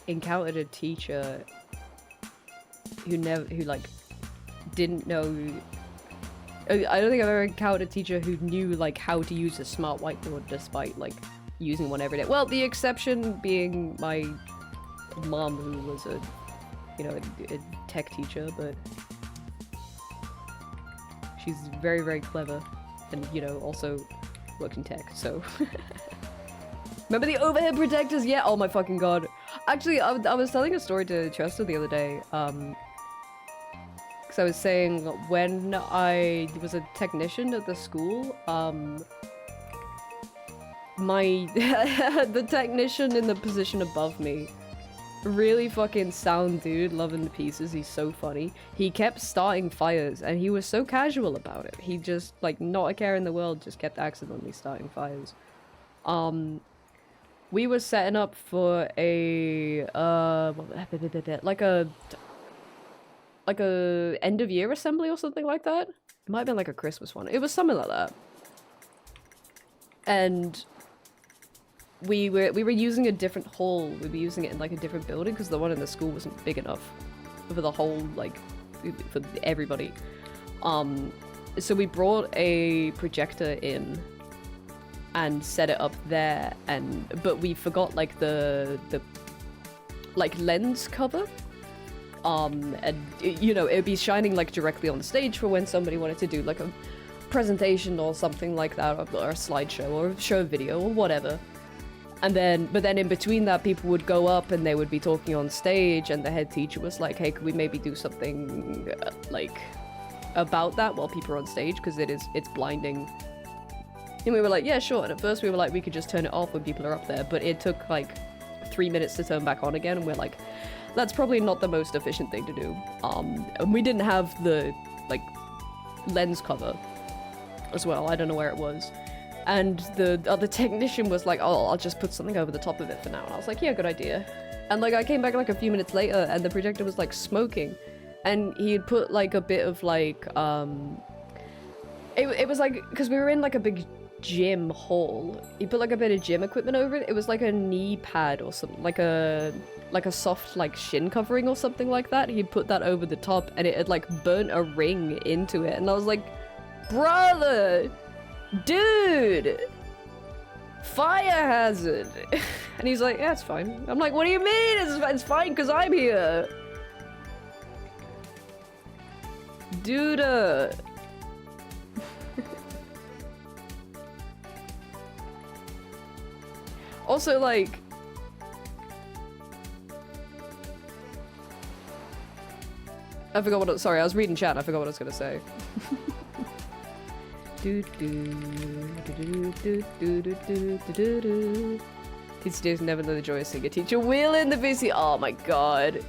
encountered a teacher who like, didn't know... I don't think I've ever encountered a teacher who knew, like, how to use a smart whiteboard despite, like, using one every day. Well, the exception being my mom, who was a, you know, a tech teacher, but she's very, very clever and, you know, also works in tech, so... Remember the overhead protectors? Yeah, oh my fucking god. Actually, I was telling a story to Chester the other day, because I was saying when I was a technician at the school, the technician in the position above me, really fucking sound dude, loving the pieces, he's so funny. He kept starting fires, and he was so casual about it. He just, like, not a care in the world, just kept accidentally starting fires. We were setting up for a, like a end of year assembly or something like that. It might have been like a Christmas one. It was something like that. And we were using a different hall. We were using it in like a different building because the one in the school wasn't big enough for the whole, like, for everybody. So we brought a projector in and set it up there, but we forgot like the like lens cover, and you know, it'd be shining like directly on the stage for when somebody wanted to do like a presentation or something like that, or a slideshow or show a video or whatever. And then, but then in between that, people would go up and they would be talking on stage, and the head teacher was like, hey, could we maybe do something like about that while people are on stage, because it's blinding. And we were like, yeah, sure. And at first we were like, we could just turn it off when people are up there, but it took like 3 minutes to turn back on again, and we're like, that's probably not the most efficient thing to do. And we didn't have the, like, lens cover as well. I don't know where it was. And the other technician was like, oh, I'll just put something over the top of it for now. And I was like, yeah, good idea. And like, I came back like a few minutes later, and the projector was like smoking. And he had put like a bit of like, it was like, because we were in like a big gym hall. He put like a bit of gym equipment over it. It was like a knee pad or something, like a soft like shin covering or something like that. He put that over the top, and it had like burnt a ring into it. And I was like, brother, dude, fire hazard. And he's like, yeah, it's fine. I'm like, what do you mean it's fine? Because I'm here, dude. Also, like, I forgot what. Sorry, I was reading chat. And I forgot what I was gonna say. Teacher days never know the joy of seeing a teacher wheel in the VC. Oh my god.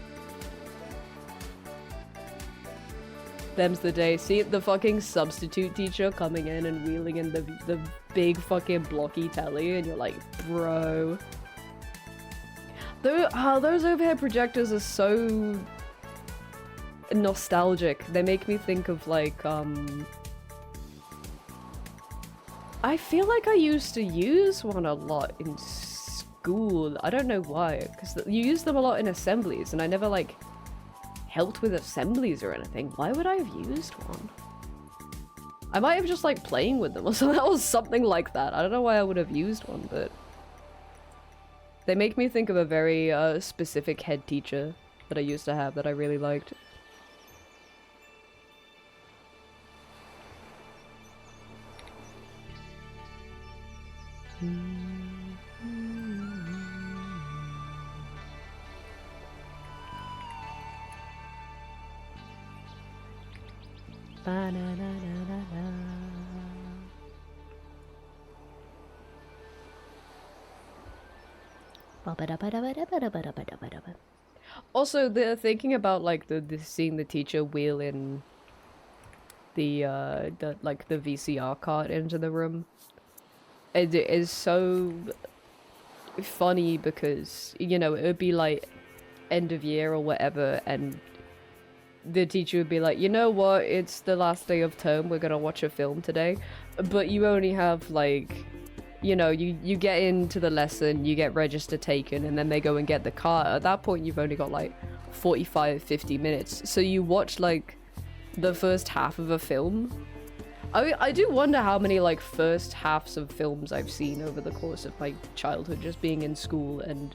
Them's the day. See the fucking substitute teacher coming in and wheeling in the big fucking blocky telly, and you're like, bro. Those overhead projectors are so nostalgic. They make me think of like, I feel like I used to use one a lot in school. I don't know why, because you use them a lot in assemblies, and I never like helped with assemblies or anything. Why would I have used one? I might have just like playing with them or something. That was something like that. I don't know why I would have used one, but they make me think of a very specific head teacher that I used to have that I really liked. Also, the thinking about like the seeing the teacher wheel in the like the VCR cart into the room. It is so funny because, you know, it would be like end of year or whatever, and the teacher would be like, you know what, it's the last day of term, we're gonna watch a film today, but you only have like, you know, you get into the lesson, you get register taken, and then they go and get the car. At that point you've only got like 45-50 minutes, so you watch like the first half of a film. I do wonder how many like first halves of films I've seen over the course of my childhood, just being in school and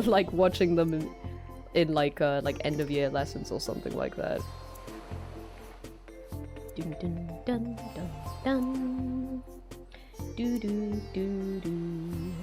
like watching them in like end of year lessons or something like that. Dun dun dun dun dun. Do do do do.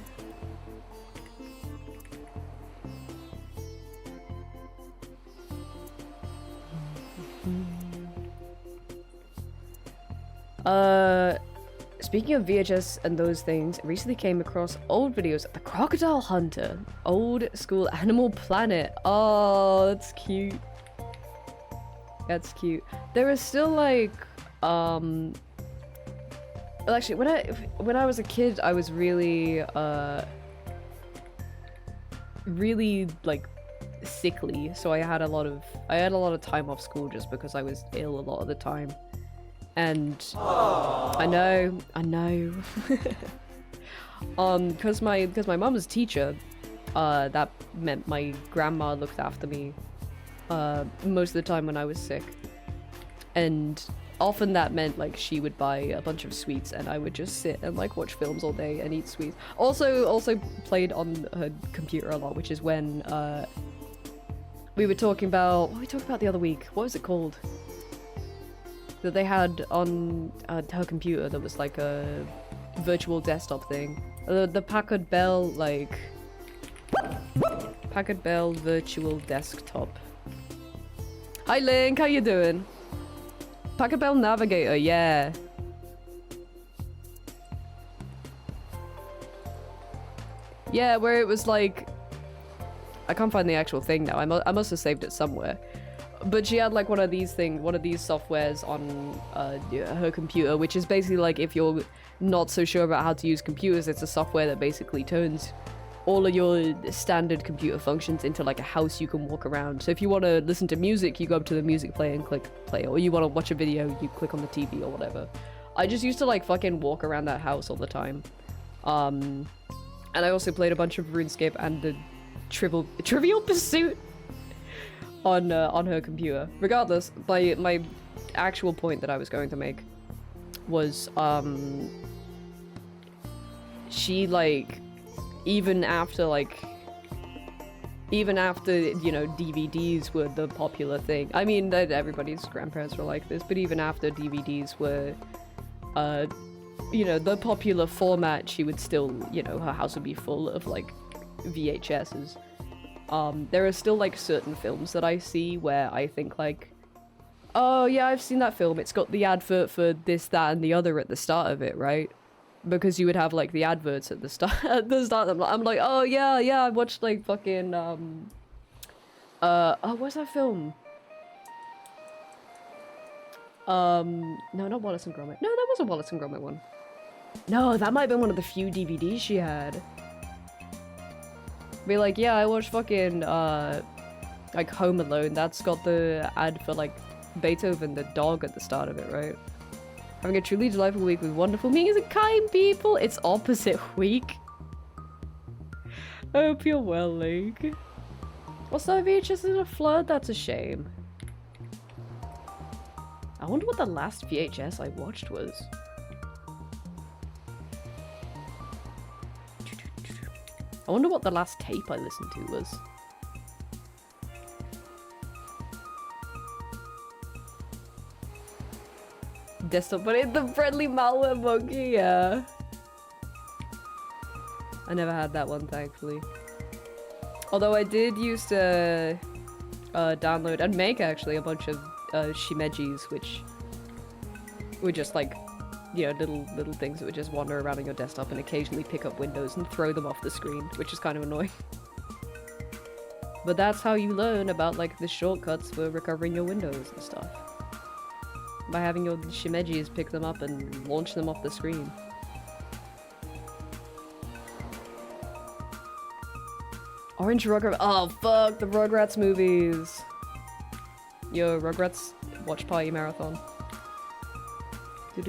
Speaking of VHS and those things, I recently came across old videos of the Crocodile Hunter, old school Animal Planet. Oh, that's cute. That's cute. There is still like, well, actually, when I was a kid, I was really, really like sickly. So I had a lot of time off school just because I was ill a lot of the time. And I know, because my mum was a teacher, that meant my grandma looked after me, most of the time when I was sick, and often that meant like she would buy a bunch of sweets and I would just sit and like watch films all day and eat sweets. Also played on her computer a lot, which is when we were talking about, what were we talking about the other week? What was it called? That they had on her computer that was like a virtual desktop thing. The Packard Bell, like... Packard Bell virtual desktop. Hi Link, how you doing? Packard Bell Navigator, yeah. Yeah, where it was like... I can't find the actual thing now, I must have saved it somewhere. But she had like one of these softwares on her computer, which is basically like, if you're not so sure about how to use computers, it's a software that basically turns all of your standard computer functions into like a house you can walk around. So if you want to listen to music, you go up to the music player and click play, or you want to watch a video, you click on the TV or whatever. I just used to like fucking walk around that house all the time. And I also played a bunch of RuneScape and the Trivial Pursuit on her computer. Regardless, my actual point that I was going to make was, she like, even after, you know, DVDs were the popular thing. I mean, that everybody's grandparents were like this, but even after DVDs were, you know, the popular format, she would still, you know, her house would be full of like VHSs. There are still like certain films that I see where I think like, oh yeah, I've seen that film, it's got the advert for this, that, and the other at the start of it, right? Because you would have like the adverts at the start. I'm like, oh yeah, I watched like fucking oh, what's that film? No, not Wallace and Gromit. No, that was a Wallace and Gromit one. No, that might have been one of the few DVDs she had. Be like, yeah, I watched fucking like Home Alone. That's got the ad for like Beethoven the dog at the start of it, right? Having a truly delightful week with wonderful meetings and kind people. It's opposite week. I hope you're well, Link. What's that, VHS in a flood? That's a shame. I wonder what the last VHS I watched was. I wonder what the last tape I listened to was. Desktop, but it's the friendly malware monkey, yeah. I never had that one, thankfully. Although I did used to download and make actually a bunch of shimejis, which were just like you know, little things that would just wander around on your desktop and occasionally pick up windows and throw them off the screen, which is kind of annoying. But that's how you learn about, like, the shortcuts for recovering your windows and stuff. By having your shimejis pick them up and launch them off the screen. Orange Rugrats. Oh, fuck, the Rugrats movies. Yo, Rugrats watch party marathon. I'm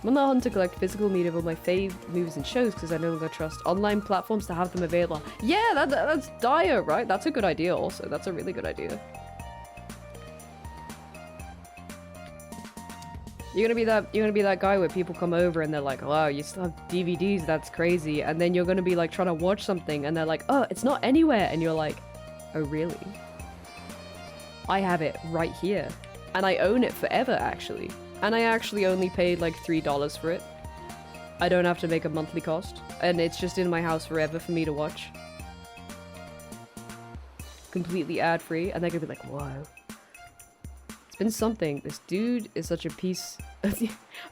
on the hunt to collect physical media of all my fave movies and shows because I no longer trust online platforms to have them available. Yeah, that's dire, right? That's a good idea also. That's a really good idea. You're gonna be that guy where people come over and they're like, wow, you still have DVDs, that's crazy. And then you're gonna be like trying to watch something and they're like, oh, it's not anywhere. And you're like, oh really? I have it right here. And I own it forever, actually. And I actually only paid like $3 for it. I don't have to make a monthly cost. And it's just in my house forever for me to watch. Completely ad-free. And they're gonna be like, whoa. It's been something. This dude is such a piece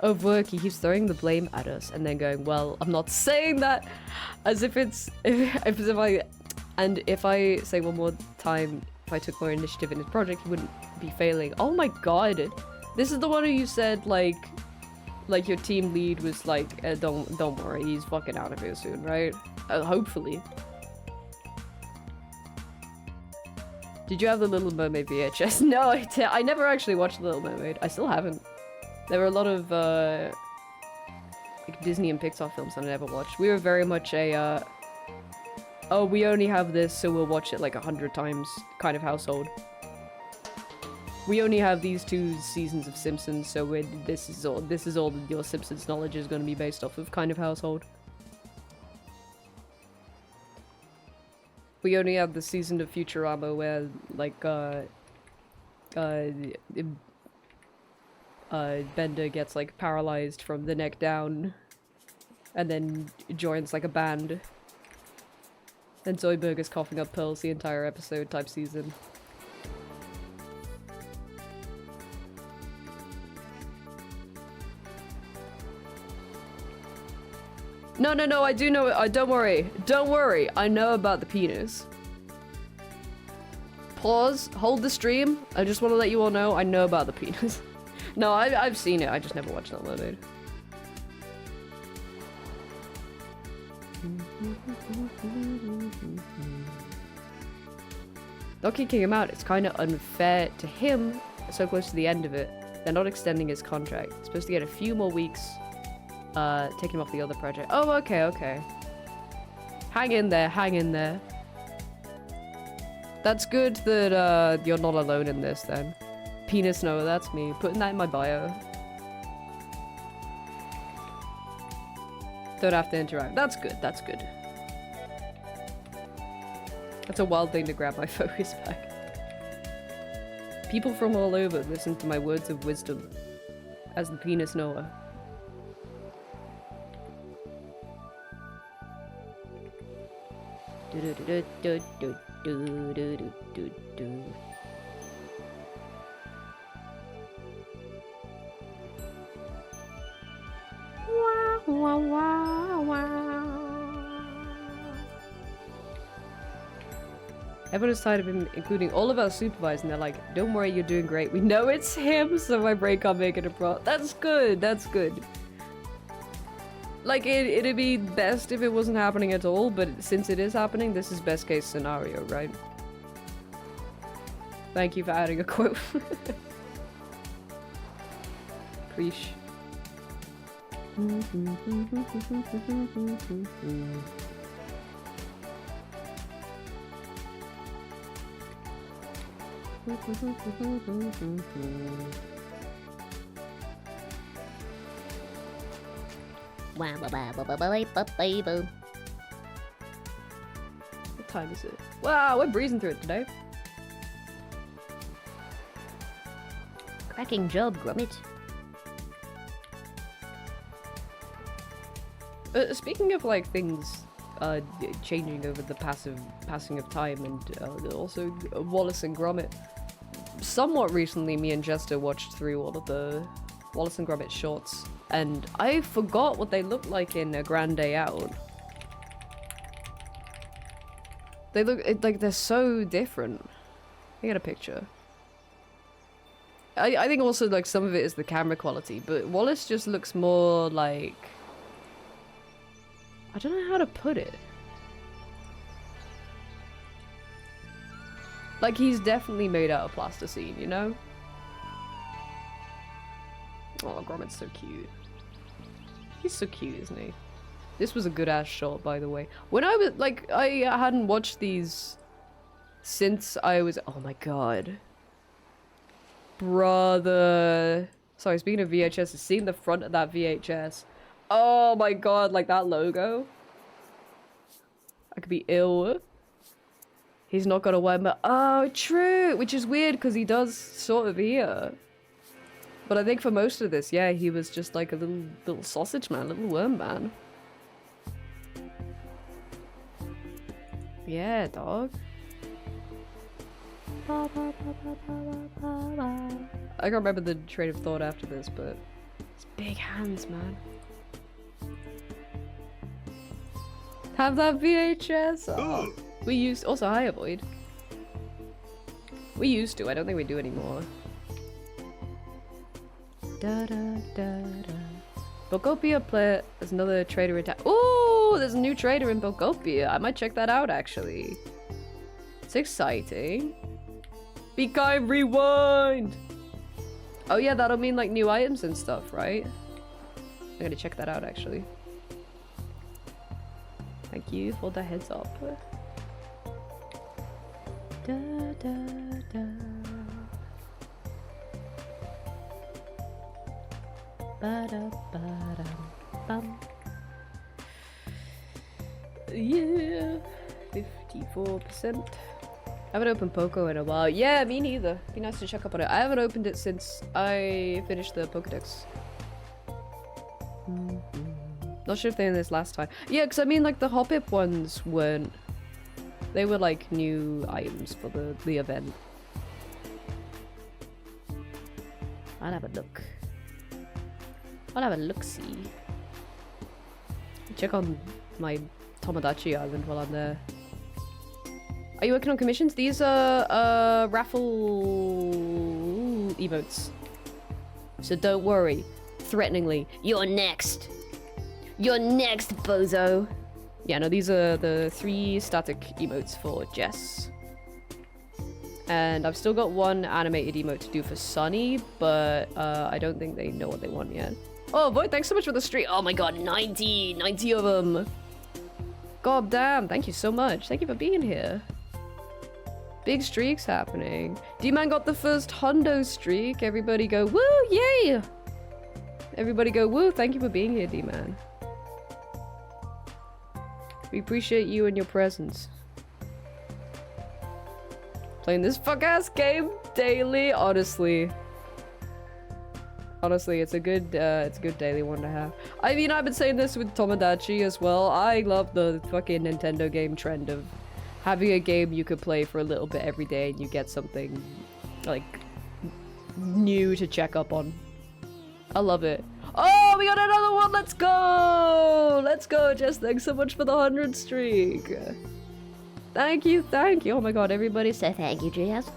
of work. He keeps throwing the blame at us and then going, well, I'm not saying that. As if it's... if I say one more time, if I took more initiative in his project, he wouldn't be failing. Oh my god. This is the one who you said, like your team lead was like, don't worry, he's fucking out of here soon, right? Hopefully. Did you have the Little Mermaid VHS? No, I never actually watched The Little Mermaid. I still haven't. There were a lot of, like Disney and Pixar films that I never watched. We were very much a, oh, we only have this, so we'll watch it like 100 times kind of household. We only have these 2 seasons of Simpsons, so this is all that your Simpsons knowledge is going to be based off of kind of household. We only have the season of Futurama where, like, Bender gets, like, paralyzed from the neck down, and then joins, like, a band. Then Zoidberg is coughing up pills the entire episode type season. No, I do know it. Don't worry, I know about the penis. Pause, hold the stream. I just want to let you all know I know about the penis. No, I've seen it, I just never watched that loaded. Not kicking him out, it's kind of unfair to him, so close to the end of it. They're not extending his contract. He's supposed to get a few more weeks. Taking him off the other project. Oh, okay. Hang in there. That's good that, you're not alone in this, then. Penis Noah, that's me. Putting that in my bio. Don't have to interact. That's good. That's a wild thing to grab my focus back. People from all over listen to my words of wisdom. As the Penis Noah. Everyone is tired of him, including all of our supervisors, and they're like, don't worry, you're doing great. We know it's him, so my brain can't make it a pro. That's good. Like, it'd be best if it wasn't happening at all, but since it is happening, this is best case scenario, right? Thank you for adding a quote. Preach. What time is it? Wow, we're breezing through it today. Cracking job, Gromit. Speaking of like things changing over the passing of time, and also Wallace and Gromit, somewhat recently, me and Jester watched through all of the Wallace and Gromit shorts, and I forgot what they looked like in A Grand Day Out. They look like they're so different. I get a picture. I think also like some of it is the camera quality, but Wallace just looks more like, I don't know how to put it. Like he's definitely made out of plasticine, you know? Oh, Gromit's so cute. He's so cute, isn't he? This was a good ass shot, by the way. When I was like, I hadn't watched these since I was, oh my god. Brother. Sorry, speaking of VHS, seeing the front of that VHS. Oh my god, like that logo. I could be ill. He's not got a worm, but oh, true. Which is weird because he does sort of here. But I think for most of this, yeah, he was just like a little sausage man, little worm man. Yeah, dog. I can't remember the train of thought after this, but it's big hands, man. Have that VHS. Oh. We used also hi Avoid. We used to. I don't think we do anymore. Da da da da. Bogopia player. There's another trader in town. Oh, there's a new trader in Bogopia. I might check that out actually. It's exciting. Be kind, rewind. Oh yeah, that'll mean like new items and stuff, right? I'm gonna check that out actually. Thank you for the heads up. Da, da, da. Ba-da-ba-dum-bum. Yeah, 54%. I haven't opened Poco in a while. Yeah, me neither. Be nice to check up on it. I haven't opened it since I finished the Pokedex. Not sure if they're in this last time. Yeah, because I mean, like, the Hoppip ones weren't. They were, like, new items for the event. I'll have a look. I'll have a look-see. Check on my Tomodachi Island while I'm there. Are you working on commissions? These are raffle emotes. So don't worry. Threateningly, you're next. You're next, bozo. Yeah, no, these are the 3 static emotes for Jess. And I've still got 1 animated emote to do for Sunny, but I don't think they know what they want yet. Oh, Void, thanks so much for the stream. Oh my god, 90 of them. God damn, thank you so much. Thank you for being here. Big streaks happening. D-Man got the first hundo streak. Everybody go, woo, yay! Everybody go, woo, thank you for being here, D-Man. We appreciate you and your presence. Playing this fuck-ass game daily, honestly. Honestly, it's a good daily one to have. I mean, I've been saying this with Tomodachi as well. I love the fucking Nintendo game trend of having a game you could play for a little bit every day and you get something, like, new to check up on. I love it. Oh, we got another one! Let's go! Let's go, Jess. Thanks so much for the 100 streak. Thank you, thank you. Oh my god, everybody say thank you, Jess.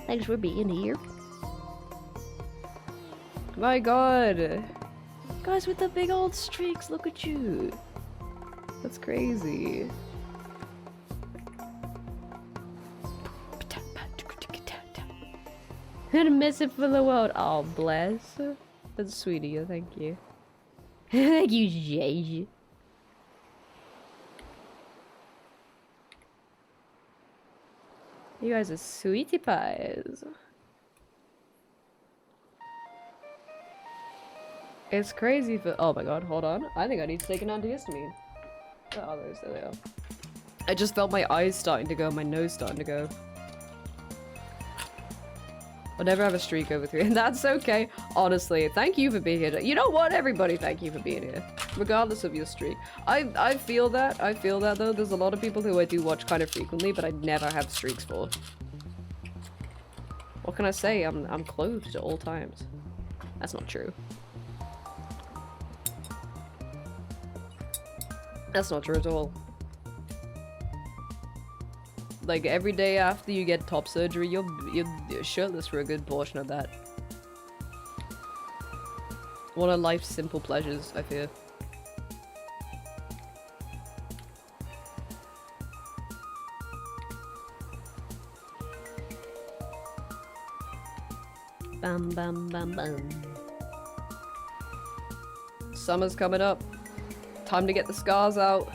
Thanks for being here. My god. Guys with the big old streaks, look at you. That's crazy. And a message for the world. Oh, bless. That's sweet of you, thank you. Thank you, Jay. You guys are sweetie pies. It's crazy for— oh my god, hold on. I think I need to take an antihistamine. Oh, there they are. I just felt my eyes starting to go, my nose starting to go. I'll never have a streak over 3, and that's okay. Honestly, thank you for being here. You know what, everybody, thank you for being here. Regardless of your streak. I feel that. I feel that, though. There's a lot of people who I do watch kind of frequently, but I never have streaks for. What can I say? I'm clothed at all times. That's not true. That's not true at all. Like, every day after you get top surgery, you're shirtless for a good portion of that. One of life's simple pleasures, I fear. Bam bam bam bam. Summer's coming up. Time to get the scars out.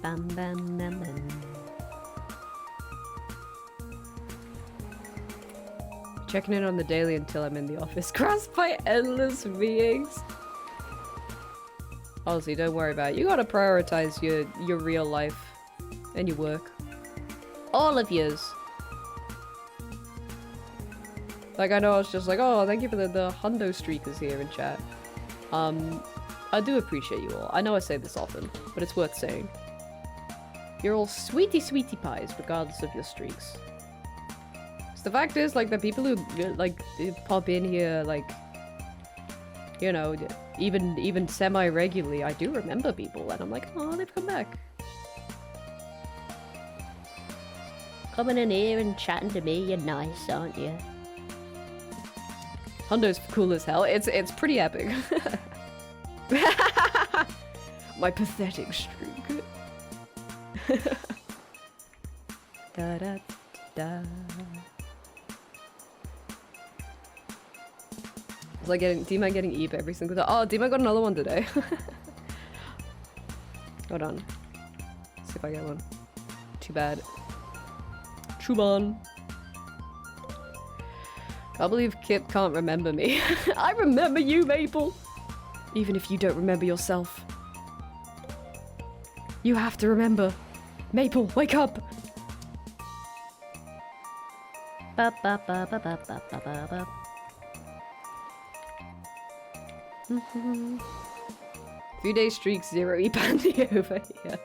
Bam bam bam bam. Checking in on the daily until I'm in the office. Grasped by endless beings. Honestly, don't worry about it. You gotta prioritize your real life and your work. All of yous. Like, I know I was just like, oh, thank you for the hundo streakers here in chat. I do appreciate you all. I know I say this often, but it's worth saying. You're all sweetie pies, regardless of your streaks. So the fact is, like, the people who, like, pop in here, like, you know, even semi-regularly, I do remember people, and I'm like, oh, they've come back. Coming in here and chatting to me, you're nice, aren't you? Hondo's cool as hell. It's pretty epic. My pathetic streak. Da da da. It's like getting D-Man getting Eve every single time. Oh, D-Man got another one today. Hold on. See if I get one. Too bad. Chuban. I believe Kip can't remember me. I remember you, Maple! Even if you don't remember yourself. You have to remember. Maple, wake up! Ba ba ba ba ba ba ba ba ba. 3-day streak, 0 e-pandy over here.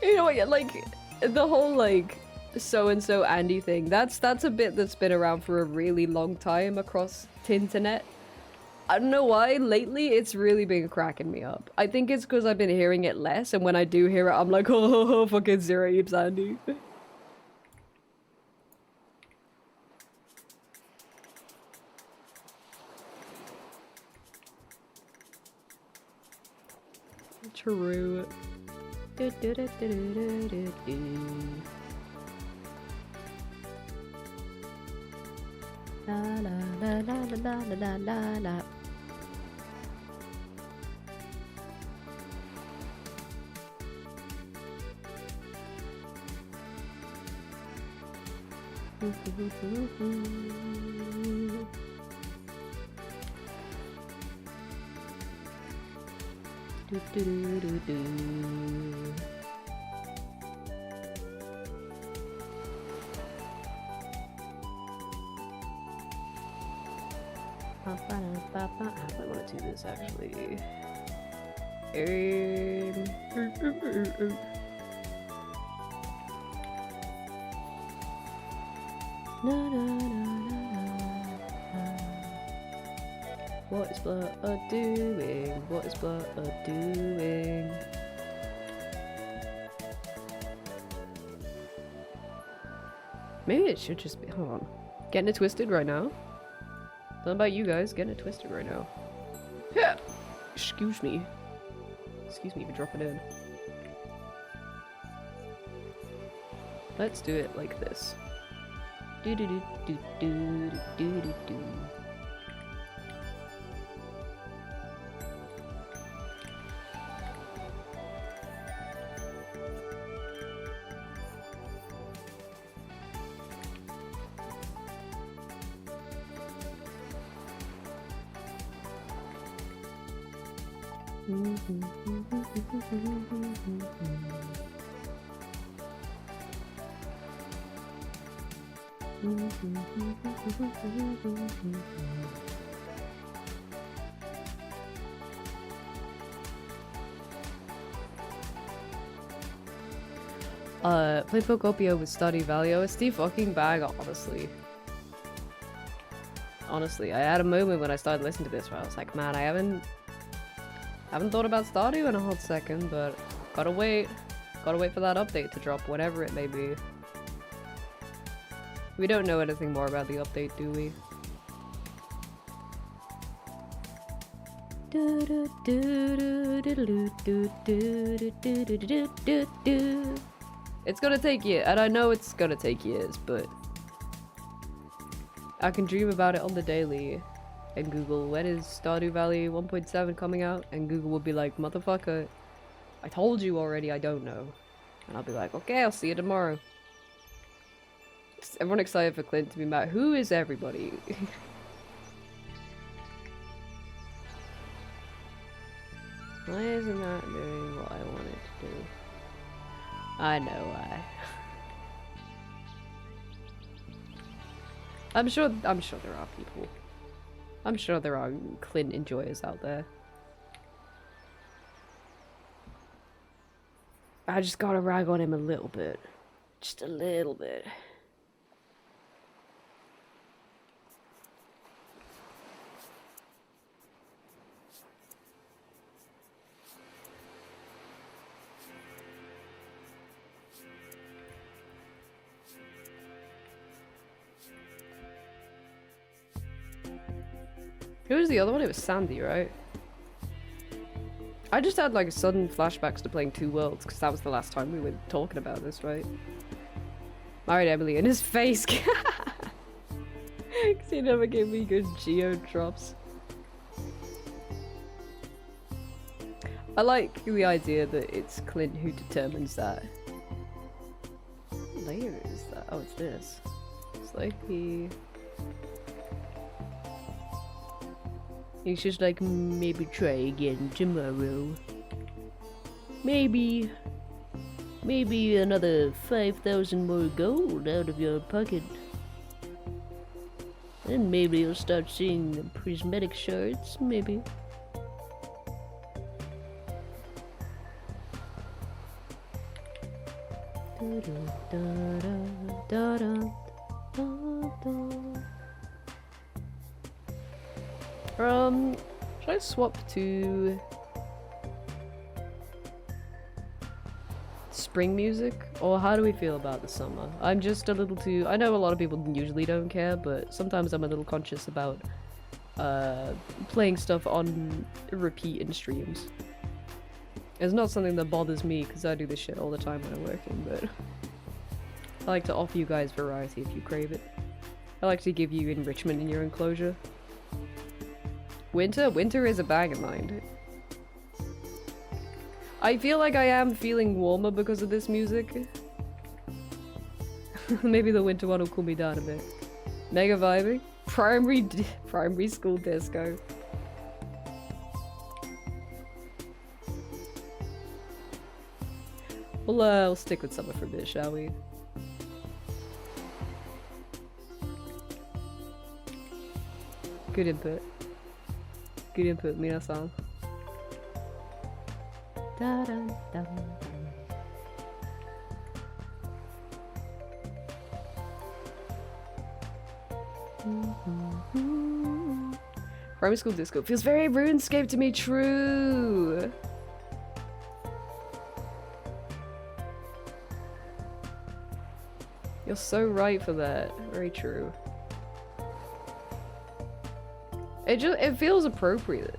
You know what, like, the whole, like, so-and-so Andy thing, that's a bit that's been around for a really long time across Tinternet. I don't know why, lately it's really been cracking me up. I think it's because I've been hearing it less, and when I do hear it, I'm like, oh, fucking 0 eeps Andy. True. Do, do, do, do, do, do, do. La la la la la la la la. Do, do, do, do, do. I might want to do this actually. Na, na, na, na. What is Blood doing? What is Blood doing? Maybe it should just be. Hold on. Getting it twisted right now. Don't know about you guys, getting it twisted right now. Yeah. Excuse me. Excuse me for dropping in. Let's do it like this. Do do do do do do do do. Play Phocopia with Stardew Valley. Oh, it's the fucking bag, honestly. Honestly, I had a moment when I started listening to this where I was like, man, I haven't thought about Stardew in a hot second, but gotta wait for that update to drop, whatever it may be. We don't know anything more about the update, do we? It's gonna take years, and I know it's gonna take years, but I can dream about it on the daily and Google, when is Stardew Valley 1.7 coming out? And Google will be like, motherfucker, I told you already I don't know. And I'll be like, okay, I'll see you tomorrow. Is everyone excited for Clint to be mad? Who is everybody? Why isn't that doing what I want it to do? I know why. I'm sure there are people. I'm sure there are Clint enjoyers out there. I just gotta rag on him a little bit. Just a little bit. Who was the other one? It was Sandy, right? I just had like sudden flashbacks to playing Two Worlds because that was the last time we were talking about this, right? Married Emily in his face. Because he never gave me good geo drops. I like the idea that it's Clint who determines that. What layer is that? Oh, it's this. It's like the... He's just like, maybe try again tomorrow. Maybe another 5,000 more gold out of your pocket. And maybe you'll start seeing the prismatic shards, maybe. Should I swap to spring music? Or how do we feel about the summer? I'm just a little too... I know a lot of people usually don't care, but sometimes I'm a little conscious about playing stuff on repeat in streams. It's not something that bothers me because I do this shit all the time when I'm working, but I like to offer you guys variety if you crave it. I like to give you enrichment in your enclosure. Winter is a bag of mine. I feel like I am feeling warmer because of this music. Maybe the winter one will cool me down a bit. Mega vibing. Primary school disco. We'll stick with summer for a bit, shall we? Good input. Good input, minasan. Primary school disco feels very RuneScape to me. True. You're so right for that. Very true. It feels appropriate.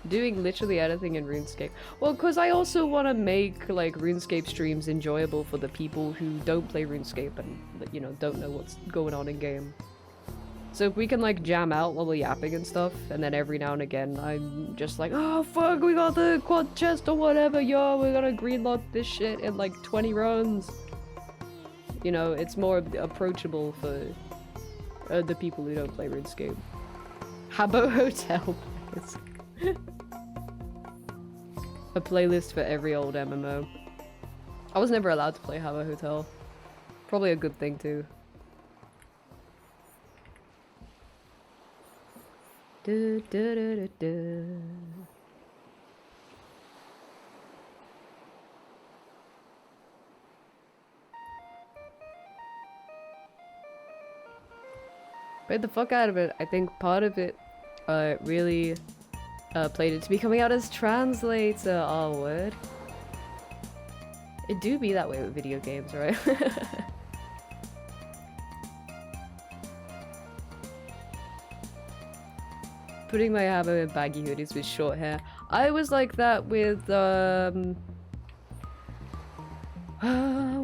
Doing literally anything in RuneScape. Well, because I also want to make, like, RuneScape streams enjoyable for the people who don't play RuneScape and, you know, don't know what's going on in game. So if we can, like, jam out while we're yapping and stuff, and then every now and again I'm just like, oh fuck, we got the quad chest or whatever, yo, we're gonna greenlock this shit in, like, 20 runs. You know, it's more approachable for the people who don't play RuneScape. Habbo Hotel playlist. A playlist for every old MMO. I was never allowed to play Habbo Hotel. Probably a good thing too. Du, du, du, du, du. Played the fuck out of it. I think part of it really played into me coming out as translator. Oh, word. It do be that way with video games, right? Putting my hammer in baggy hoodies with short hair. I was like that with,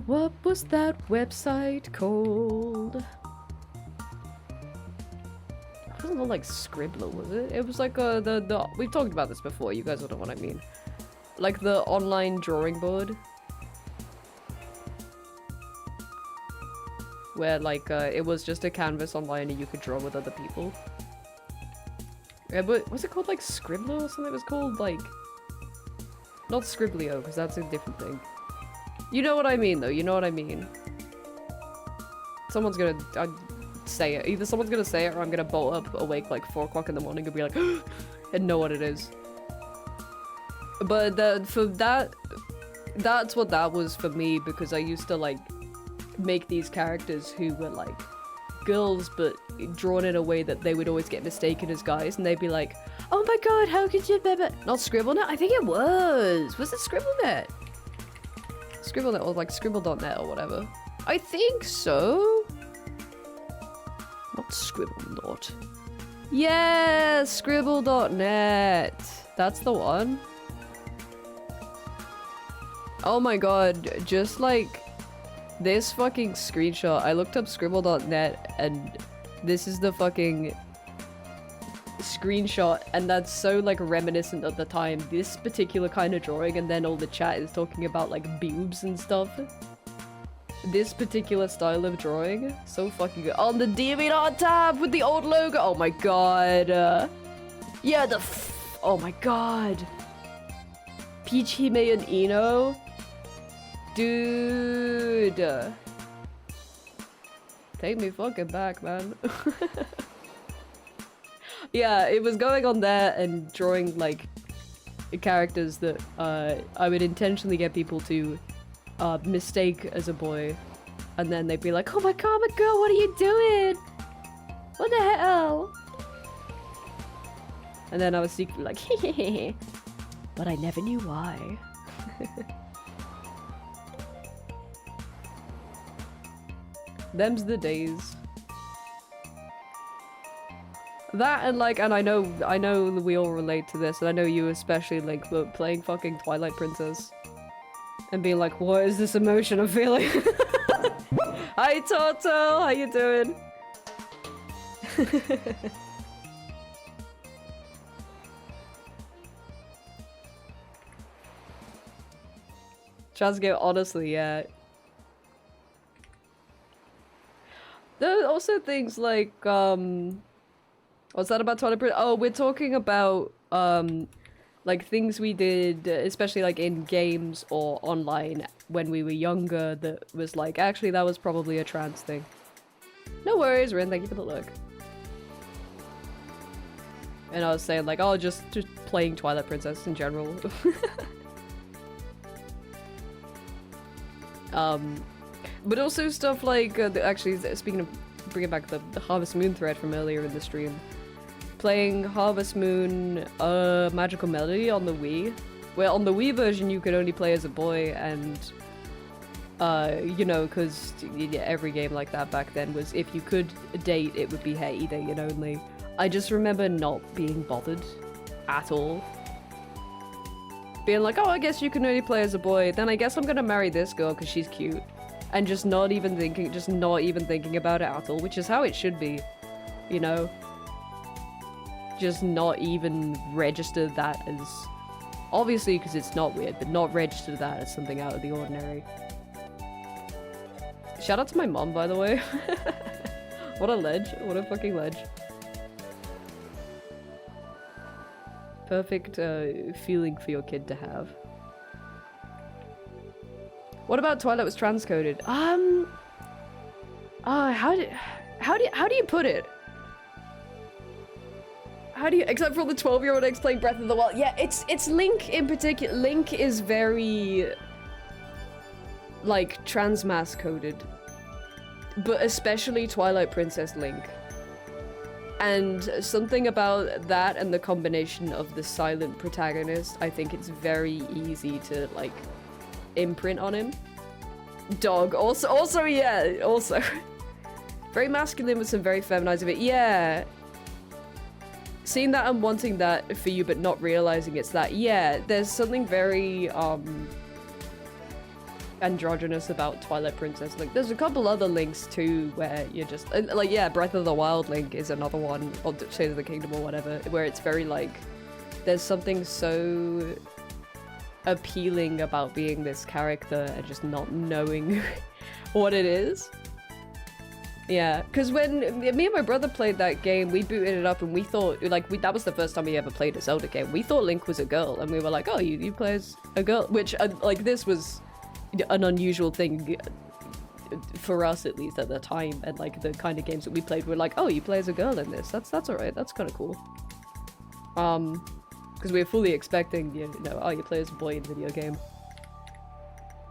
what was that website called? It wasn't called like Scribbler, was it? It was like we've talked about this before, you guys will know what I mean. Like the online drawing board. Where like, it was just a canvas online and you could draw with other people. But was it called like Scribbler or something? It was called like... Not Scribblio, because that's a different thing. You know what I mean though, you know what I mean. Someone's gonna say it. Either someone's gonna say it or I'm gonna bolt up awake like 4 o'clock in the morning and be like and know what it is. But for that, that's what that was for me, because I used to like make these characters who were like girls but drawn in a way that they would always get mistaken as guys, and they'd be like, oh my god, how could you not ScribbleNet? I think it was it ScribbleNet? ScribbleNet or like Scribble.net or whatever. I think so. Not Scribblenot. Yeah, Scribble.net. That's the one. Oh my god, just like this fucking screenshot. I looked up Scribble.net and this is the fucking screenshot, and that's so like reminiscent of the time. This particular kind of drawing, and then all the chat is talking about like boobs and stuff. This particular style of drawing, so fucking good. On the DeviantArt tab with the old logo. Oh my god. Yeah, oh my god. Peach, Hime, and Ino. Dude. Take me fucking back, man. Yeah, it was going on there and drawing like characters that I would intentionally get people to mistake as a boy, and then they'd be like, oh my god, my girl, what are you doing? What the hell? And then I was secretly like, hehehe, but I never knew why. Them's the days. That and like, and I know we all relate to this, and I know you especially, like, but playing fucking Twilight Princess and being like, what is this emotion I'm feeling? Hi Toto, how you doing? Chazgo, honestly, yeah. There are also things like, what's that about Twilight Princess? Oh, we're talking about, like, things we did, especially, like, in games or online when we were younger that was like, actually, that was probably a trans thing. No worries, Rin, thank you for the look. And I was saying, like, oh, just playing Twilight Princess in general. But also stuff like, actually, speaking of bringing back the Harvest Moon thread from earlier in the stream, playing Harvest Moon Magical Melody on the Wii, where on the Wii version you could only play as a boy, and you know, because every game like that back then was, if you could date, it would be hey, dating only. I just remember not being bothered at all. Being like, oh, I guess you can only play as a boy, then I guess I'm gonna marry this girl because she's cute. And just not even thinking about it at all, which is how it should be, you know? Just not even register that as, obviously because it's not weird, but not register that as something out of the ordinary. Shout out to my mom, by the way. What a ledge, what a fucking ledge. Perfect feeling for your kid to have. What about Twilight was transcoded? How do you put it? How do you, except for the 12-year-old X playing Breath of the Wild. Yeah, it's Link in particular. Link is very, like, transmass coded. But especially Twilight Princess Link. And something about that and the combination of the silent protagonist, I think it's very easy to, like, imprint on him. Dog, also, yeah, also. Very masculine with some very feminized of it. Yeah. Seeing that and wanting that for you, but not realizing it's that. Yeah, there's something very, androgynous about Twilight Princess. Like, there's a couple other links too where you're just like, yeah, Breath of the Wild Link is another one, or Tears of the Kingdom or whatever, where it's very like there's something so appealing about being this character and just not knowing what it is. Yeah, because when me and my brother played that game, we booted it up and we thought, like, that was the first time we ever played a Zelda game. We thought Link was a girl, and we were like, oh, you play as a girl, which like, this was an unusual thing for us, at least at the time, and like the kind of games that we played were like, oh, you play as a girl in this, that's all right, that's kind of cool. Because we were fully expecting, you know, oh, you play as a boy in a video game.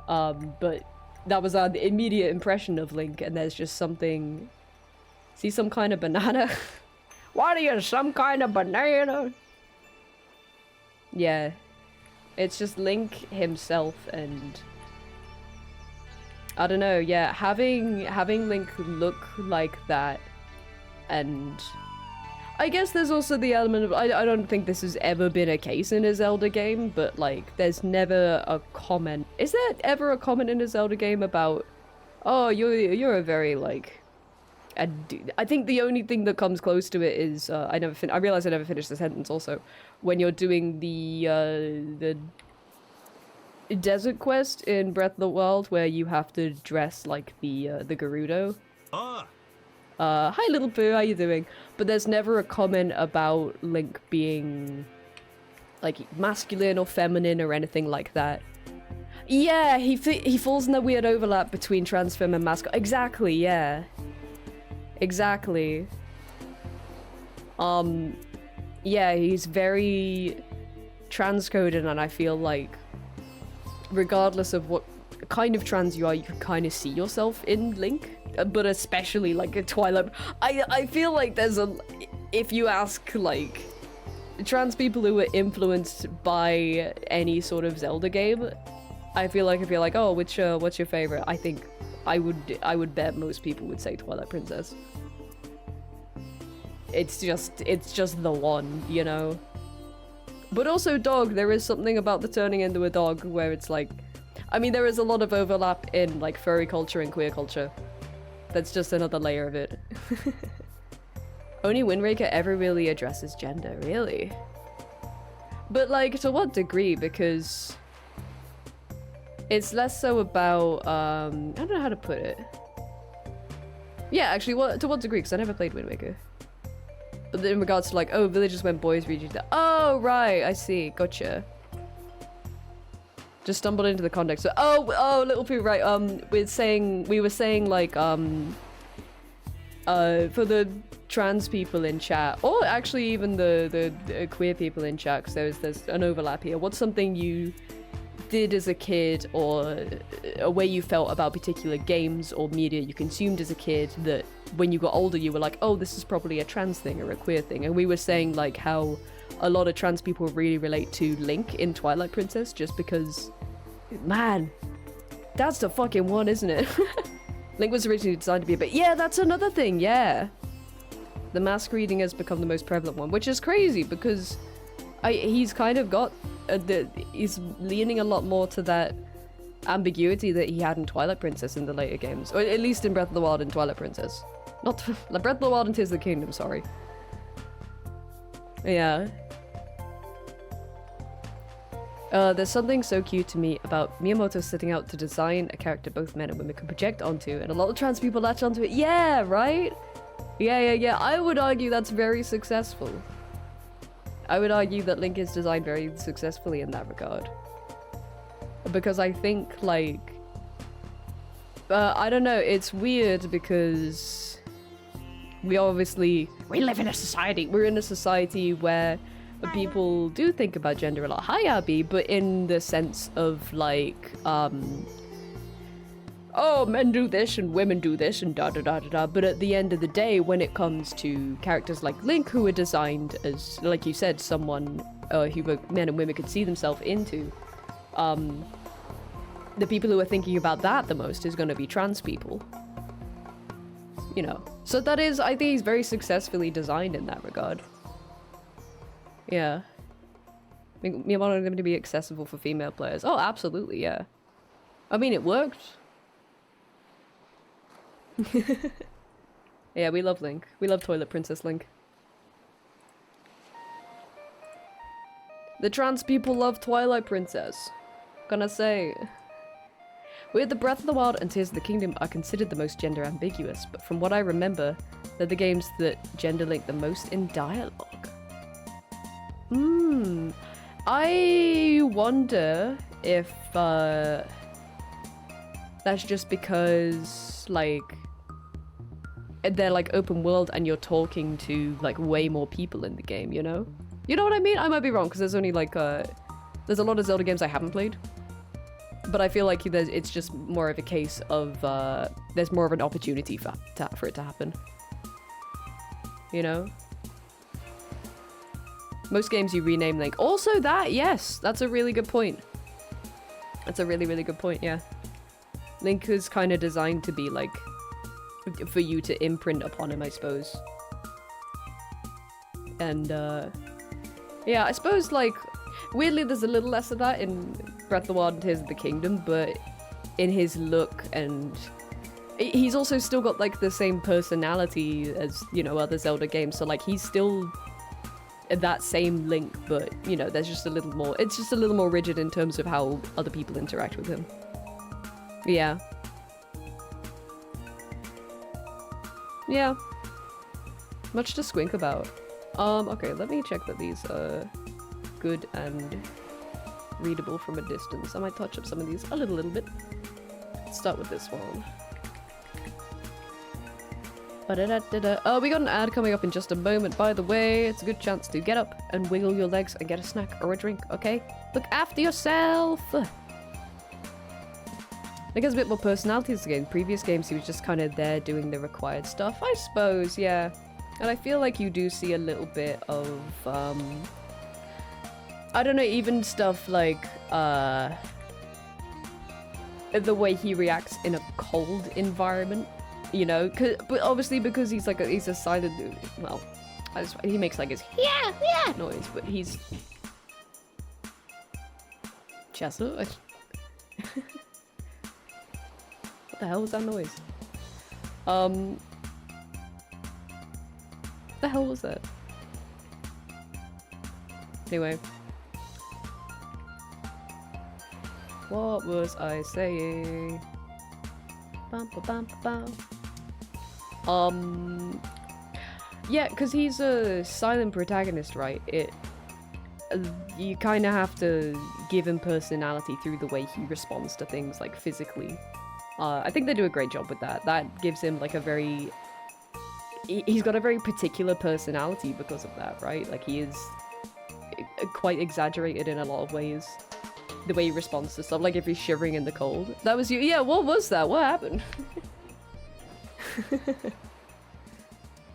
But that was our immediate impression of Link, and there's just something. See some kind of banana? What are you, some kind of banana? Yeah, it's just Link himself, and I don't know, yeah, having Link look like that, and I guess there's also the element of, I don't think this has ever been a case in a Zelda game, but like, there's never a comment. Is there ever a comment in a Zelda game about, oh, you're a very, like, I think the only thing that comes close to it is, I realized I never finished the sentence also, when you're doing the desert quest in Breath of the Wild, where you have to dress like the Gerudo. Ah. Hi little Pooh, how you doing? But there's never a comment about Link being, like, masculine or feminine or anything like that. Yeah, he falls in the weird overlap between trans femme and masculine. Exactly, yeah. Exactly. Yeah, he's very transcoded, and I feel like regardless of what kind of trans you are, you can kind of see yourself in Link, but especially like a Twilight. I feel like there's a, if you ask like trans people who are influenced by any sort of Zelda game, I feel like if you're like, oh, what's your favorite? I think I would bet most people would say Twilight Princess. It's just the one, you know. But also dog, there is something about the turning into a dog where it's like, I mean, there is a lot of overlap in like furry culture and queer culture. That's just another layer of it. Only Wind Waker ever really addresses gender, really? But like, to what degree? Because it's less so about, I don't know how to put it. Yeah, actually, to what degree? Because I never played Wind Waker. But in regards to like, oh, villages when boys reach that. Oh, right, I see, gotcha. Just stumbled into the context. So, oh, little Pooh, right? We were saying like, for the trans people in chat, or actually even the queer people in chat, because there's an overlap here. What's something you did as a kid, or a way you felt about particular games or media you consumed as a kid that when you got older you were like, oh, this is probably a trans thing or a queer thing? And we were saying like how a lot of trans people really relate to Link in Twilight Princess, just because, man, that's the fucking one, isn't it? Link was originally designed to be a bit, yeah, that's another thing, yeah. The mask reading has become the most prevalent one, which is crazy because he's kind of got, he's leaning a lot more to that ambiguity that he had in Twilight Princess in the later games, or at least in Breath of the Wild and Twilight Princess. Not like Breath of the Wild and Tears of the Kingdom, sorry. Yeah. There's something so cute to me about Miyamoto setting out to design a character both men and women can project onto, and a lot of trans people latch onto it. Yeah, right? Yeah. I would argue that's very successful. I would argue that Link is designed very successfully in that regard. Because I think, like... I don't know, it's weird because... we live in a society. We're in a society where people do think about gender a lot. Hi, Abby, but in the sense of like, oh, men do this and women do this and da da da da da. But at the end of the day, when it comes to characters like Link, who are designed as, like you said, someone who men and women could see themselves into, the people who are thinking about that the most is going to be trans people. You know. So that is, I think he's very successfully designed in that regard. Yeah. We wanted them to be accessible for female players. Oh, absolutely, yeah. I mean, it worked. Yeah, we love Link. We love Toilet Princess Link. The trans people love Twilight Princess. Gonna say. Weird the Breath of the Wild and Tears of the Kingdom are considered the most gender ambiguous, but from what I remember, they're the games that gender link the most in dialogue. I wonder if that's just because, like, they're like open world and you're talking to like way more people in the game, you know? You know what I mean? I might be wrong because there's only like there's a lot of Zelda games I haven't played. But I feel like it's just more of a case of there's more of an opportunity for it to happen. You know? Most games you rename Link. Also that, yes! That's a really good point. That's a really, really good point, yeah. Link is kind of designed to be like, for you to imprint upon him, I suppose. And, yeah, I suppose, like, weirdly there's a little less of that in Breath of the Wild and Tears of the Kingdom, but in his look and... He's also still got, like, the same personality as, you know, other Zelda games, so, like, he's still that same Link, but, you know, there's just a little more... It's just a little more rigid in terms of how other people interact with him. Yeah. Yeah. Much to squink about. Okay, let me check that these are good and readable from a distance. I might touch up some of these a little bit. Let's start with this one. Oh, we got an ad coming up in just a moment, by the way. It's a good chance to get up and wiggle your legs and get a snack or a drink, okay? Look after yourself! Nick has a bit more personality as the game. In previous games, he was just kind of there doing the required stuff, I suppose, yeah. And I feel like you do see a little bit of, I don't know, even stuff like, the way he reacts in a cold environment, you know? But obviously because he's like he's a silent dude, well, he makes like his yeah noise, but he's... Chester? What the hell was that noise? The hell was that? Anyway. What was I saying? Bum, ba, bum, ba, bum. Yeah, because he's a silent protagonist, right? You kind of have to give him personality through the way he responds to things, like, physically. I think they do a great job with that. That gives him, like, a very... He's got a very particular personality because of that, right? Like, he is quite exaggerated in a lot of ways. The way he responds to stuff, like if he's shivering in the cold. That was you. Yeah, what was that? What happened?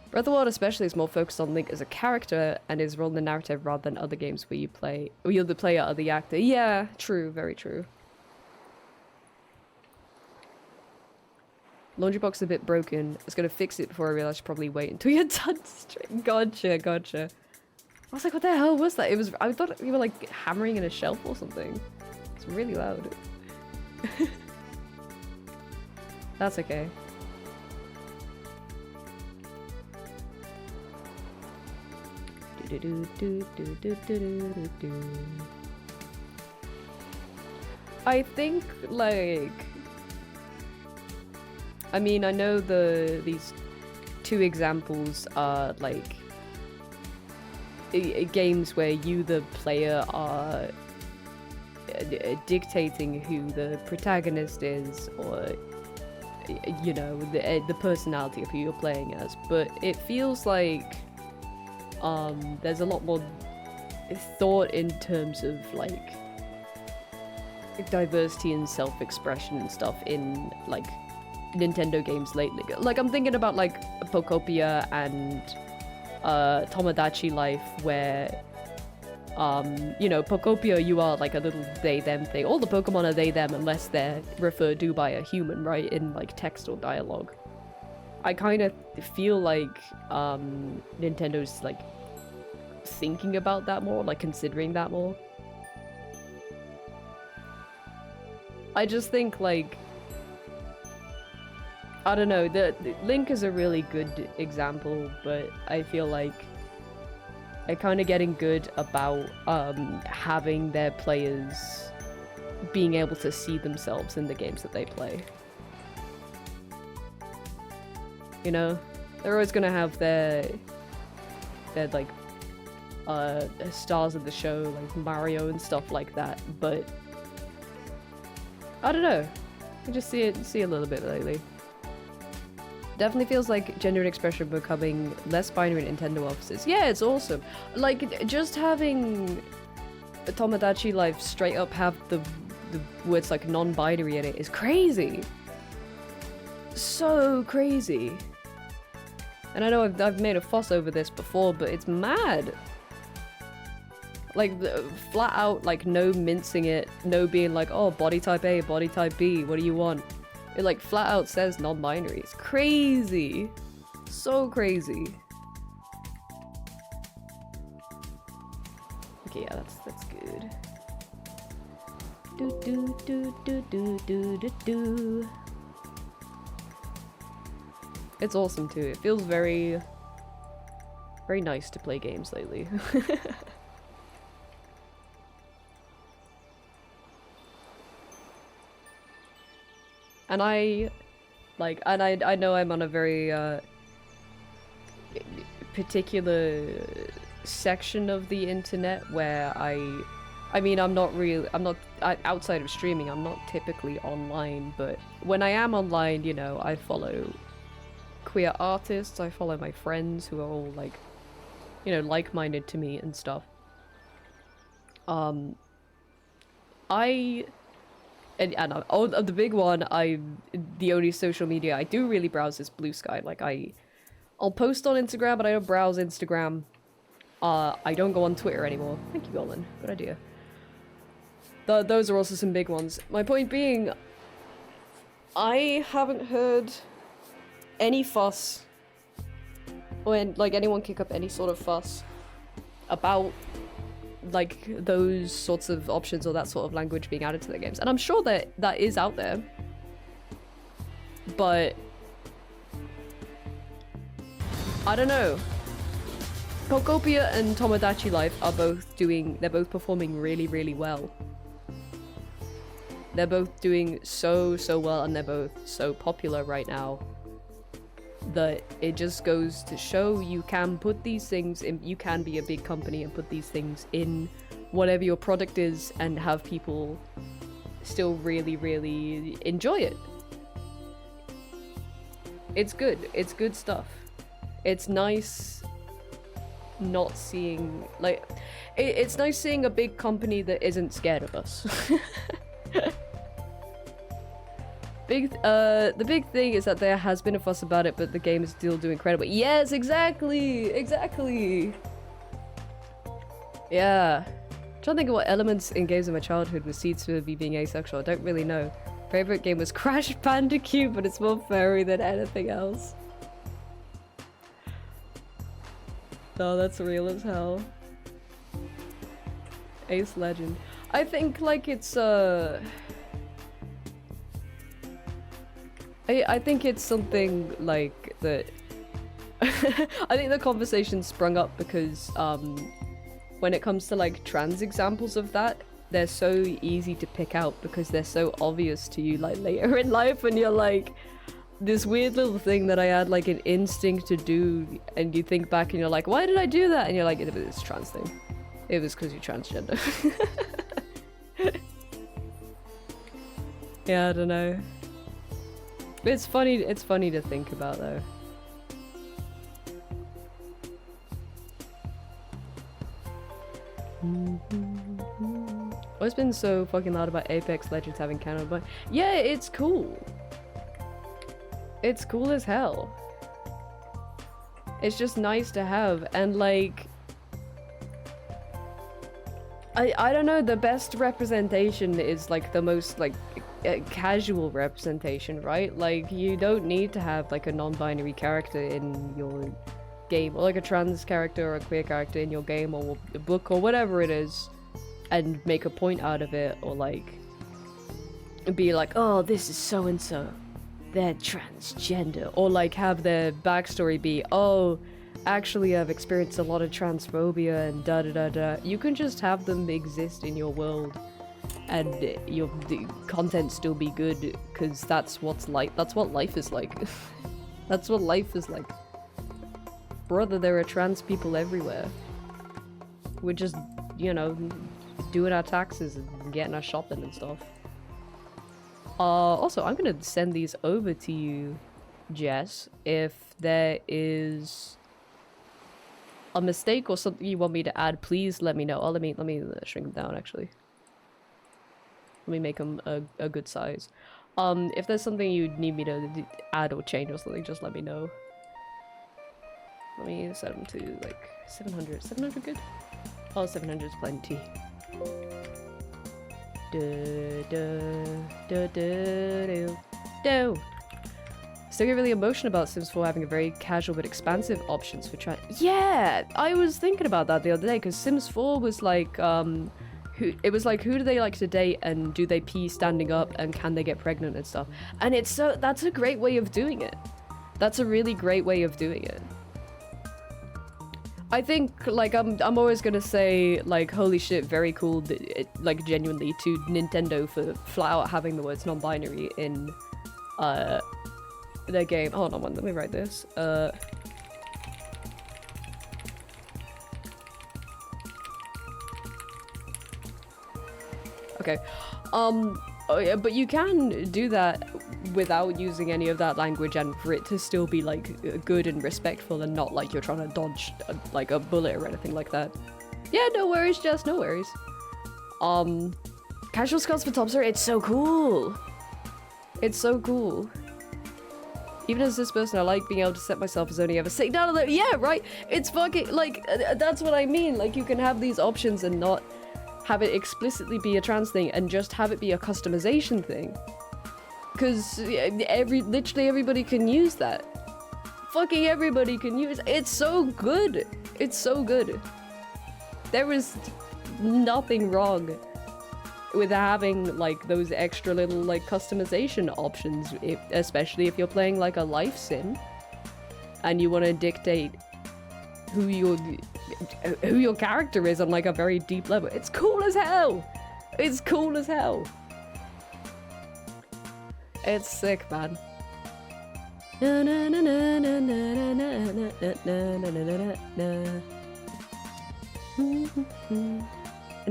Breath of the Wild especially is more focused on Link as a character and his role in the narrative rather than other games where you're the player or the actor. Yeah, true, very true. Laundry box is a bit broken. I was gonna fix it before I realized probably wait until you're done straight. Gotcha, gotcha. I was like, what the hell was that? I thought you were like hammering in a shelf or something. It's really loud. That's okay. I think, like... I mean, I know these two examples are, like... games where you, the player, are dictating who the protagonist is, or, you know, the personality of who you're playing as. But it feels like there's a lot more thought in terms of, like, diversity and self-expression and stuff in like Nintendo games lately. Like I'm thinking about like Pokopia and Tomodachi Life, where you know, Pokopia, you are like a little they-them thing. All the Pokemon are they-them unless they're referred to by a human, right? In like text or dialogue. I kind of feel like Nintendo's like thinking about that more, like considering that more. I just think like, I don't know, the Link is a really good example, but I feel like they're kind of getting good about having their players being able to see themselves in the games that they play. You know, they're always gonna have their like stars of the show, like Mario and stuff like that. But I don't know, I just see a little bit lately. Definitely feels like gender and expression becoming less binary in Nintendo offices. Yeah, it's awesome. Like, just having Tomodachi Life straight up have the words like non-binary in it is crazy. So crazy. And I know I've made a fuss over this before, but it's mad. Like, flat out, like, no mincing it, no being like, oh, body type A, body type B, what do you want? It like flat out says non-binary. It's crazy. So crazy. Okay, yeah, that's good. Do do do do do do do do. It's awesome too. It feels very nice to play games lately. And I know I'm on a very particular section of the internet where I mean I'm not outside of streaming, I'm not typically online, but when I am online, you know, I follow queer artists, I follow my friends who are all like, you know, like-minded to me and stuff. And the big one, the only social media I do really browse is Blue Sky. Like, I'll post on Instagram, but I don't browse Instagram. I don't go on Twitter anymore. Thank you, Golan. Good idea. Those are also some big ones. My point being, I haven't heard any fuss, or like anyone kick up any sort of fuss about like those sorts of options or that sort of language being added to the games. And I'm sure that that is out there, but I don't know. Pokopia and Tomodachi Life are they're both performing really, really well. They're both doing so well, and they're both so popular right now that it just goes to show you can put these things in, you can be a big company and put these things in whatever your product is and have people still really, really enjoy it. It's good stuff. It's nice not seeing, like, it's nice seeing a big company that isn't scared of us. The big thing is that there has been a fuss about it, but the game is still doing incredible. Yes, exactly! Yeah. I'm trying to think of what elements in games of my childhood were seeds for me being asexual. I don't really know. Favorite game was Crash Bandicoot, but it's more furry than anything else. No, that's real as hell. Ace Legend. I think, like, it's, I think it's something like that. I think the conversation sprung up because when it comes to like trans examples of that, they're so easy to pick out because they're so obvious to you like later in life, and you're like, this weird little thing that I had like an instinct to do, and you think back and you're like, why did I do that? And you're like, it was this trans thing. It was because you're transgender. Yeah, I don't know. It's funny to think about though. Always been so fucking loud about Apex Legends having canon, but yeah, it's cool. It's cool as hell. It's just nice to have, and like, I don't know, the best representation is like the most like casual representation, right? Like, you don't need to have like a non-binary character in your game, or like a trans character or a queer character in your game or a book or whatever it is, and make a point out of it, or like be like, oh, this is so and so, they're transgender, or like have their backstory be, oh, actually I've experienced a lot of transphobia and da da da da. You can just have them exist in your world and the content still be good, because that's what's like, that's what life is like. That's what life is like. Brother, there are trans people everywhere. We're just, you know, doing our taxes and getting our shopping and stuff. Also, I'm gonna send these over to you, Jess, if there is a mistake or something you want me to add, please let me know. Oh, let me shrink them down, actually. Let me make them a good size. If there's something you need me to add or change or something, just let me know. Let me set them to like 700. 700 good? Oh, 700 is plenty. Still get really emotional about Sims 4 having a very casual but expansive options for trying. Yeah, I was thinking about that the other day, because Sims 4 was like, who do they like to date, and do they pee standing up, and can they get pregnant and stuff. And it's that's a great way of doing it. That's a really great way of doing it. I think, like, I'm always gonna say, like, holy shit, very cool, like, genuinely, to Nintendo for flat out having the words non-binary in, their game. Hold on, let me write this. Okay. Oh yeah, but you can do that without using any of that language, and for it to still be like good and respectful, and not like you're trying to dodge like a bullet or anything like that. Yeah, no worries, Jess, no worries. Casual skulls for Topster, it's so cool. It's so cool. Even as this person, I like being able to set myself as only ever saying, no, yeah, right. It's fucking like that's what I mean. Like, you can have these options and not have it explicitly be a trans thing, and just have it be a customization thing. Because literally everybody can use that. Fucking everybody can use it. It's so good. It's so good. There is nothing wrong with having like those extra little like customization options, especially if you're playing like a life sim and you want to dictate who your character is on like a very deep level. It's cool as hell. It's cool as hell. It's sick, man. In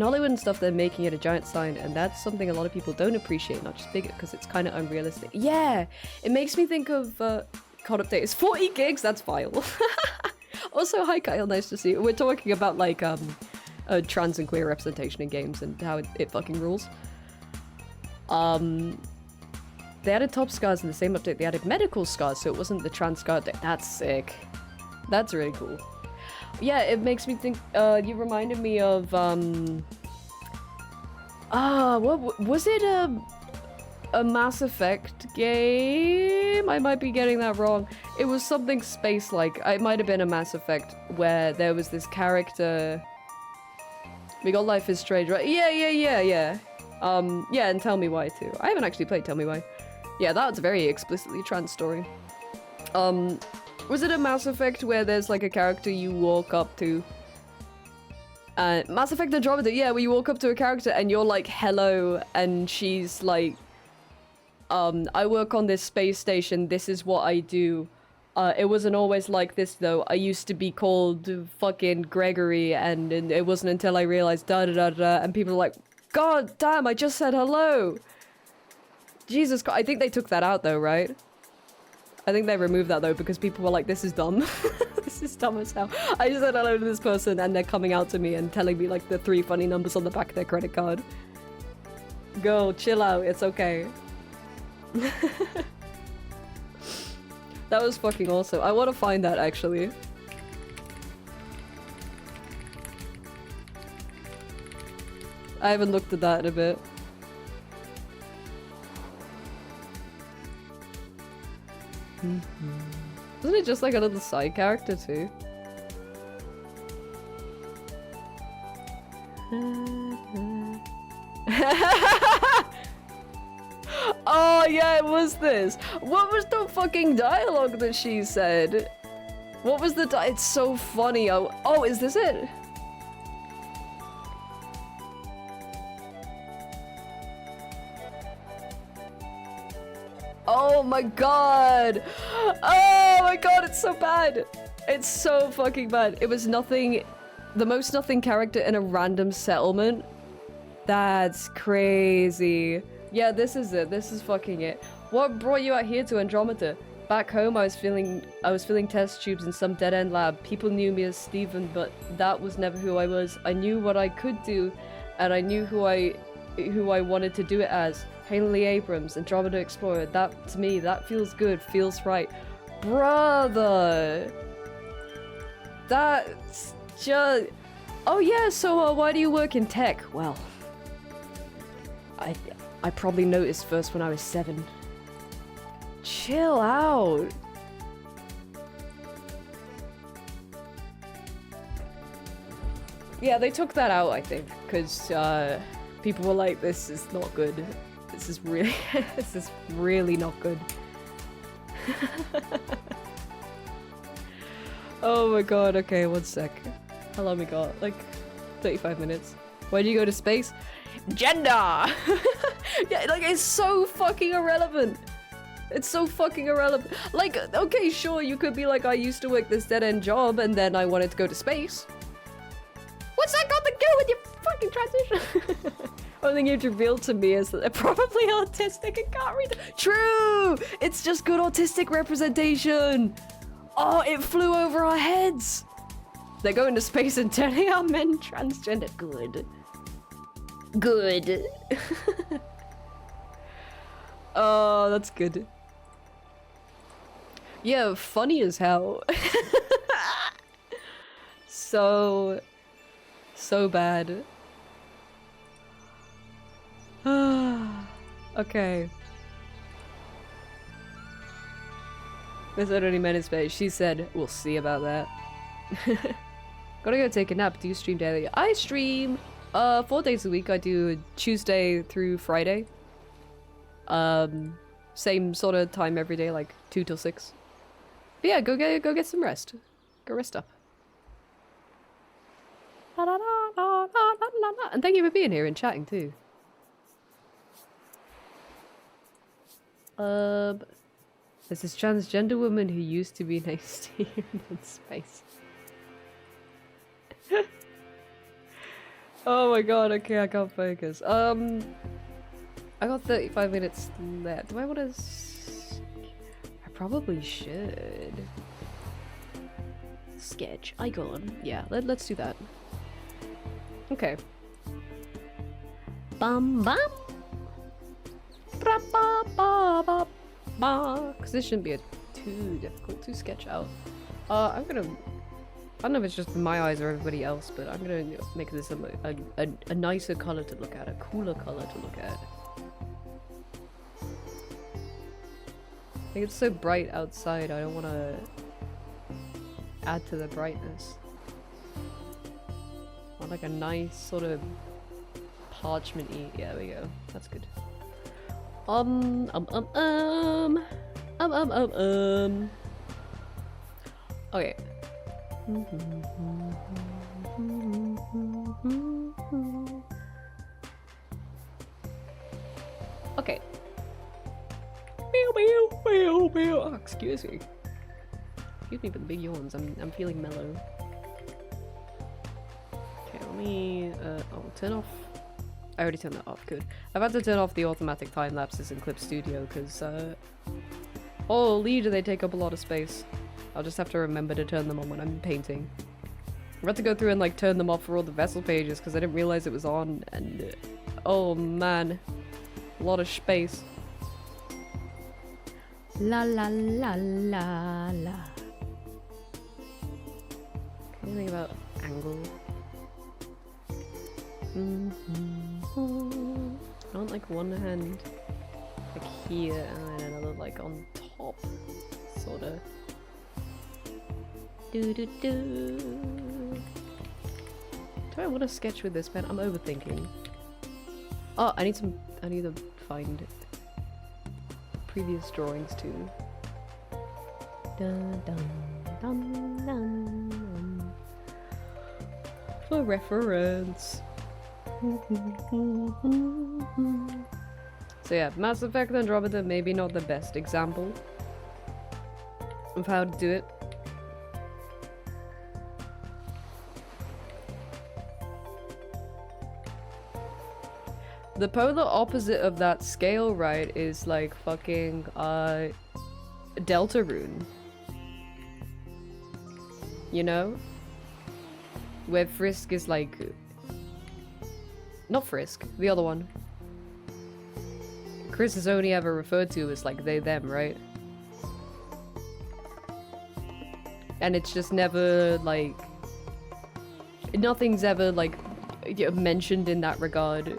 Hollywood and stuff, they're making it a giant sign, and that's something a lot of people don't appreciate, not just bigger, because it's kind of unrealistic. Yeah, it makes me think of COD update. It's 40 gigs, that's vile. Also, hi Kyle, nice to see you. We're talking about like trans and queer representation in games and how it fucking rules. They added top scars in the same update. They added medical scars, so it wasn't the trans scar update. That's sick. That's really cool. Yeah, it makes me think, you reminded me of, what was it, a Mass Effect game? I might be getting that wrong. It was something space-like. It might have been a Mass Effect where there was this character. We got Life is Strange, right? Yeah. Yeah, and Tell Me Why too. I haven't actually played Tell Me Why. Yeah, that's a very explicitly trans story. Was it a Mass Effect where there's like a character you walk up to? Mass Effect Andromeda, yeah, where you walk up to a character and you're like, hello, and she's like, I work on this space station, this is what I do. It wasn't always like this though. I used to be called fucking Gregory, and it wasn't until I realized da-da-da-da, and people are like, God damn, I just said hello! Jesus Christ, I think they took that out though, right? I think they removed that though, because people were like, this is dumb. This is dumb as hell. I just said hello to this person and they're coming out to me and telling me like the 3 funny numbers on the back of their credit card. Girl, chill out. It's okay. That was fucking awesome. I want to find that actually. I haven't looked at that in a bit. Isn't it just like a little side character too? Oh yeah, it was this. What was the fucking dialogue that she said? What was the it's so funny. Oh, is this it? Oh my god! Oh my god, it's so bad! It's so fucking bad. It was nothing... The most nothing character in a random settlement. That's crazy. Yeah, this is it. This is fucking it. What brought you out here to Andromeda? Back home, I was filling test tubes in some dead-end lab. People knew me as Steven, but that was never who I was. I knew what I could do, and I knew who I wanted to do it as. Haley Abrams, Andromeda Explorer. That, to me, that feels good, feels right. Brother! That's just... Oh yeah, so why do you work in tech? Well, I probably noticed first when I was 7. Chill out. Yeah, they took that out, I think, because people were like, this is not good. This is really, this is really not good. Oh my god, okay, one sec. How long we got? Like, 35 minutes. Where do you go to space? Gender! Yeah, like, it's so fucking irrelevant. It's so fucking irrelevant. Like, okay, sure, you could be like, I used to work this dead-end job and then I wanted to go to space. What's that got to do with your fucking transition? Only thing you've revealed to me is that they're probably autistic and can't read. True! It's just good autistic representation. Oh, it flew over our heads. They're going to space and turning our men transgender. Good. Good. Oh, that's good. Yeah, funny as hell. So bad. Okay. This already meant in space. She said, we'll see about that. Gotta go take a nap. Do you stream daily? I stream 4 days a week. I do Tuesday through Friday. Same sort of time every day, like 2 till 6. But yeah, go get some rest. Go rest up. And thank you for being here and chatting too. There's this transgender woman who used to be named in space. Oh my god, okay, I can't focus. I got 35 minutes left. Do I want to... I probably should. Sketch. Icon. Yeah, let's do that. Okay. Bum bum. Ba ba ba ba ba. Because this shouldn't be too difficult to sketch out. I'm gonna... I don't know if it's just my eyes or everybody else, but I'm gonna make this a nicer color to look at, a cooler color to look at. Like, it's so bright outside, I don't want to add to the brightness. I want like a nice sort of parchment-y. Yeah, there we go. That's good. Okay. Okay. Oh, excuse me. Excuse me for the big yawns. I'm feeling mellow. Okay, let me I'll turn off. I already turned that off. Good. I've had to turn off the automatic time lapses in Clip Studio because holy, do they take up a lot of space. I'll just have to remember to turn them on when I'm painting. I had to go through and like turn them off for all the vessel pages because I didn't realize it was on, and oh man. A lot of space. La la la la la. Anything about angle? I want like one hand like here and then another like on top, sorta. Do do do. Do I want to sketch with this pen? I'm overthinking. Oh, I need to find previous drawings too. Dun, dun, dun, dun, dun. For reference. So yeah, Mass Effect Andromeda maybe not the best example of how to do it. The polar opposite of that scale, right, is like fucking Deltarune. You know? Where Frisk is like... Not Frisk, the other one. Chris is only ever referred to as like they, them, right? And it's just never like... Nothing's ever like mentioned in that regard.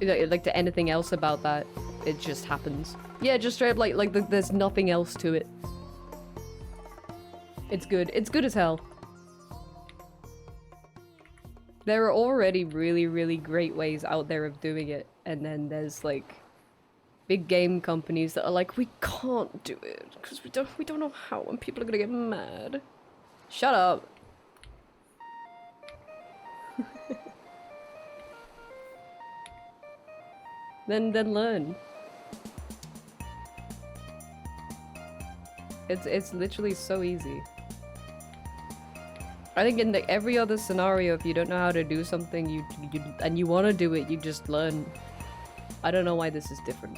Like to anything else about that. It just happens. Yeah, just straight up like there's nothing else to it. It's good. It's good as hell. There are already really, really great ways out there of doing it, and then there's like big game companies that are like, we can't do it because we don't know how, and people are gonna get mad. Shut up. Then learn. It's literally so easy. I think in every other scenario, if you don't know how to do something, and you want to do it, you just learn. I don't know why this is different.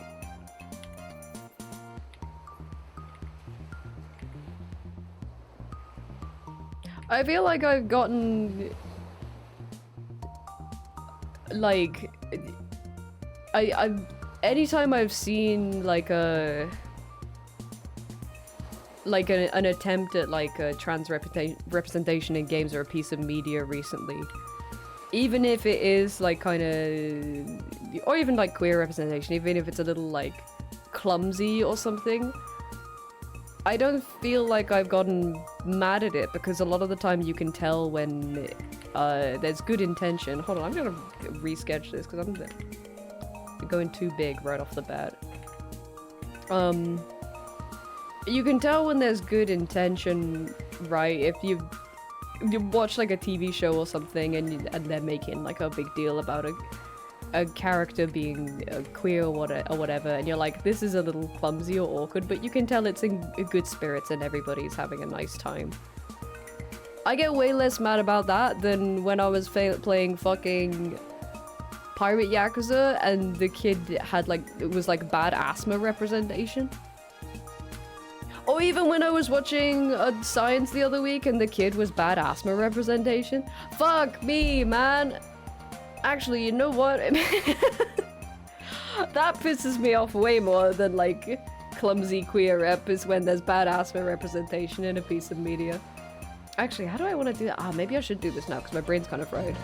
I feel like I've gotten like anytime I've seen like an attempt at like a trans representation in games or a piece of media recently, even if it is like kind of, or even like queer representation, even if it's a little like clumsy or something, I don't feel like I've gotten mad at it, because a lot of the time you can tell when there's good intention. Hold on, I'm gonna resketch this because I'm going too big right off the bat. You can tell when there's good intention, right? If you watch like a TV show or something and they're making like a big deal about a character being queer or whatever, and you're like, this is a little clumsy or awkward, but you can tell it's in good spirits and everybody's having a nice time. I get way less mad about that than when I was playing fucking Pirate Yakuza and the kid had like, it was like bad asthma representation. Or even when I was watching Science the other week and the kid was bad asthma representation. Fuck me, man. Actually, you know what? That pisses me off way more than like clumsy queer rep is when there's bad asthma representation in a piece of media. Actually, how do I want to do that? Ah, maybe I should do this now because my brain's kind of fried.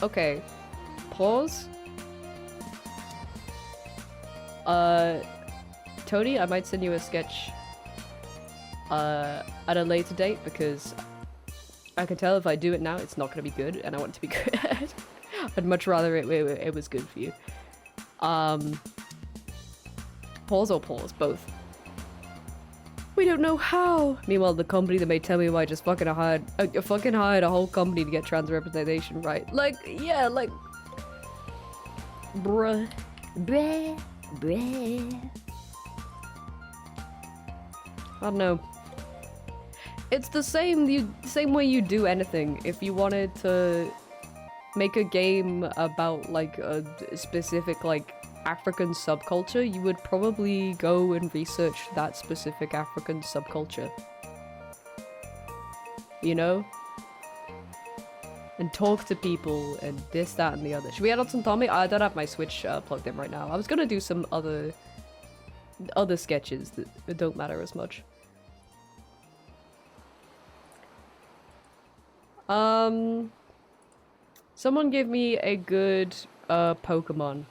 Okay. Pause. Tony, I might send you a sketch at a later date because I can tell if I do it now, it's not going to be good, and I want it to be good. I'd much rather it was good for you. Pause or pause? Both. We don't know how. Meanwhile, the company that made Tell Me Why just fucking hired a whole company to get trans representation right. Like, yeah, like, bruh, bleh, bleh. I don't know. It's the same way you do anything. If you wanted to make a game about like a specific like African subculture, you would probably go and research that specific African subculture. You know? and talk to people and this, that, and the other. Should we add on some Tommy? I don't have my Switch plugged in right now. I was gonna do some other sketches that don't matter as much. Someone give me a good Pokemon.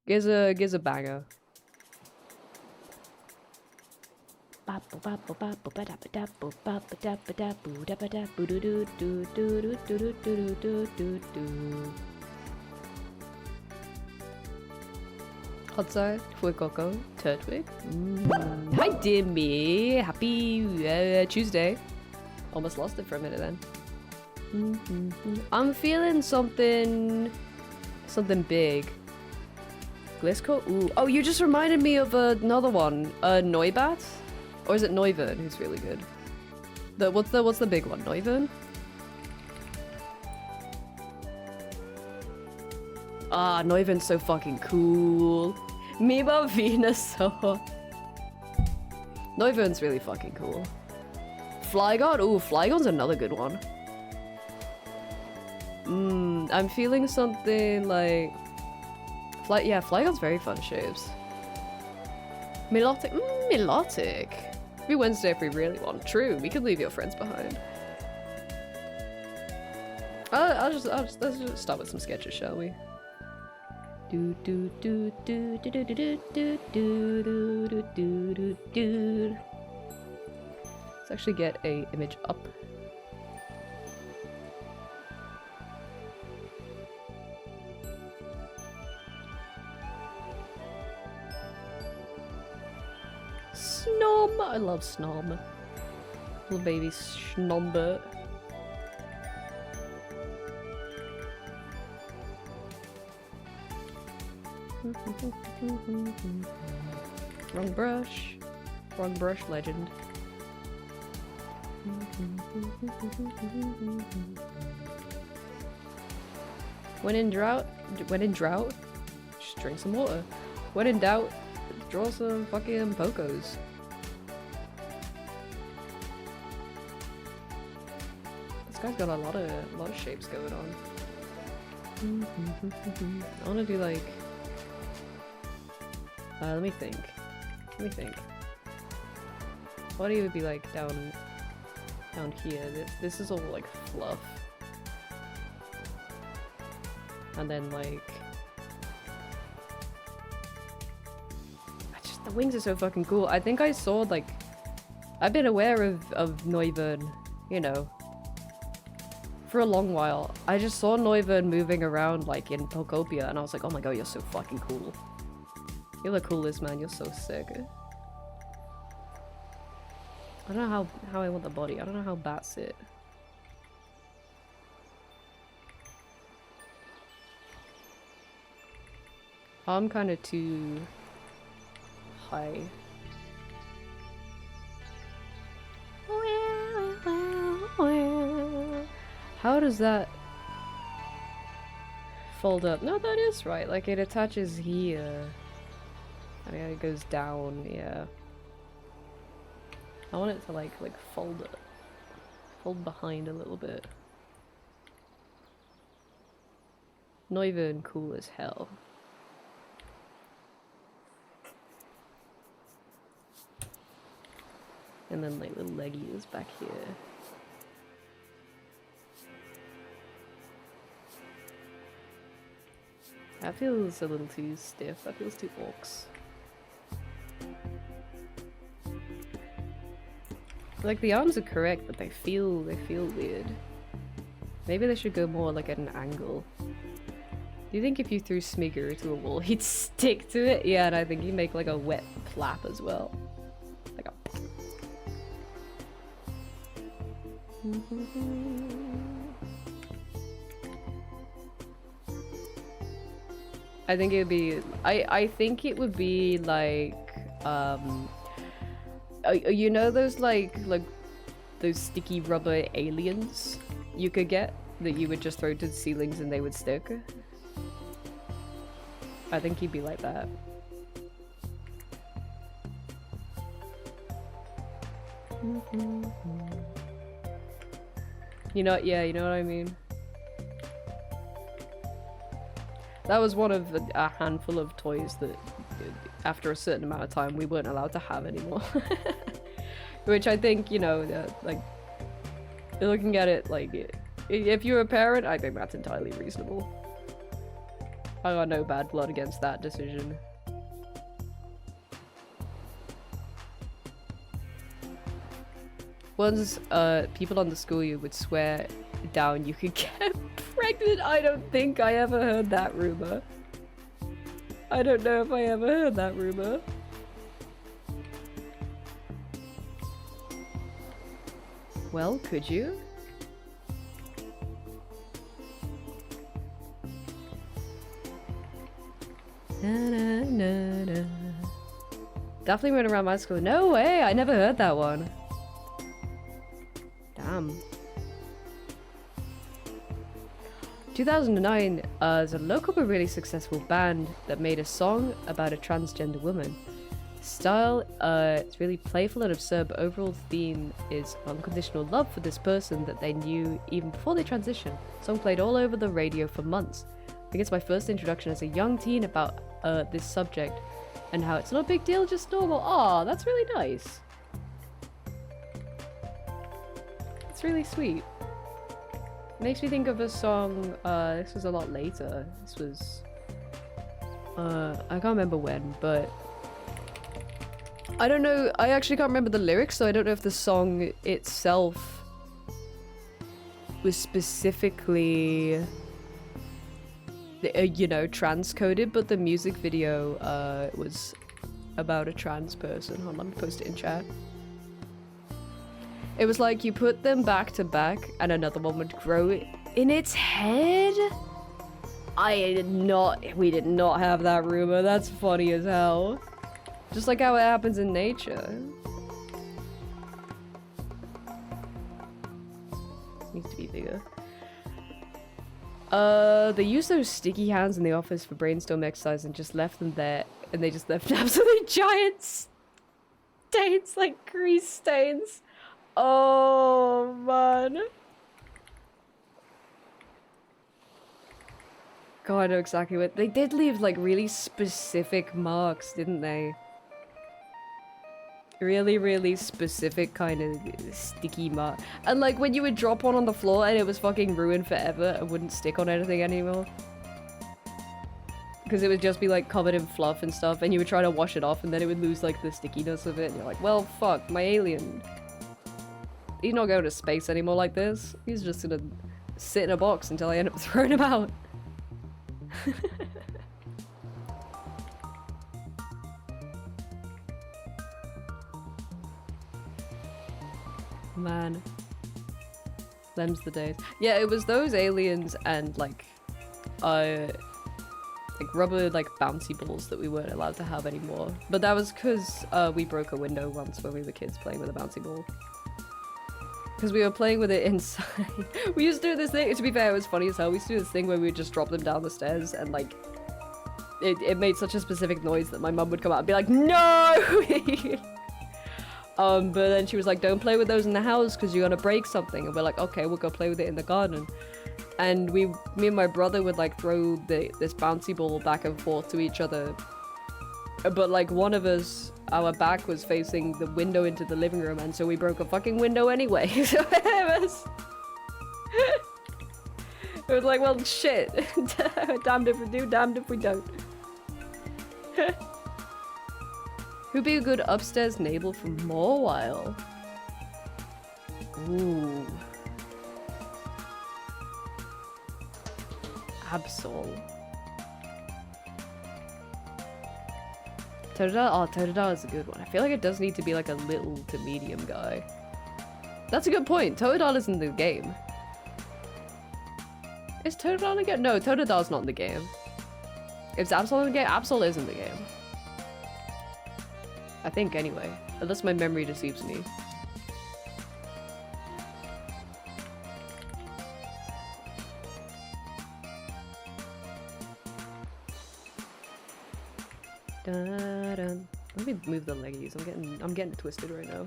Gives a banger. Hotside, Fuecoco, Turtwig. Hi Dimmy! Happy Tuesday. Almost lost it for a minute then. I'm feeling something big. Glisco? Ooh. Oh, you just reminded me of another one. Noibat? Or is it Noivern who's really good? What's the big one? Noivern? Ah, Noivern's so fucking cool. Miba Venusaur. Noivern's really fucking cool. Flygon? Ooh, Flygon's another good one. I'm feeling something like... yeah, Flygon's very fun shapes. Milotic? Milotic. It'll be Wednesday if we really want. True, we could leave your friends behind. Let's just start with some sketches, shall we? Let's actually get a image up. Snom! I love Snom. Little baby Snombert. Wrong brush. Wrong brush legend. When in drought, just drink some water. When in doubt, draw some fucking Pokos. This guy's got a lot of shapes going on. I wanna do like let me think. What do you be like down here? This is all like fluff. And then like the wings are so fucking cool. I think I saw like I've been aware of Noivern, you know, for a long while. I just saw Noivern moving around like in Pokopia and I was like, oh my god, you're so fucking cool. You're the coolest, man. You're so sick. I don't know how I want the body. I don't know how bats sit. I'm kind of too high. How does that fold up? No, that is right. Like it attaches here. I mean, it goes down, yeah. I want it to like fold behind a little bit. Noivern cool as hell. And then like little leggies back here. That feels a little too stiff. That feels too orcs. Like the arms are correct, but they feel weird. Maybe they should go more like at an angle. Do you think if you threw Smigger to a wall, he'd stick to it? Yeah, and I think he'd make like a wet flap as well. Like a... I think it would be... I think it would be like... you know those like those sticky rubber aliens you could get that you would just throw to the ceilings and they would stick? I think he'd be like that. You know, yeah, you know what I mean? That was one of a handful of toys that, after a certain amount of time, we weren't allowed to have anymore. Which I think, you know, like, looking at it, like, if you're a parent, I think that's entirely reasonable. I got no bad blood against that decision. Once, people on the school you would swear down you could get pregnant. I don't think I ever heard that rumor. I don't know if I ever heard that rumor. Well, could you? Na, na, na, na. Definitely went around my school. No way! I never heard that one. Damn. 2009, there's a local but really successful band that made a song about a transgender woman. Style, it's really playful and absurd, but overall theme is unconditional love for this person that they knew even before they transitioned. Song played all over the radio for months. I think it's my first introduction as a young teen about this subject and how it's not a big deal, just normal. Aw, that's really nice. It's really sweet. Makes me think of a song, this was a lot later. This was, I can't remember when, but I don't know, I actually can't remember the lyrics, so I don't know if the song itself was specifically, you know, transcoded, but the music video, was about a trans person. Hold on, let me post it in chat. It was like you put them back to back and another one would grow in its head? We did not have that rumor. That's funny as hell. Just like how it happens in nature. Needs to be bigger. They used those sticky hands in the office for brainstorm exercise and just left them there, and they just left absolutely giant stains, like grease stains. Oh, man. God, I know exactly what... They did leave, like, really specific marks, didn't they? Really, really specific kind of sticky mark. And, like, when you would drop one on the floor and it was fucking ruined forever and wouldn't stick on anything anymore. Because it would just be, like, covered in fluff and stuff, and you would try to wash it off and then it would lose, like, the stickiness of it. And you're like, well, fuck, my alien... He's not going to space anymore like this. He's just gonna sit in a box until I end up throwing him out. Man. Them's the days. Yeah, it was those aliens and like rubber like bouncy balls that we weren't allowed to have anymore. But that was because we broke a window once when we were kids playing with a bouncy ball. Because we were playing with it inside. We used to do this thing, to be fair, it was funny as hell. We used to do this thing where we would just drop them down the stairs and like, it made such a specific noise that my mum would come out and be like, no! But then she was like, don't play with those in the house because you're gonna break something. And we're like, okay, we'll go play with it in the garden. And me and my brother would like throw this bouncy ball back and forth to each other. But like one of us, our back was facing the window into the living room, and so we broke a fucking window anyway. So it was like, well, shit. Damned if we do, damned if we don't. Who'd be a good upstairs neighbor for more while? Ooh. Absol. Totodile? Oh, Totodile is a good one. I feel like it does need to be like a little to medium guy. That's a good point. Totodile isn't in the game. Is Totodile in the game? No, Totodile's not in the game. Is Absol in the game? Absol is in the game. I think, anyway. Unless my memory deceives me. Let me move the leggies. I'm getting twisted right now.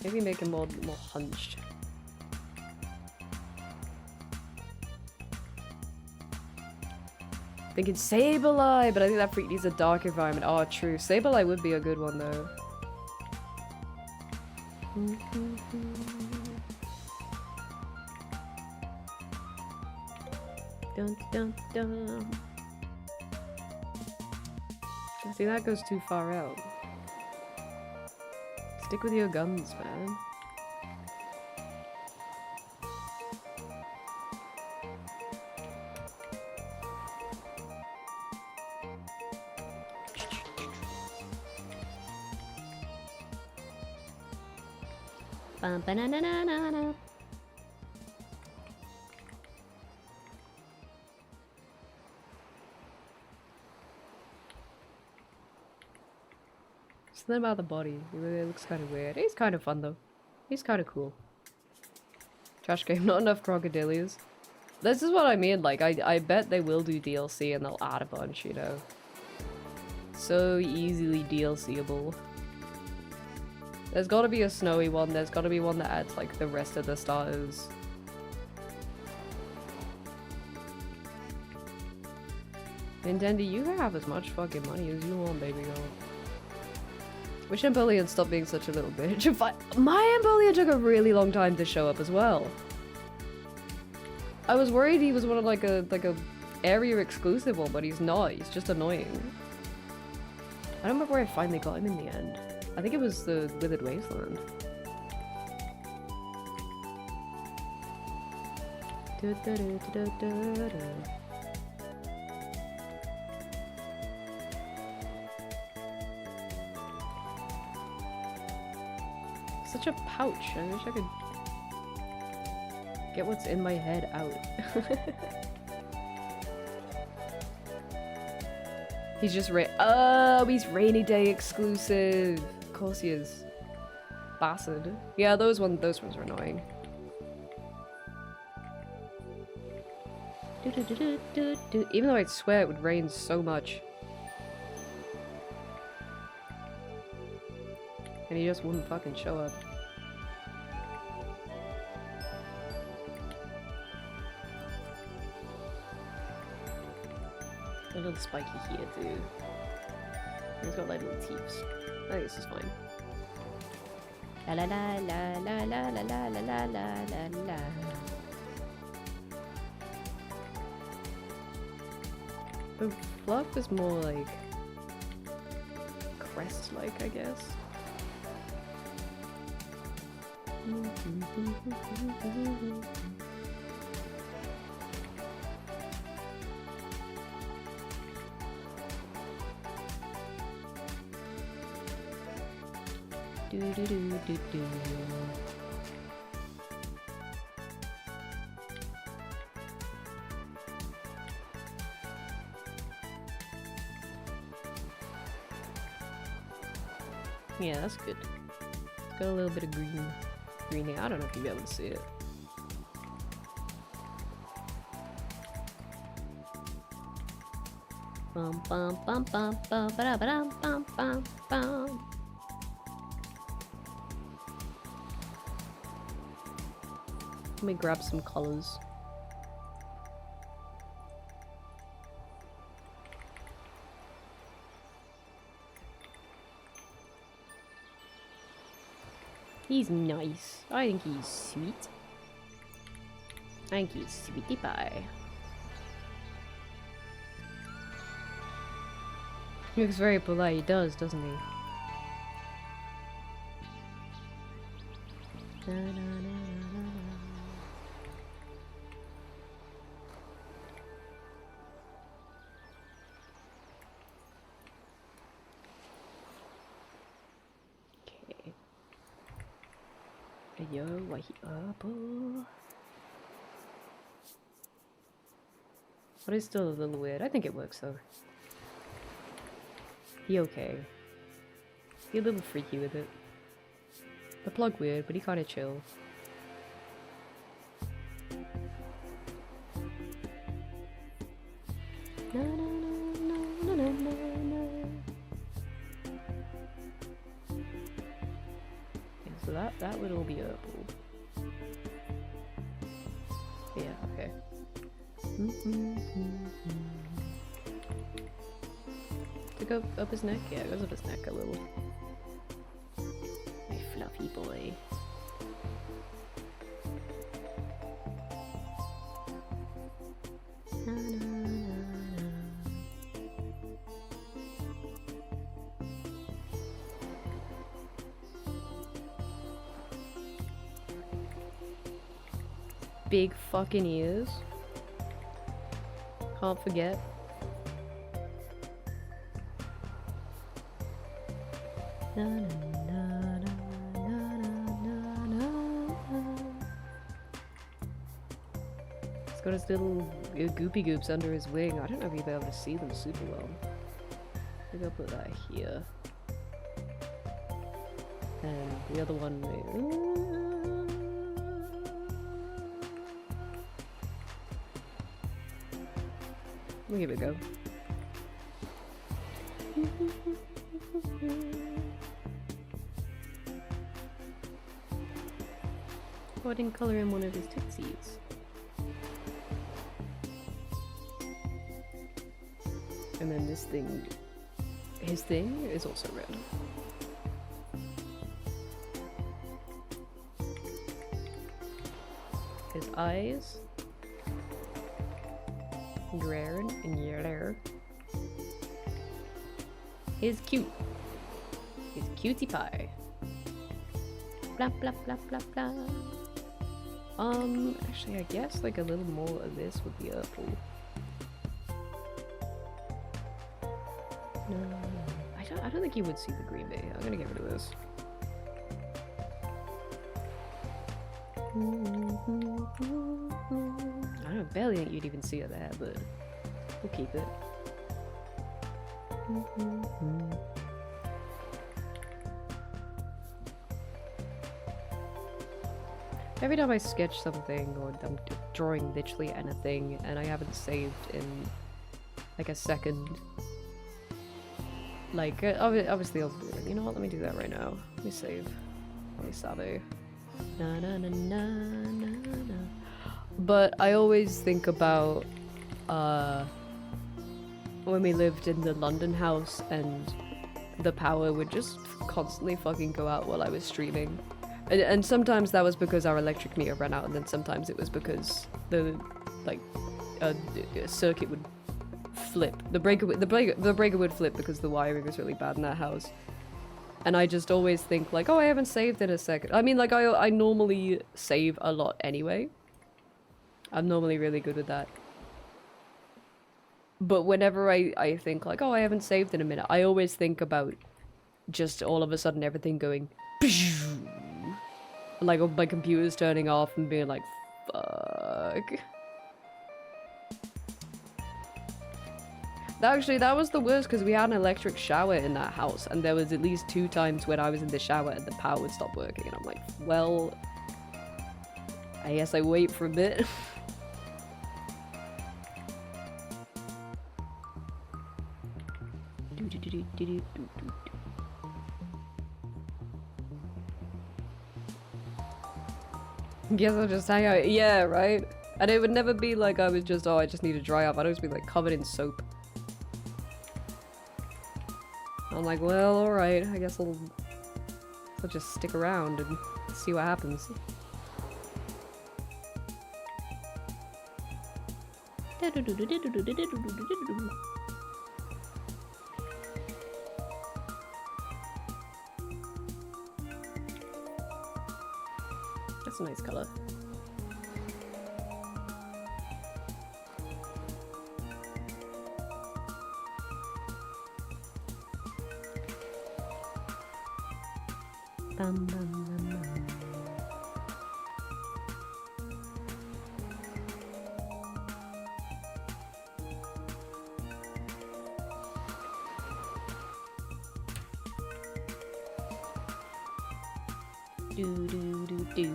Maybe make him more hunched. Thinking Sableye, but I think that freak needs a dark environment. Oh, true. Sableye would be a good one, though. Dun, dun, dun. See, that goes too far out. Stick with your guns, man. Bum-ba-na-na-na-na-na. Something about the body. It looks kind of weird. He's kind of fun though. He's kind of cool. Trash game, not enough crocodilias. This is what I mean, like, I bet they will do DLC and they'll add a bunch, you know. So easily DLCable. There's gotta be a snowy one, there's gotta be one that adds, like, the rest of the starters. Nintendo, you can have as much fucking money as you want, baby girl. Wish Empoleon stopped being such a little bitch. My Empoleon took a really long time to show up as well. I was worried he was one of like a area exclusive one, but he's not. He's just annoying. I don't remember where I finally got him in the end. I think it was the Withered Wasteland. Such a pouch. I wish I could get what's in my head out. He's just oh, he's rainy day exclusive. Of course he is. Bastard. Yeah, those ones are annoying. Even though I swear it would rain so much. And he just wouldn't fucking show up. A little spiky here too. He's got like little teeth. I think this is fine. La la la la la la la la la la la la. The fluff is more like crest-like, I guess. Do do do do do. Yeah, that's good. It's got a little bit of green here. I don't know if you'll be able to see it. Bum bum bum bum bum ba bum bum bum bum. Let me grab some colors. He's nice. I think he's sweet. I think he's sweetie pie. He looks very polite. He does, doesn't he? Da, da, da, da, da. Okay. Yo, white apple. But it's still a little weird. I think it works though. He okay. He a little freaky with it. The plug weird, but he kinda chill. Na, na, na, na, na, na, na. Yeah, so that would all be purple. Yeah, okay. it go up his neck? Yeah, it goes up his neck a little. My fluffy boy. Na, na, na, na. Big fucking ears. Can't forget. Na, na, na, na, na, na, na. He's got his little goopy goops under his wing. I don't know if you'll be able to see them super well. Maybe I'll put that here. And the other one. We'll give it a go. Oh, I didn't colour in one of his tootsies. And then this thing, his thing is also red. His eyes, red and yellow. He's cute. He's cutie pie. Blah blah blah blah blah. Actually, I guess like a little more of this would be helpful. No, I don't think you would see the green bay. I'm gonna get rid of this. I don't barely think you'd even see it there, but we'll keep it. Every time I sketch something or I'm drawing literally anything and I haven't saved in like a second, like obviously I'll, you know what, let me do that right now. Let me save. Let me save. Na na na na na na. But I always think about when we lived in the London house and the power would just constantly fucking go out while I was streaming. And sometimes that was because our electric meter ran out, and then sometimes it was because the circuit would flip. The breaker would flip because the wiring was really bad in that house. And I just always think like, oh, I haven't saved in a second. I mean, like I normally save a lot anyway. I'm normally really good with that. But whenever I think like, oh, I haven't saved in a minute, I always think about just all of a sudden everything going like my computer's turning off and being like, fuck. Actually, that was the worst because we had an electric shower in that house, and there was at least 2 times when I was in the shower and the power would stop working, and I'm like, well, I guess I wait for a bit. Guess I'll just hang out. Yeah, right? And it would never be like I was just, oh, I just need to dry up. I'd always be like covered in soap. I'm like, well, alright, I guess I'll just stick around and see what happens. That's a nice color. Bum, bum, bum, bum. Do do do do.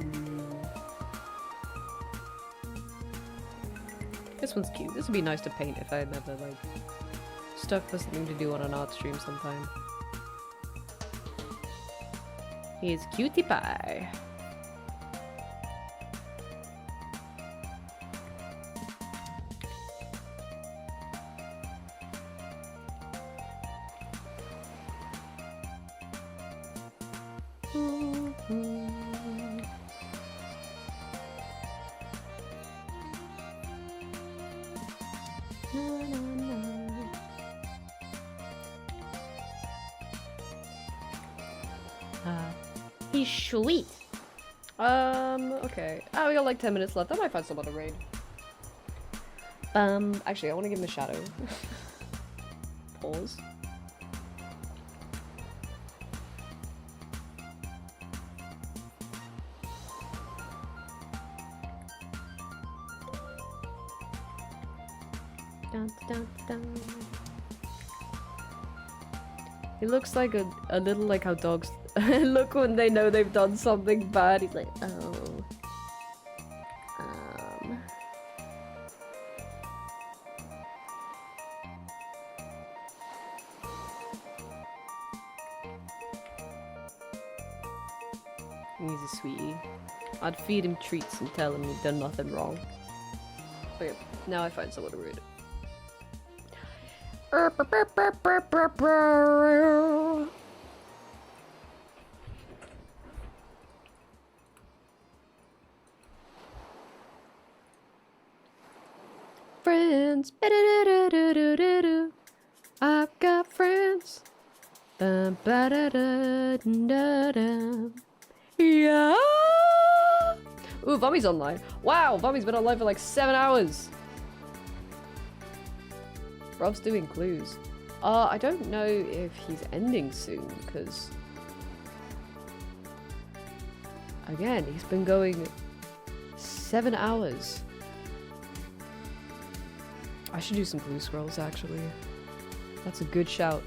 This one's cute. This would be nice to paint if I had never like stuck for something to do on an art stream sometime. He's cutie pie. He's sweet. Okay. Oh, we got like 10 minutes left. I might find someone to raid. Actually, I want to give him a shadow. Pause. Dun, dun, dun. He looks like a little like how dogs look when they know they've done something bad. He's like, oh. He's a sweetie. I'd feed him treats and tell him he'd done nothing wrong. Okay, now I find someone to read it. Friends. I've got friends. Yeah. Ooh, Vommy's online. Wow, Vommy's been online for like 7 hours. Rob's doing clues. I don't know if he's ending soon, because... Again, he's been going 7 hours. I should do some clue scrolls, actually. That's a good shout.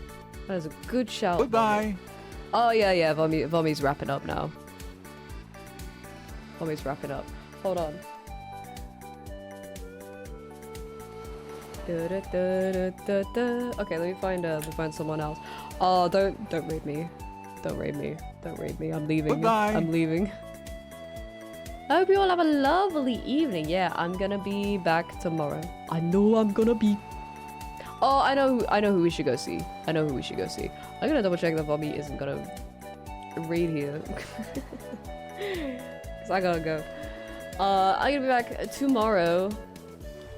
That is a good shout. Goodbye. Oh, yeah, Vommy's wrapping up now. Vommy's wrapping up. Hold on. Okay, let me find someone else. Oh, don't raid me. Don't raid me. Don't raid me. I'm leaving. Goodbye. I'm leaving. I hope you all have a lovely evening. Yeah, I'm gonna be back tomorrow. I know I'm gonna be. Oh, I know who we should go see. I know who we should go see. I'm gonna double check that Vommy isn't gonna raid here. Cause I gotta go. I'm gonna be back tomorrow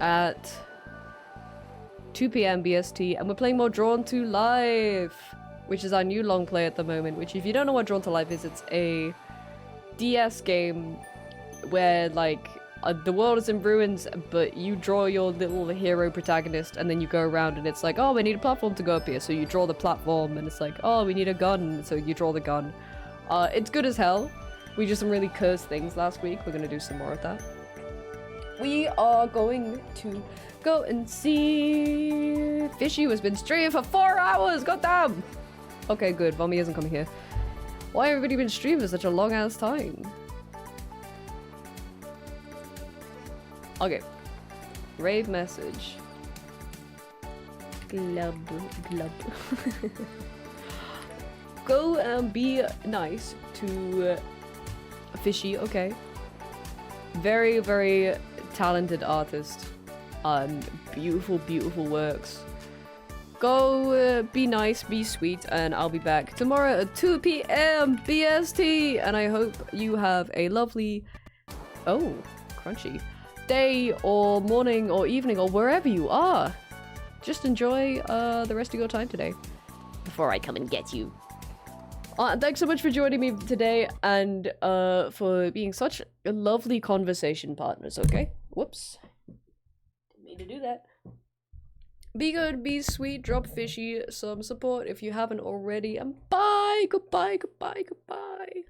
at 2 PM BST, and we're playing more Drawn to Life, which is our new long play at the moment, which if you don't know what Drawn to Life is, it's a DS game where, like, the world is in ruins, but you draw your little hero protagonist, and then you go around and it's like, oh, we need a platform to go up here, so you draw the platform, and it's like, oh, we need a gun, so you draw the gun. It's good as hell. We did some really cursed things last week. We're gonna do some more of that. We are going to go and see Fishy, who has been streaming for 4 hours. Goddamn. Okay, good. Vommy isn't coming here. Why have everybody been streaming for such a long ass time? Okay. Rave message. Glub. Go and be nice to Fishy. Okay. Very, very talented artist. Beautiful, beautiful works. Go be nice, be sweet, and I'll be back tomorrow at 2 PM BST. And I hope you have a lovely, oh, crunchy, day or morning or evening or wherever you are. Just enjoy the rest of your time today before I come and get you. Thanks so much for joining me today and for being such lovely conversation partners, okay? Whoops. Didn't mean to do that. Be good, be sweet, drop Fishy some support if you haven't already, and bye! Goodbye, goodbye, goodbye.